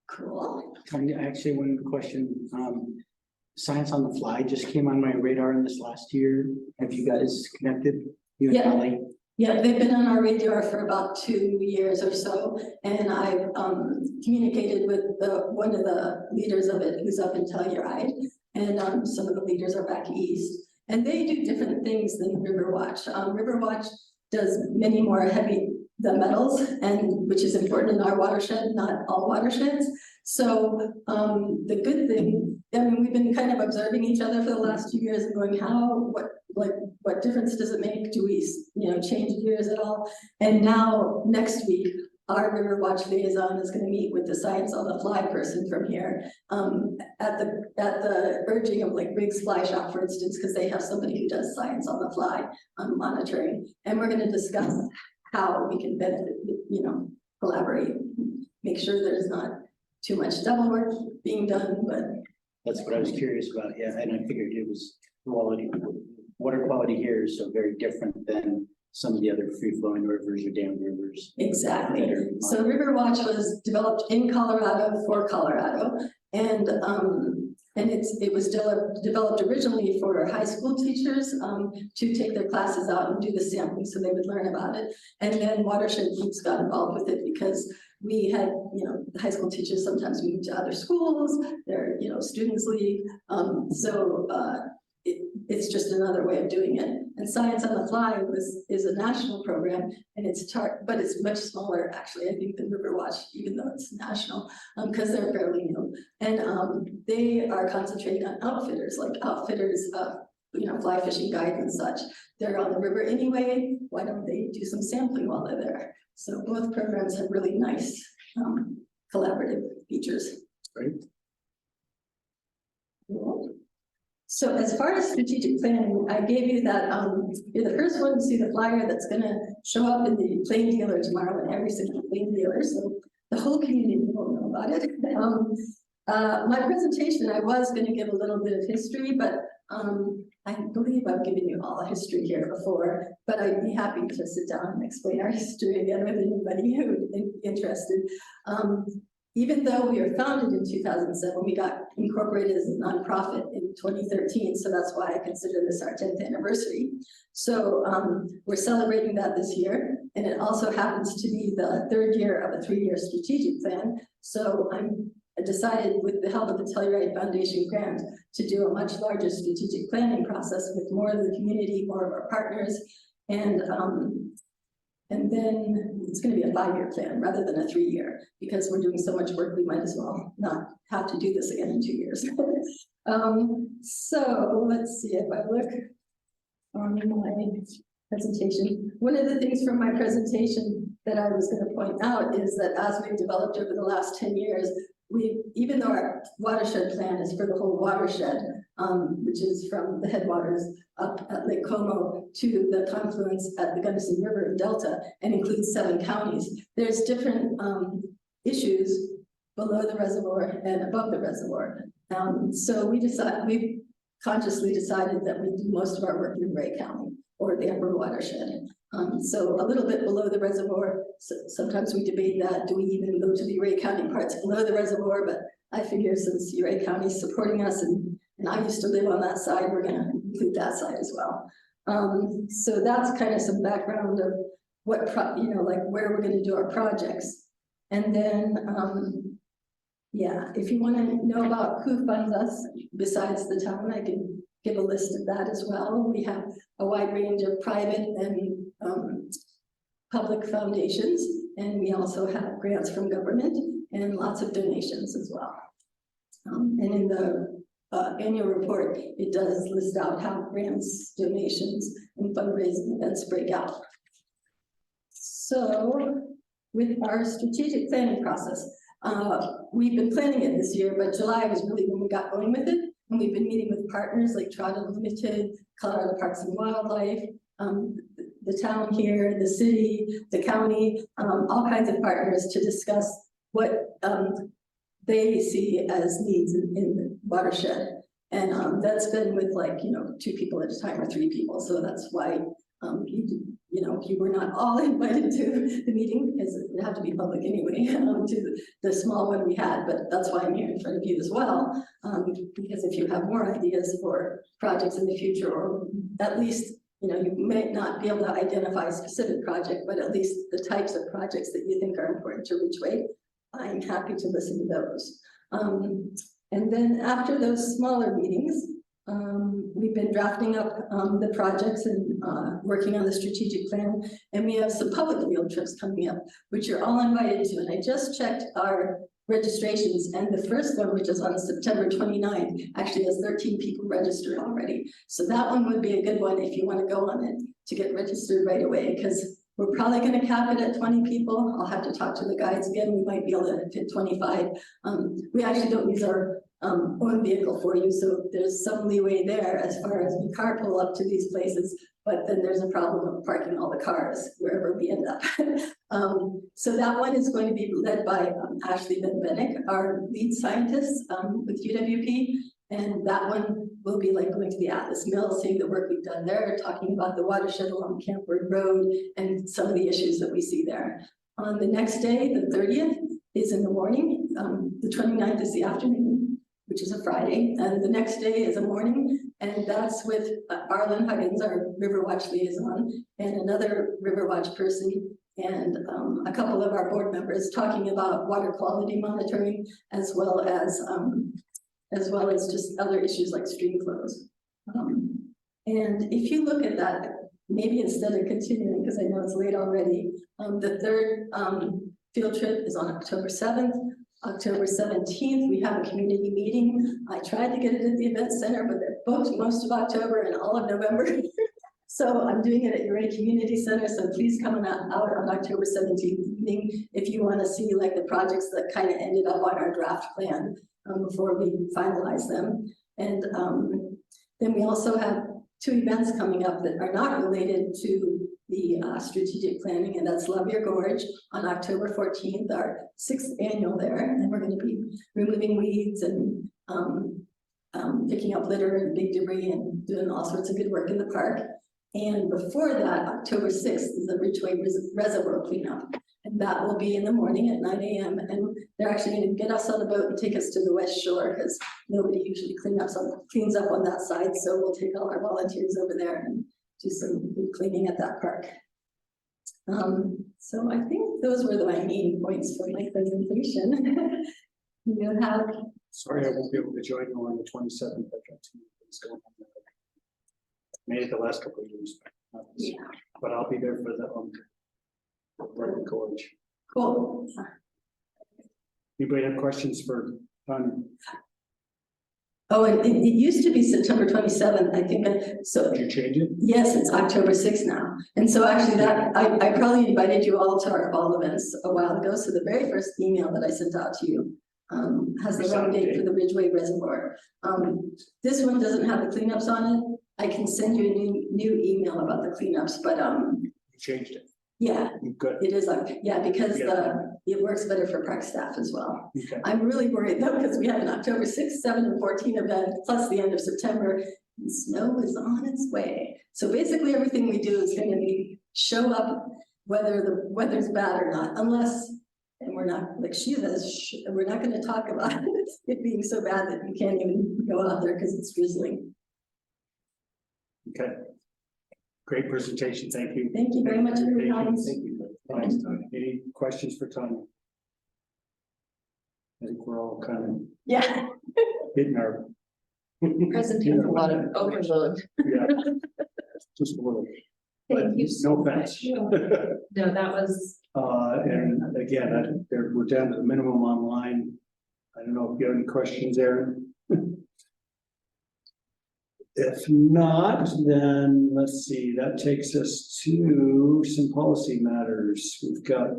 Cool. Actually, one question. Science on the Fly just came on my radar in this last year. Have you guys connected? You and Holly? Yeah, they've been on our radar for about 2 years or so, and I've communicated with one of the leaders of it, who's up in Telluride, and some of the leaders are back east, and they do different things than Riverwatch. Riverwatch does many more the metals, and which is important in our watershed, not all watersheds. So the good thing, we've been kind of observing each other for the last 2 years and going, what difference does it make? Do we, change gears at all? And now next week, our Riverwatch liaison is going to meet with the Science on the Fly person from here, at the urging of like Riggs Fly Shop, for instance, because they have somebody who does Science on the Fly monitoring, and we're going to discuss how we can benefit, collaborate, make sure there's not too much double work being done. But that's what I was curious about. Yeah, and I figured it was quality. Water quality here is so very different than some of the other free-flowing rivers or dam rivers. Exactly. So Riverwatch was developed in Colorado for Colorado, and it was developed originally for high school teachers to take their classes out and do the sampling so they would learn about it. And then Watershed Groups got involved with it because we had, the high school teachers sometimes moved to other schools, they're, students leave. It's just another way of doing it. And Science on the Fly is a national program, and but it's much smaller, actually, I think, than Riverwatch, even though it's national, because they're fairly new. And they are concentrating on outfitters, fly fishing guides and such. They're on the river anyway, why don't they do some sampling while they're there? So both programs have really nice collaborative features. Great. Cool. So as far as strategic planning, I gave you that, you're the first one to see the flyer that's gonna show up in the plain dealer tomorrow, in every single plain dealer, so the whole community will know about it. My presentation, I was gonna give a little bit of history, but I believe I've given you all a history here before, but I'd be happy to sit down and explain our history again with anybody who's interested. Even though we were founded in 2007, we got incorporated as a nonprofit in 2013, so that's why I consider this our 10th anniversary. So we're celebrating that this year, and it also happens to be the 3rd year of a 3-year strategic plan. So I decided, with the help of the Telluride Foundation grant, to do a much larger strategic planning process with more of the community, more of our partners, and then it's going to be a 5-year plan rather than a 3-year, because we're doing so much work, we might as well not have to do this again in 2 years. So let's see if I look on my presentation. One of the things from my presentation that I was going to point out is that as we've developed over the last 10 years, even though our watershed plan is for the whole watershed, which is from the headwaters up at Lake Como to the confluence at the Gunnison River and Delta, and includes 7 counties, there's different issues below the reservoir and above the reservoir. So we consciously decided that we do most of our work in Ray County, or the upper watershed. So a little bit below the reservoir, so sometimes we debate that, do we even go to the Ray County parts below the reservoir? But I figure since Ray County is supporting us, and I used to live on that side, we're gonna include that side as well. So that's kind of some background of what, where we're gonna do our projects. And then, yeah, if you wanna know about who funds us besides the town, I can give a list of that as well. We have a wide range of private and public foundations, and we also have grants from government and lots of donations as well. And in the annual report, it does list out how grants, donations, and fundraising events break out. So with our strategic planning process, we've been planning it this year, but July was really when we got going with it. And we've been meeting with partners like Trout Unlimited, Colorado Parks and Wildlife, the town here, the city, the county, all kinds of partners to discuss what they see as needs in the watershed. And that's been with 2 people at a time or 3 people. So that's why you were not all invited to the meeting, because it had to be public anyway, to the small one we had, but that's why I'm here in front of you as well. Because if you have more ideas for projects in the future, or at least, you may not be able to identify a specific project, but at least the types of projects that you think are important to Ridgway, I'm happy to listen to those. And then after those smaller meetings, we've been drafting up the projects and working on the strategic plan, and we have some public field trips coming up, which you're all invited to. And I just checked our registrations, and the first one, which is on September 29th, actually has 13 people registered already. So that one would be a good one if you want to go on it, to get registered right away, because we're probably going to cap it at 20 people. I'll have to talk to the guides again. We might be able to fit 25. We actually don't use our own vehicle for you, so there's some leeway there as far as we carpool up to these places, but then there's a problem of parking all the cars wherever we end up. So that one is going to be led by Ashley Ben-Benick, our lead scientist with UWP, and that one will be going to the Atlas Mill, seeing the work we've done there, talking about the watershed along Campbell Road and some of the issues that we see there. On the next day, the 30th, is in the morning. The 29th is the afternoon, which is a Friday, and the next day is a morning, and that's with Arlen Huggins, our Riverwatch liaison, and another Riverwatch person and a couple of our board members talking about water quality monitoring as well as just other issues like stream flows. And if you look at that, maybe instead of continuing, because I know it's late already, the third field trip is on October 7th. October 17th, we have a community meeting. I tried to get it at the event center, but they're booked most of October and all of November. So I'm doing it at your community center. So please come on out on October 17th evening if you want to see like the projects that kind of ended up on our draft plan before we finalize them. And then we also have 2 events coming up that are not related to the strategic planning, and that's Love Your Gorge on October 14th, our 6th annual there, and we're going to be removing weeds and picking up litter and big debris and doing all sorts of good work in the park. And before that, October 6th is the Ridgway Reservoir cleanup, and that will be in the morning at 9 a.m. And they're actually going to get us on the boat and take us to the West Shore because nobody usually cleans up on that side. So we'll take all our volunteers over there and do some good cleaning at that park. So I think those were my main points for my presentation. You have. Sorry, I won't be able to join you on the 27th. I've got 2 things going on there. Made it the last couple of years, Yeah. but I'll be there for the Gorge. Cool. Anybody have questions for Tanya? Oh, and it used to be September 27th, I think, so. Did you change it? Yes, it's October 6th now. And so actually that, I probably invited you all to our fall events a while ago. So the very first email that I sent out to you has the wrong date for the Ridgway Reservoir. This one doesn't have the cleanups on it. I can send you a new email about the cleanups, but You changed it. yeah, Good. it is because Yeah. it works better for park staff as well. Okay. I'm really worried though, because we have an October 6th, 7th, and 14th event, plus the end of September, and snow is on its way. So basically everything we do is going to be show up whether the weather's bad or not, unless, and we're not, like she says, we're not going to talk about it being so bad that you can't even go out there because it's drizzling. Okay. Great presentation. Thank you. Thank you very much for your time. Thank you. Thanks, Tanya. Any questions for Tanya? I think we're all kind of Yeah. hitting our. Presenting a lot of overload. Yeah. Just a little. Thank you so No offense. No, that was. And again, we're down to the minimum online. I don't know if you have any questions, Aaron. If not, then let's see, that takes us to some policy matters. We've got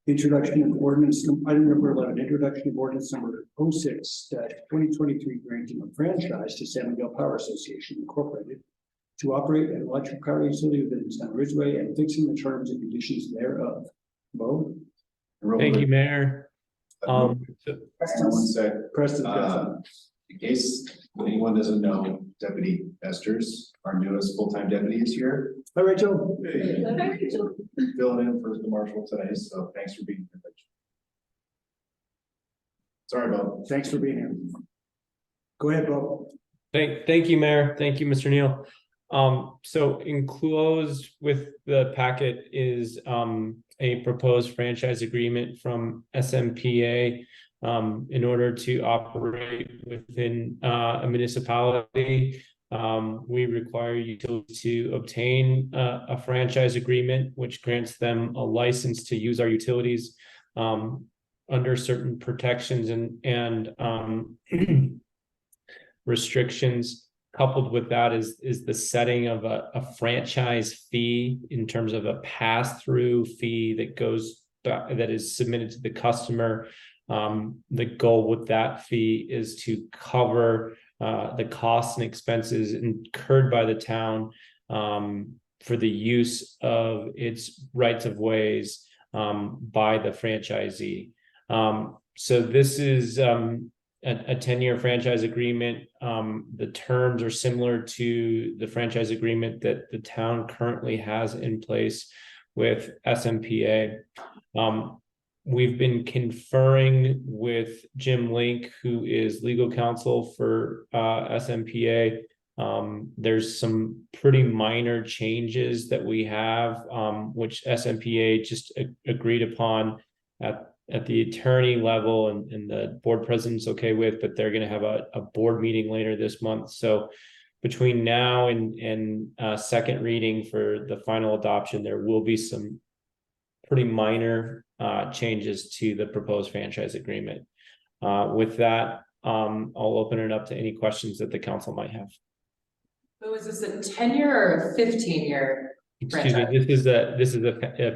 introduction of ordinance, item number 11, introduction of ordinance number 06-2023, granting a franchise to San Miguel Power Association Incorporated to operate an electric power utility within the town of Ridgway and fixing the terms and conditions thereof. Bo? Thank you, Mayor. One sec. Preston. In case anyone doesn't know, Deputy Esther's our newest full-time deputy this year. Hi, Rachel. Filling in for the marshal today, so thanks for being here. Sorry about. Thanks for being here. Go ahead, Bo. Thank you, Mayor. Thank you, Mr. Neal. So enclosed with the packet is a proposed franchise agreement from SMPA in order to operate within a municipality. We require utilities to obtain a franchise agreement, which grants them a license to use our utilities under certain protections and restrictions. Coupled with that is the setting of a franchise fee in terms of a pass-through fee that goes back, that is submitted to the customer. The goal with that fee is to cover the costs and expenses incurred by the town for the use of its rights of ways by the franchisee. So this is a 10-year franchise agreement. The terms are similar to the franchise agreement that the town currently has in place with SMPA. We've been conferring with Jim Link, who is legal counsel for SMPA, There's some pretty minor changes that we have, which SMPA just agreed upon at the attorney level, and the board president's okay with, but they're going to have a board meeting later this month. So between now and second reading for the final adoption, there will be some pretty minor changes to the proposed franchise agreement. With that, I'll open it up to any questions that the council might have. So is this a 10-year or a 15-year Excuse franchise? me, this is a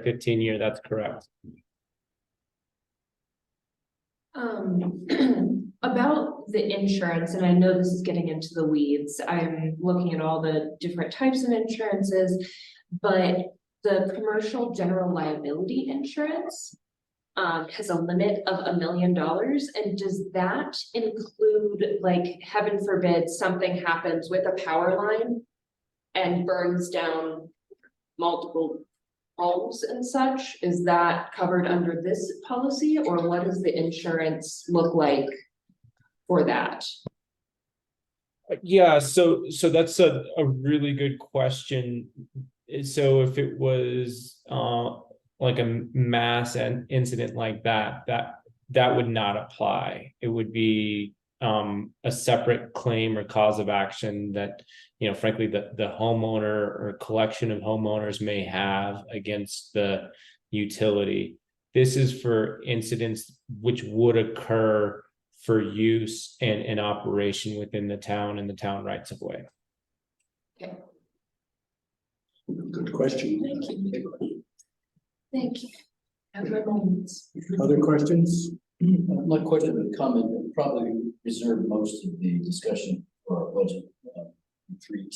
15-year, that's correct. About the insurance, and I know this is getting into the weeds, I'm looking at all the different types of insurances, but the commercial general liability insurance has a limit of $1 million, and does that include, like, heaven forbid, something happens with a power line and burns down multiple homes and such? Is that covered under this policy, or what does the insurance look like for that? Yeah, so that's a really good question. So if it was like a mass incident like that would not apply. It would be a separate claim or cause of action that, you know, frankly, the homeowner or collection of homeowners may have against the utility. This is for incidents which would occur for use and operation within the town and the town rights of way. Okay. Good question. Thank you. Thank you. Have my moments. Other questions? My question and comment, will probably reserve most of the discussion for our budget retreat.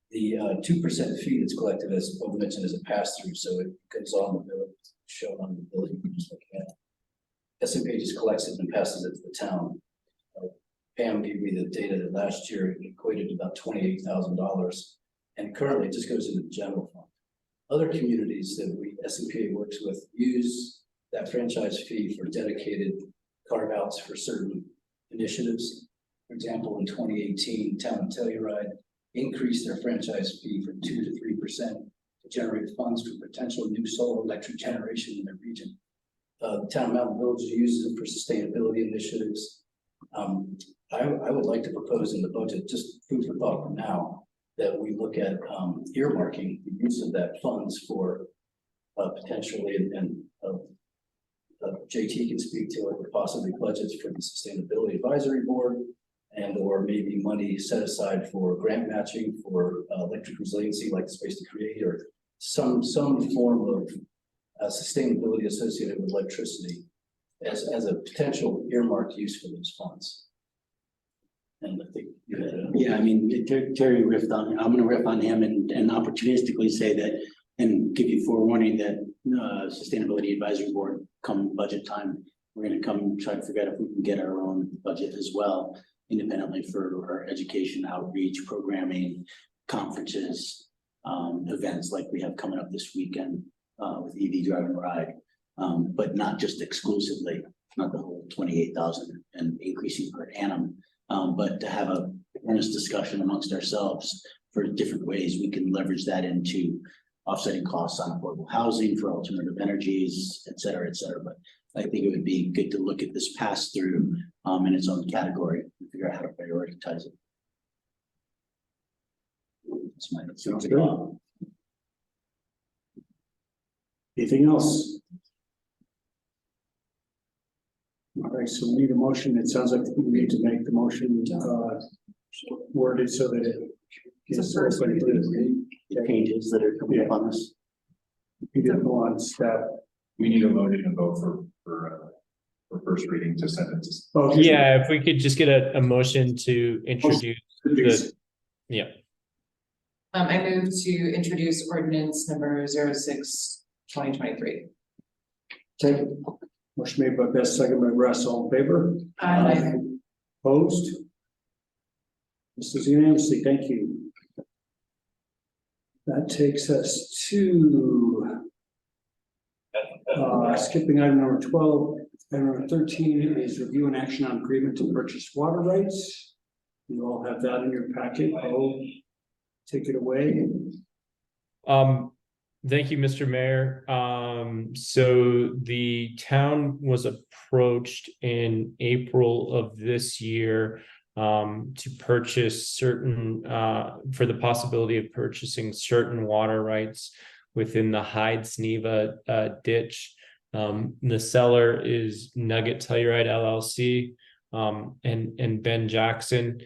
The 2% fee that's collected, as Bob mentioned, is a pass-through, so it goes on the bill, shown on the bill you're just looking at. SMPA just collects it and passes it to the town. Pam gave me the data that last year it equated to about $28,000, and currently it just goes into the general fund. Other communities that SMPA works with use that franchise fee for dedicated carve-outs for certain initiatives. For example, in 2018, Town and Telluride increased their franchise fee from 2 to 3% to generate funds for potential new solar electric generation in their region. The Town of Mountain Village uses it for sustainability initiatives. I would like to propose in the budget, just food for thought for now, that we look at earmarking the use of that funds for potentially, and JT can speak to it, possibly budgets for the Sustainability Advisory Board, and or maybe money set aside for grant matching for electric resiliency, like the Space to Create, or some form of sustainability associated with electricity as a potential earmarked use for those funds. And I think you had Yeah, I mean, Terry riffed on, I'm gonna riff on him and opportunistically say that, and give you forewarning that Sustainability Advisory Board, come budget time, we're gonna come try to figure out if we can get our own budget as well, independently, for our education, outreach, programming, conferences, events like we have coming up this weekend with EV Drive and Ride, but not just exclusively, not the whole 28,000 and increasing per annum. But to have a earnest discussion amongst ourselves for different ways we can leverage that into offsetting costs on affordable housing for alternative energies, et cetera, et cetera. But I think it would be good to look at this pass through in its own category and figure out how to prioritize it. That's my Sounds good. Anything else? All right, so we need a motion. It sounds like we need to make the motion worded so that it gets open to the pages that are coming up on this. We didn't go on step. We need a motion and vote for first reading to send it to. Okay. Yeah, if we could just get a motion to introduce the, yeah. I move to introduce ordinance number 06/2023. Take motion made by Beth, second by Russ, all in favor? Aye. Opposed? This is unanimously, thank you. That takes us to skipping item number 12. Item number 13 is review and action on agreement to purchase water rights. You all have that in your packet. I'll take it away. Thank you, Mr. Mayor. So the town was approached in April of this year to purchase certain, for the possibility of purchasing certain water rights within the Hyde Sneva ditch. The seller is Nugget Telluride LLC and Ben Jackson.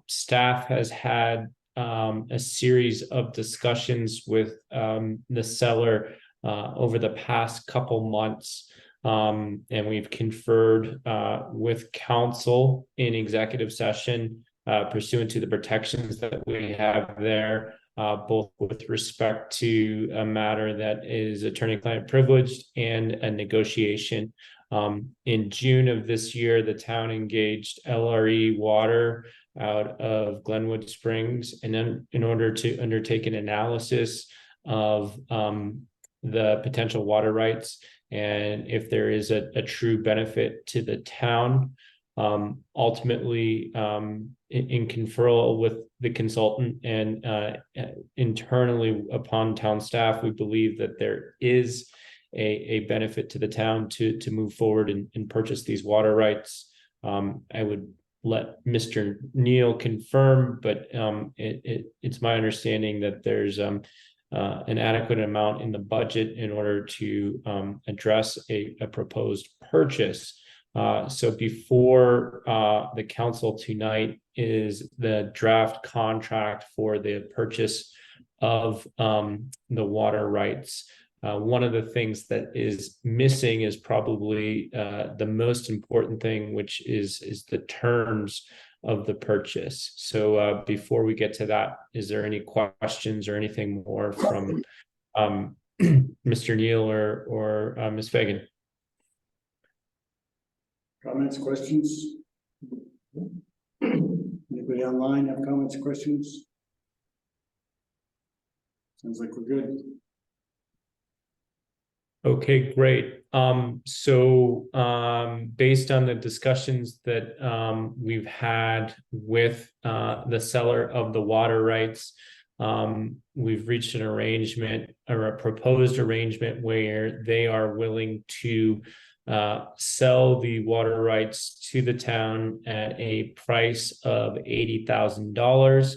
Staff has had a series of discussions with the seller over the past couple months. And we've conferred with counsel in executive session pursuant to the protections that we have there, both with respect to a matter that is attorney-client privileged and a negotiation. In June of this year, the town engaged LRE Water out of Glenwood Springs, and then in order to undertake an analysis of the potential water rights and if there is a true benefit to the town. Ultimately, in conferral with the consultant and internally upon town staff, we believe that there is a benefit to the town to move forward and purchase these water rights. I would let Mr. Neal confirm, but it's my understanding that there's an adequate amount in the budget in order to address a proposed purchase. So before the council tonight is the draft contract for the purchase of the water rights. One of the things that is missing is probably the most important thing, which is the terms of the purchase. So before we get to that, is there any questions or anything more from Mr. Neal or Ms. Fagan? Comments, questions? Anybody online have comments, questions? Sounds like we're good. Okay, great. So based on the discussions that we've had with the seller of the water rights, we've reached an arrangement or a proposed arrangement where they are willing to sell the water rights to the town at a price of $80,000.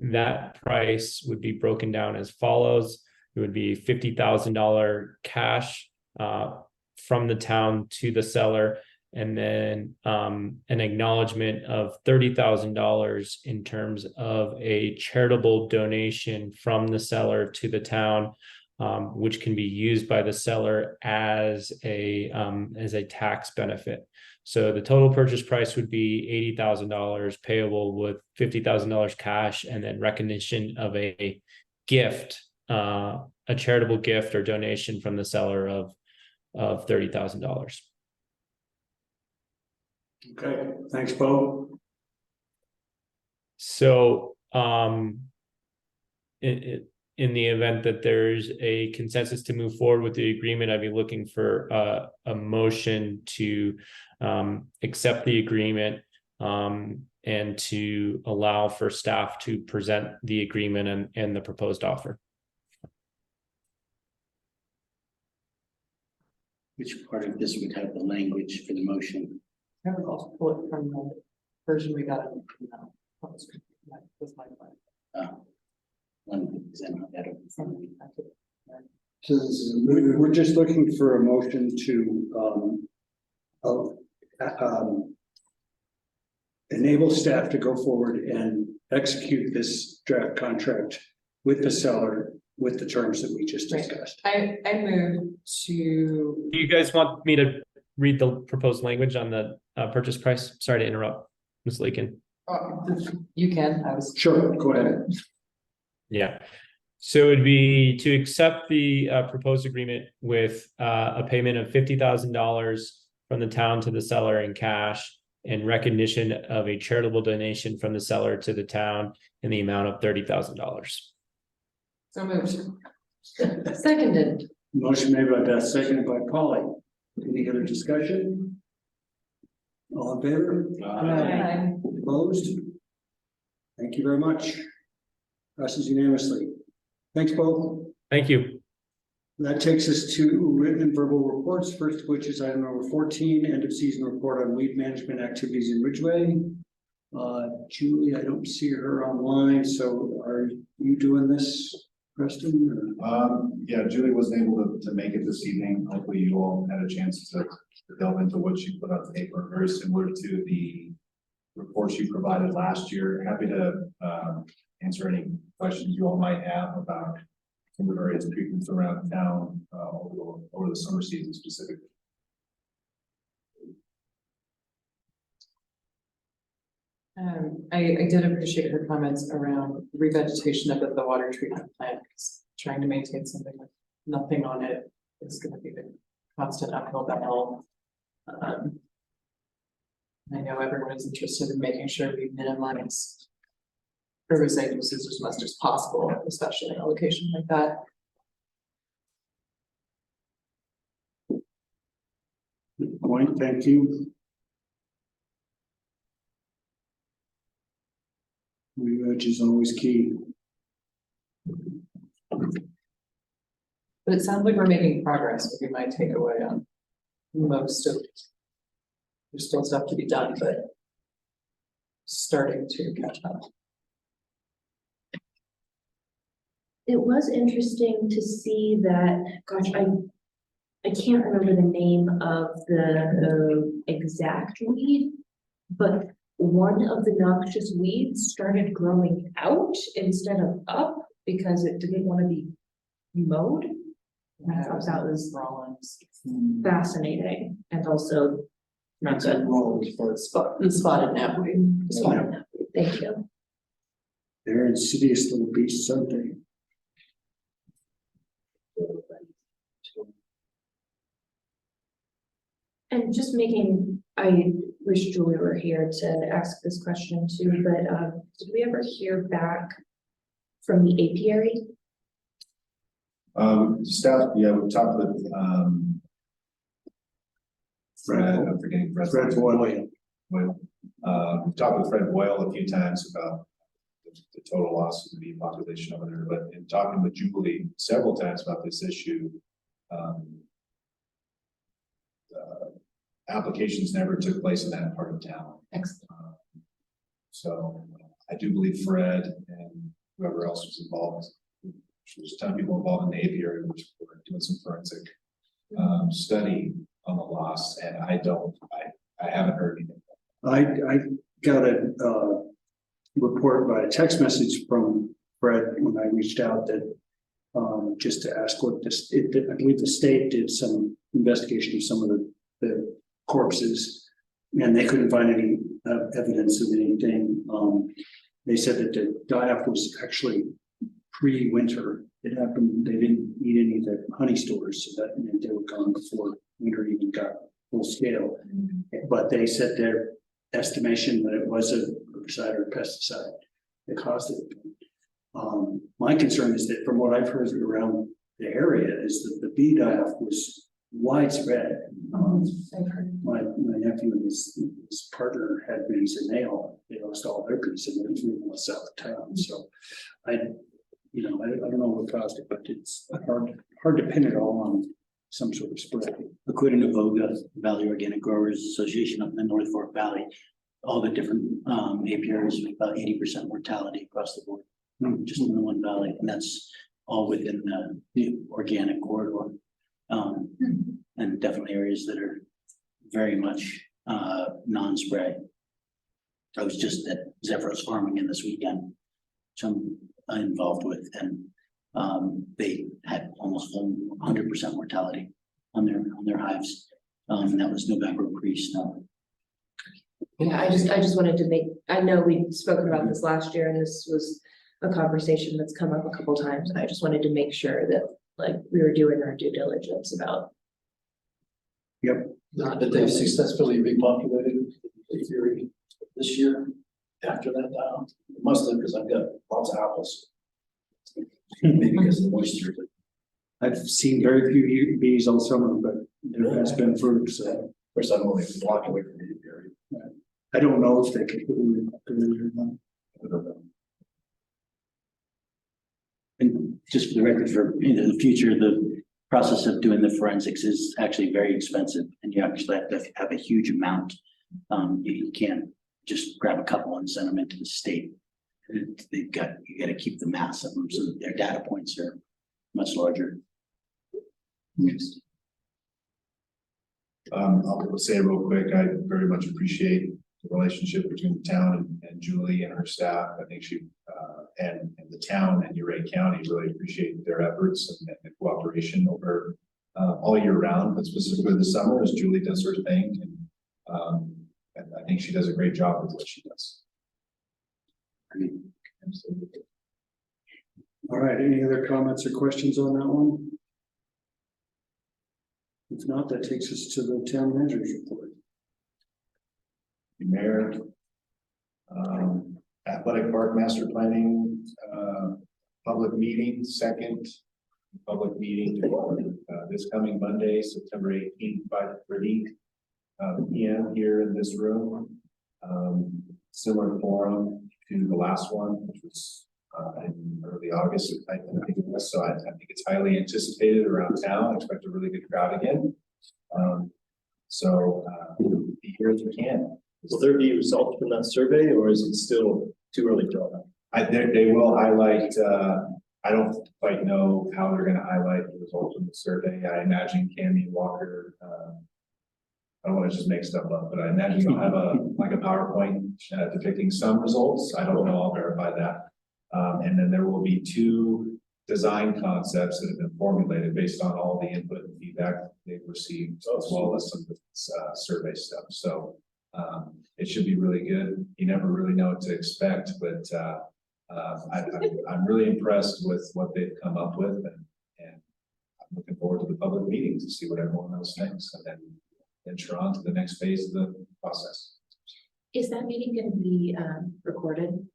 That price would be broken down as follows. It would be $50,000 cash from the town to the seller, and then an acknowledgement of $30,000 in terms of a charitable donation from the seller to the town, which can be used by the seller as a tax benefit. So the total purchase price would be $80,000 payable with $50,000 cash, and then recognition of a gift, a charitable gift or donation from the seller of $30,000. Okay, thanks, Bo. So in the event that there's a consensus to move forward with the agreement, I'd be looking for a motion to accept the agreement and to allow for staff to present the agreement and the proposed offer. Which part of this would have the language for the motion? I would also pull it from the version we got. That was my plan. Because I don't have that in front of me. So this is, we're just looking for a motion to enable staff to go forward and execute this draft contract with the seller with the terms that we just discussed. I move to. Do you guys want me to read the proposed language on the purchase price? Sorry to interrupt, Ms. Lakin. You can, I was. Sure, go ahead. Yeah. So it'd be to accept the proposed agreement with a payment of $50,000 from the town to the seller in cash, in recognition of a charitable donation from the seller to the town in the amount of $30,000. So moved. Seconded. Motion made by Beth, seconded by Polly. Any other discussion? All in favor? Aye. Opposed? Thank you very much. Passes unanimously. Thanks, both. Thank you. That takes us to written and verbal reports, first of which is item number 14, end of season report on weed management activities in Ridgway. Julie, I don't see her online, so are you doing this, Preston? Yeah, Julie wasn't able to make it this evening. Hopefully you all had a chance to delve into what she put on paper, very similar to the reports you provided last year. Happy to answer any questions you all might have about some of the various treatments around town over the summer season specifically. I did appreciate her comments around revegetation up at the water treatment plant, because trying to maintain something with nothing on it is gonna be the constant uphill battle. I know everyone is interested in making sure we minimize herbicide uses as much as possible, especially in a location like that. Good point, thank you. Which is always key. But it sounds like we're making progress, would be my takeaway on most of it. There's still stuff to be done, but starting to catch up. It was interesting to see that, gosh, I can't remember the name of the exact weed, but one of the noxious weeds started growing out instead of up because it didn't want to be mowed. And I thought that was fascinating and also not good. Spotted knapweed. Spotted knapweed. Thank you. They're insidious little beasts, aren't they? And just making, I wish Julie were here to ask this question too, but did we ever hear back from the apiary? Staff, yeah, we've talked with Fred, I'm forgetting Fred Boyle. We've talked with Fred Boyle a few times about the total loss of the bee population over there, but in talking with Julie several times about this issue, applications never took place in that part of town. Excellent. So I do believe Fred and whoever else was involved, there's a ton of people involved in the apiary, which were doing some forensic study on the loss, and I haven't heard anything. I got a report by a text message from Fred when I reached out that just to ask what this, I believe the state did some investigation of some of the corpses, and they couldn't find any evidence of anything. They said that the die-off was actually pre-winter. It happened, they didn't eat any of the honey stores, so that meant they were gone before winter even got full scale. But they said their estimation that it was a herbicide or a pesticide that caused it. My concern is that from what I've heard around the area is that the bee die-off was widespread. My nephew and his partner had bees and they lost all their bees and they're moving us out of town. So I don't know what caused it, but it's hard to pin it all on some sort of spread. According to VOGA, Valley Organic Growers Association up in the North Fork Valley, all the different apiaries, about 80% mortality across the board, just in the one valley, and that's all within the organic corridor. And definitely areas that are very much non-spray. I was just at Zephyrus Farming in this weekend, some involved with, and they had almost 100% mortality on their hives. And that was November pre-snow. Yeah, I just wanted to I know we'd spoken about this last year and this was a conversation that's come up a couple times. And I just wanted to make sure that like we were doing our due diligence about. Yep. Not that they've successfully repopulated the apiary this year after that down. It must have, because I've got lots of apples. Maybe because of the moisture. I've seen very few bees all summer, but there has been fruit. So. Of course, I'm only walking away from the apiary. I don't know if they can put in or not. And just for the record, for the future, the process of doing the forensics is actually very expensive, and you actually have to have a huge amount. You can't just grab a couple and send them into the state. You got to keep the mass of them so that their data points are much larger. Yes. I'll say real quick, I very much appreciate the relationship between the town and Julie and her staff. I think she and the town and Ridgway County really appreciate their efforts and cooperation over all year round, but specifically the summer as Julie does her thing. And I think she does a great job with what she does. All right, any other comments or questions on that one? If not, that takes us to the town manager's report. Mayor, athletic park master planning, public meeting, second public meeting, this coming Monday, September 18th, 5:30 p.m. here in this room. Similar forum to the last one, which was in early August, I think it was. So I think it's highly anticipated around town. I expect a really good crowd again. Be here if you can. Will there be results from that survey, or is it still too early to tell? They will highlight, I don't quite know how they're gonna highlight the results of the survey. I imagine Cammie Walker, I don't wanna just make stuff up, but I imagine you'll have a PowerPoint depicting some results. I don't know, I'll verify that. And then there will be 2 design concepts that have been formulated based on all the input and feedback they've received, as well as some of the survey stuff. So it should be really good. You never really know what to expect, but I'm really impressed with what they've come up with, and I'm looking forward to the public meeting to see what everyone else thinks, and then venture on to the next phase of the process. Is that meeting going to be recorded?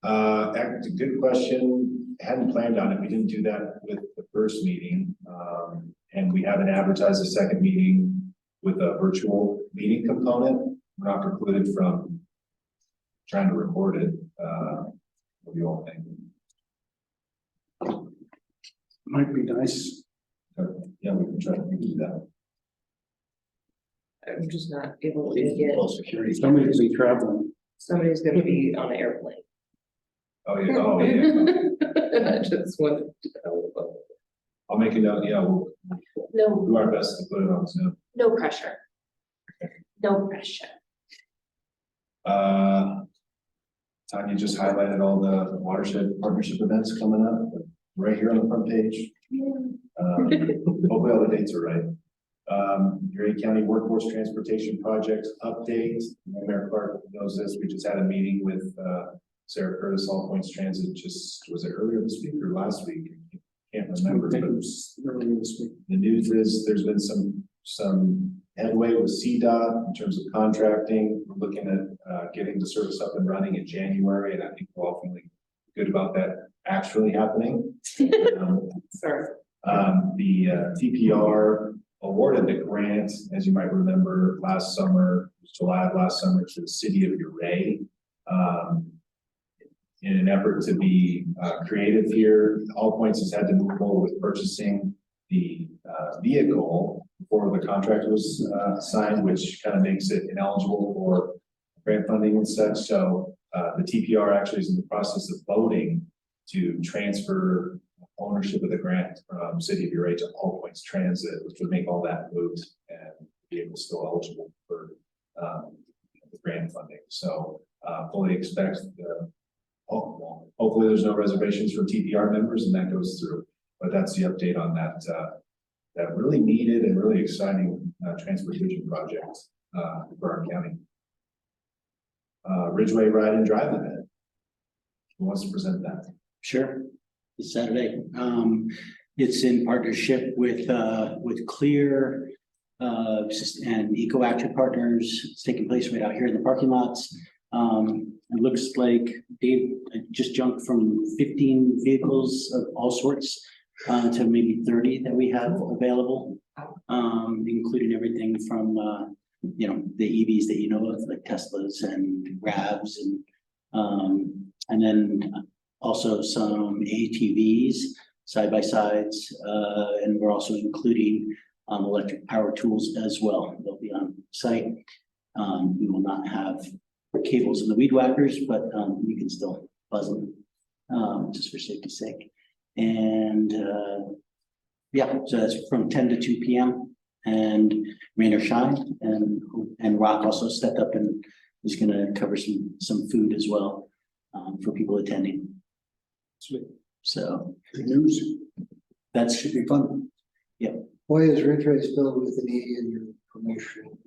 That's a good question. Hadn't planned on it. We didn't do that with the first meeting. And we haven't advertised a second meeting with a virtual meeting component. We're not precluded from trying to record it. What do you all think? Might be nice. Yeah, we can try to do that. I'm just not able to get, Security. Somebody's be traveling. somebody's gonna be on the airplane. Oh, yeah. Oh, yeah. I just wanted to know about it. I'll make it out. Yeah, we'll No, do our best to put it on Zoom. no pressure. No pressure. Tanya just highlighted all the watershed partnership events coming up right here on the front page. Hopefully all the dates are right. Ridgway County Workforce Transportation Project update. Mayor Clark knows this. We just had a meeting with Sarah Curtis, All Points Transit. Just was it earlier this week or last week? Can't remember. But It was earlier this week. the news is there's been some headway with CDOT in terms of contracting. We're looking at getting the service up and running in January, and I think we're all feeling good about that actually happening. Sorry. The TPR awarded the grant, as you might remember, last summer, July of last summer, to the city of Ridgway. In an effort to be creative here, All Points has had to move forward with purchasing the vehicle before the contract was signed, which kind of makes it ineligible for grant funding and such. So the TPR actually is in the process of voting to transfer ownership of the grant from City of Ridgway to All Points Transit, which would make all that moot and the vehicle still eligible for the grant funding. So fully expect hopefully there's no reservations from TPR members and that goes through. But that's the update on that that really needed and really exciting transportation project for our county. Ridgway Ride and Drive event. Who wants to present that? Sure. This Saturday. It's in partnership with Clear and Eco Action Partners. It's taking place right out here in the parking lots. It looks like Dave just jumped from 15 vehicles of all sorts to maybe 30 that we have available, including everything from the EVs that you know of, like Teslas and Ravs and then also some ATVs, side-by-sides, and we're also including electric power tools as well. They'll be on site. We will not have cables in the weed whackers, but you can still buzz them just for safety's sake. And yeah, so that's from 10 to 2 p.m. and rain or shine. And Rock also stepped up and is going to cover some food as well for people attending. Sweet. So good news. That should be fun. Yeah. Why is Ridgway spelled with an E in your promotion?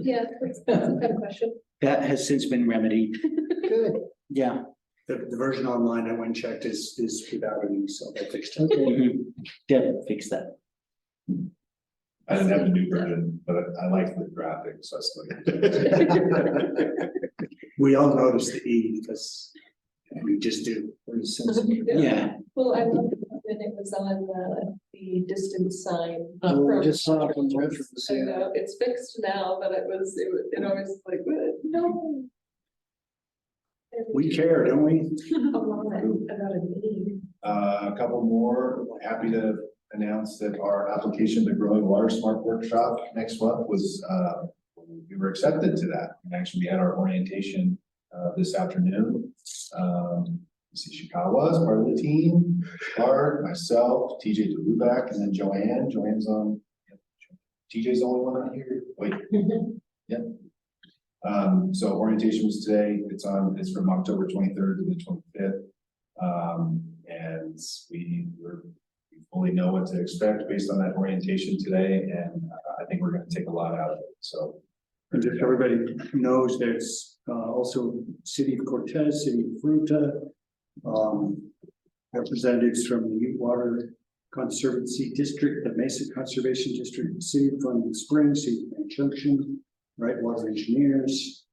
Yeah, that's a good question. That has since been remedied. Good. Yeah. The version online I went and checked is without any, so I fixed it. Mhm. Deb fixed that. I didn't have a new version, but I like the graphics, so I still. We all noticed the E because we just do. Yeah. Well, I love that it was on the distance sign. We just saw it on the reference, I yeah. know, it's fixed now, but it always like, no. We care, don't we? A lot about a need. A couple more, happy to announce that our application to Growing Water Smart Workshop next month was, we were accepted to that. And actually, we had our orientation this afternoon. Chicago was part of the team, Art, myself, TJ DeLubac, and then Joanne. Joanne's on, TJ's the only one on here. Wait, yep. So orientation was today. It's from October 23rd to the 25th. And we fully know what to expect based on that orientation today. And I think we're going to take a lot out of it. So and if everybody knows, there's also City of Cortez, City of Fruta, representatives from the Water Conservancy District, the Mesa Conservation District, City of Fun Springs, City of Grand Junction, Right Water Engineers,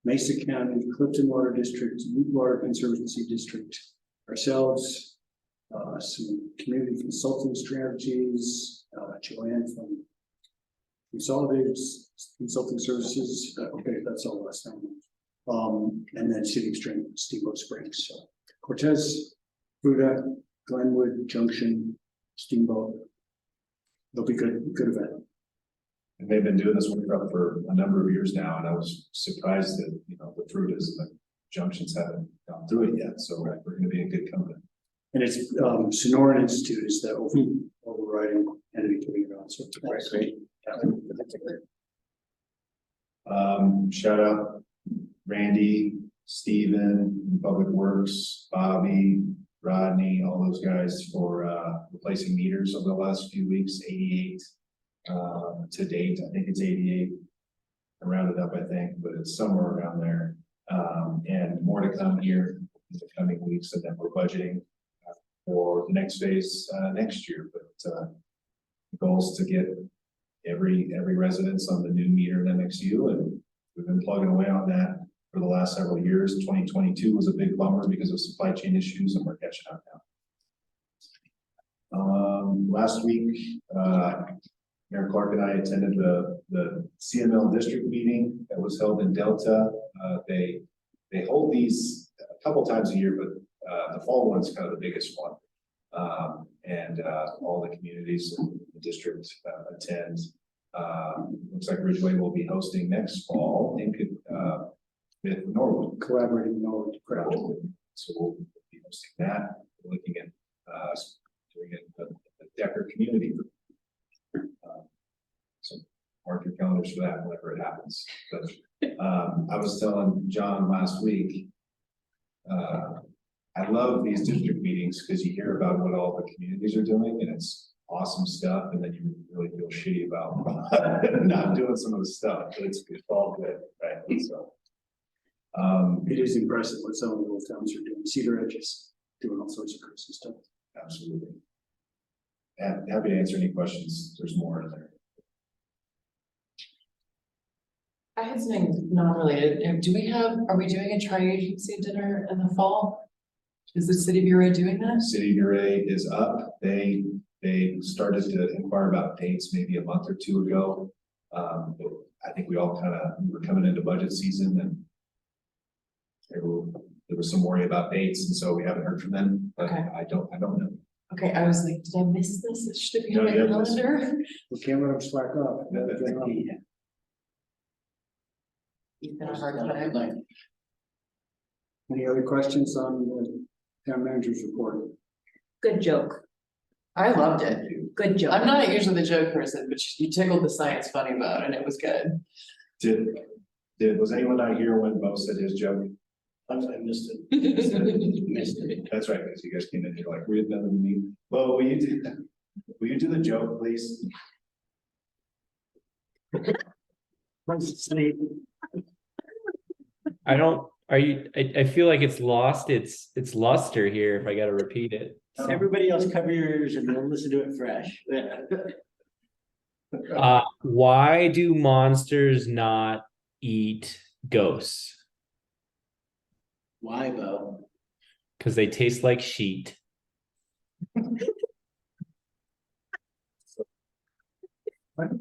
Mesa County, Clifton Water District, Water Conservancy District, ourselves, some community consulting strategies, Joanne from Consolidated Consulting Services. Okay, that's all last time. And then City of Steamboat Springs. So Cortez, Fruta, Glenwood, Junction, Steamboat. They'll be good event. And they've been doing this workshop for a number of years now, and I was surprised that, the Frutas and the Junctions haven't gone through it yet, so we're going to be in good company. And it's Sonoran Institute is the overriding entity putting it on, so that's great. Shout out Randy, Steven, Public Works, Bobby, Rodney, all those guys for replacing meters over the last few weeks, 88 to date. I think it's 88. I rounded up, I think, but it's somewhere around there. And more to come here in the coming weeks, and then we're budgeting for the next phase next year. But the goal is to get every residence on the new meter in MXU, and we've been plugging away on that for the last several years. 2022 was a big bummer because of supply chain issues, and we're catching up now. Last week, Mayor Clark and I attended the CML district meeting that was held in Delta. They hold these a couple times a year, but the fall one's kind of the biggest one. And all the communities in the district attend. Looks like Ridgway will be hosting next fall with Norwood. Collaborating with Norwood. Correct. So we'll be hosting that. We're looking at doing it at the Decker community. So mark your calendars for that whenever it happens. But I was telling John last week, I love these district meetings because you hear about what all the communities are doing, and it's awesome stuff, and then you really feel shitty about not doing some of the stuff, but it's all good, right? So it is impressive what some of the little towns are doing. Cedar Edge is doing all sorts of crazy stuff. Absolutely. And happy to answer any questions. There's more in there. I had something non-related. Are we doing a tri-agency dinner in the fall? Is the City of Uray doing that? City of Uray is up. They started to inquire about dates maybe a month or two ago. But I think we all kind of, were coming into budget season and there was some worry about dates, and so we haven't heard from them, but Okay. I don't know. Okay, I was like, did I miss this? It should have been No, on my you haven't missed it. calendar. We can't let them slack off. Ethan, a hard time. Any other questions on the town manager's report? Good joke. I loved it. Good joke. I'm not usually the joke person, but you tickled the science funny about, and it was good. Was anyone not here when Bo said his joke? I missed it. Missed it. That's right, because you guys came in, you're like, we had nothing to meet. Bo, will you do the joke, please? I don't, are you, I feel like it's lost its luster here if I gotta repeat it. Everybody else cover your ears and we'll listen to it fresh. Why do monsters not eat ghosts? Why, Bo? Because they taste like sheet.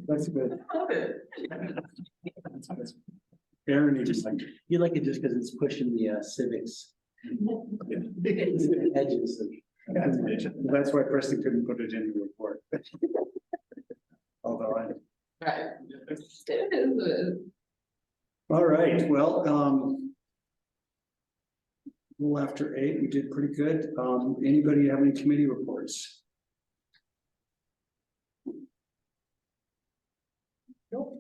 That's good. I love it. Aaron, you just like, You like it just because it's pushing the civics. Edges of. that's why Preston couldn't put it in the report. Although I. Right. It is. All right, well, a little after 8, we did pretty good. Anybody have any committee reports? Nope.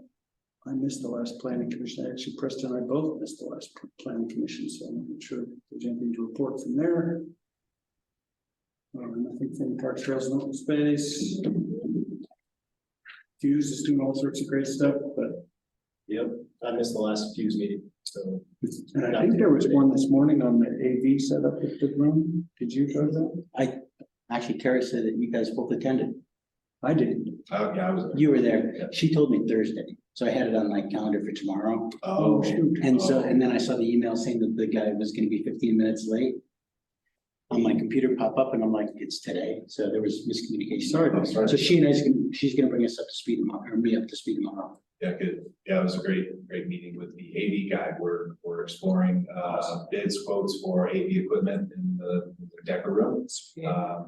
I missed the last planning commission. Actually, Preston and I both missed the last planning commission, so I'm not sure if there's anything to report from there. Nothing from Parks, Trails, and Open Space. Fuse is doing all sorts of great stuff, but. Yep, I missed the last Fuse meeting, so. And I think there was one this morning on the AV setup at the room. Did you go to that? Actually, Terry said that you guys both attended. I did. Oh, yeah, I was. You were there. She told me Thursday, so I had it on my calendar for tomorrow. Oh, shoot. And then I saw the email saying that the guy was gonna be 15 minutes late. On my computer pop up and I'm like, it's today. So there was miscommunication. Sorry. So she's gonna bring us up to speed tomorrow, or me up to speed tomorrow. Yeah, good. Yeah, it was a great meeting with the AV guy. We're exploring bids, quotes for AV equipment in the Decker room.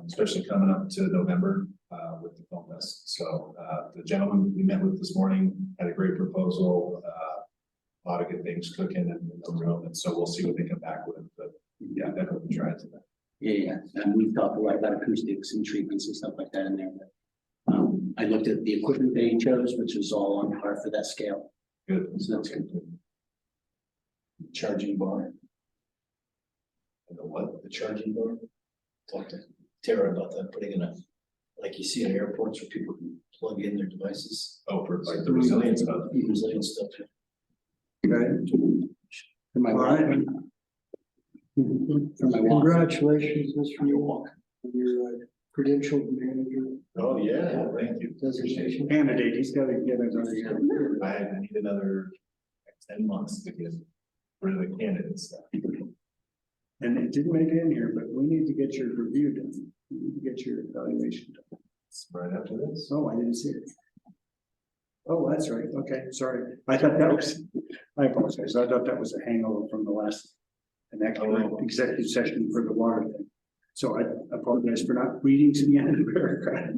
Especially coming up to November with the film fest. So the gentleman we met with this morning had a great proposal, a lot of good things cooking in the room, and so we'll see what they come back with. But yeah, definitely try it today. Yeah, and we've talked a lot about acoustics and treatments and stuff like that in there. But, I looked at the equipment they chose, which was all on par for that scale. Good. So that's good. Charging bar. And the what? The charging bar. Talked to Tara about that, putting in a, like you see in airports where people can plug in their devices. Oh, for like the resilience stuff. Resilience stuff. Okay. For my All walk. right. For my walk. Congratulations, Mr. Walk, on your credentialed manager Oh, yeah, thank you. designation. Candidate, he's got to get another year. I need another 10 months to get rid of the candidates. And it didn't make it in here, but we need to get your review done. We need to get your evaluation done. It's right after this. Oh, I didn't see it. Oh, that's right. Okay, sorry. I thought that was, I apologize. I thought that was a hangover from the last executive session for the water thing. So I apologize for not reading to the end of the paragraph.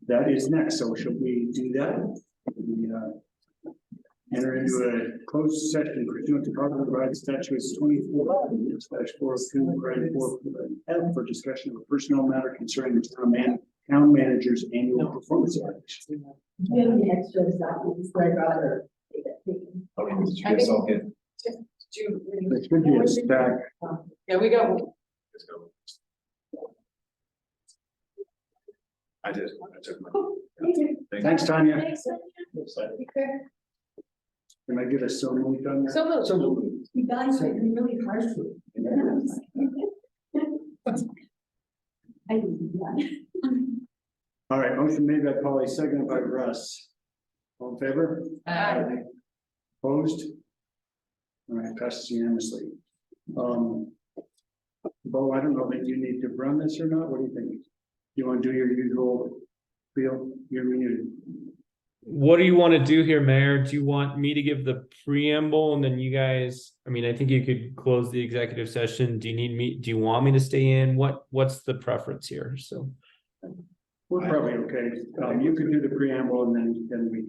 That is next. So should we do that? We, enter into a closed session pursuant to Colorado Revised Statutes 24/4 for discussion of a personnel matter concerning the town manager's annual performance evaluation. The extras that I'd rather. Okay, did you guys all get? There should be a stack. Yeah, we got. Let's go. I did. I took my. Thanks, Tanya. Thanks. Can I get a so moved on that? So moved. You guys are really harsh. I did that. All right, motion made by Polly, seconded by Russ. All in favor? Opposed? All right, passes unanimously. Bo, I don't know that you need to run this or not. What do you think? You want to do your usual spiel? You're muted. what do you want to do here, Mayor? Do you want me to give the preamble and then you guys, I mean, I think you could close the executive session. Do you want me to stay in? What's the preference here? So. We're probably okay. You could do the preamble and then we.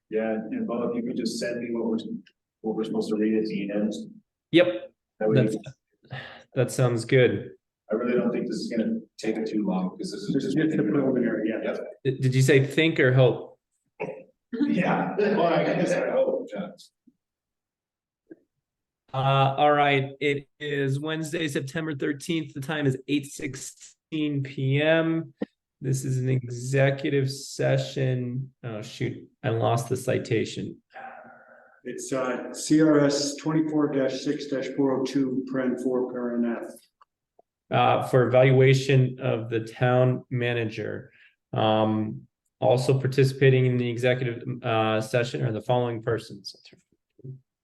Yeah, and Bob, if you could just send me what we're supposed to read at the end. Yep, That way, that sounds good. I really don't think this is gonna take too long, because this is This is just. just the preliminary, yeah. Did you say think or hope? Yeah, well, I guess I hope, yeah. All right, it is Wednesday, September 13th. The time is 8:16 p.m. This is an executive session. Oh, shoot, I lost the citation. It's CRS 24-6-402, paren 4, paren F. For evaluation of the town manager. Also participating in the executive session are the following persons.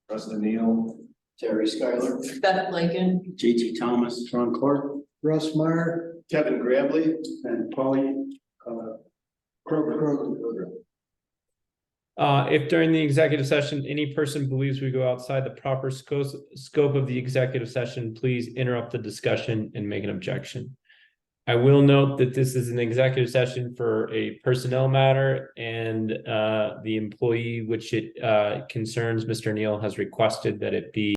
Preston Neal. Terry Schuyler, Beth Blanken. JT Thomas, John Clark, Russ Meyer, Kevin Grambly. and Polly Kroger. If during the executive session, any person believes we go outside the proper scope of the executive session, please interrupt the discussion and make an objection. I will note that this is an executive session for a personnel matter, and the employee which it concerns, Mr. Neal, has requested that it be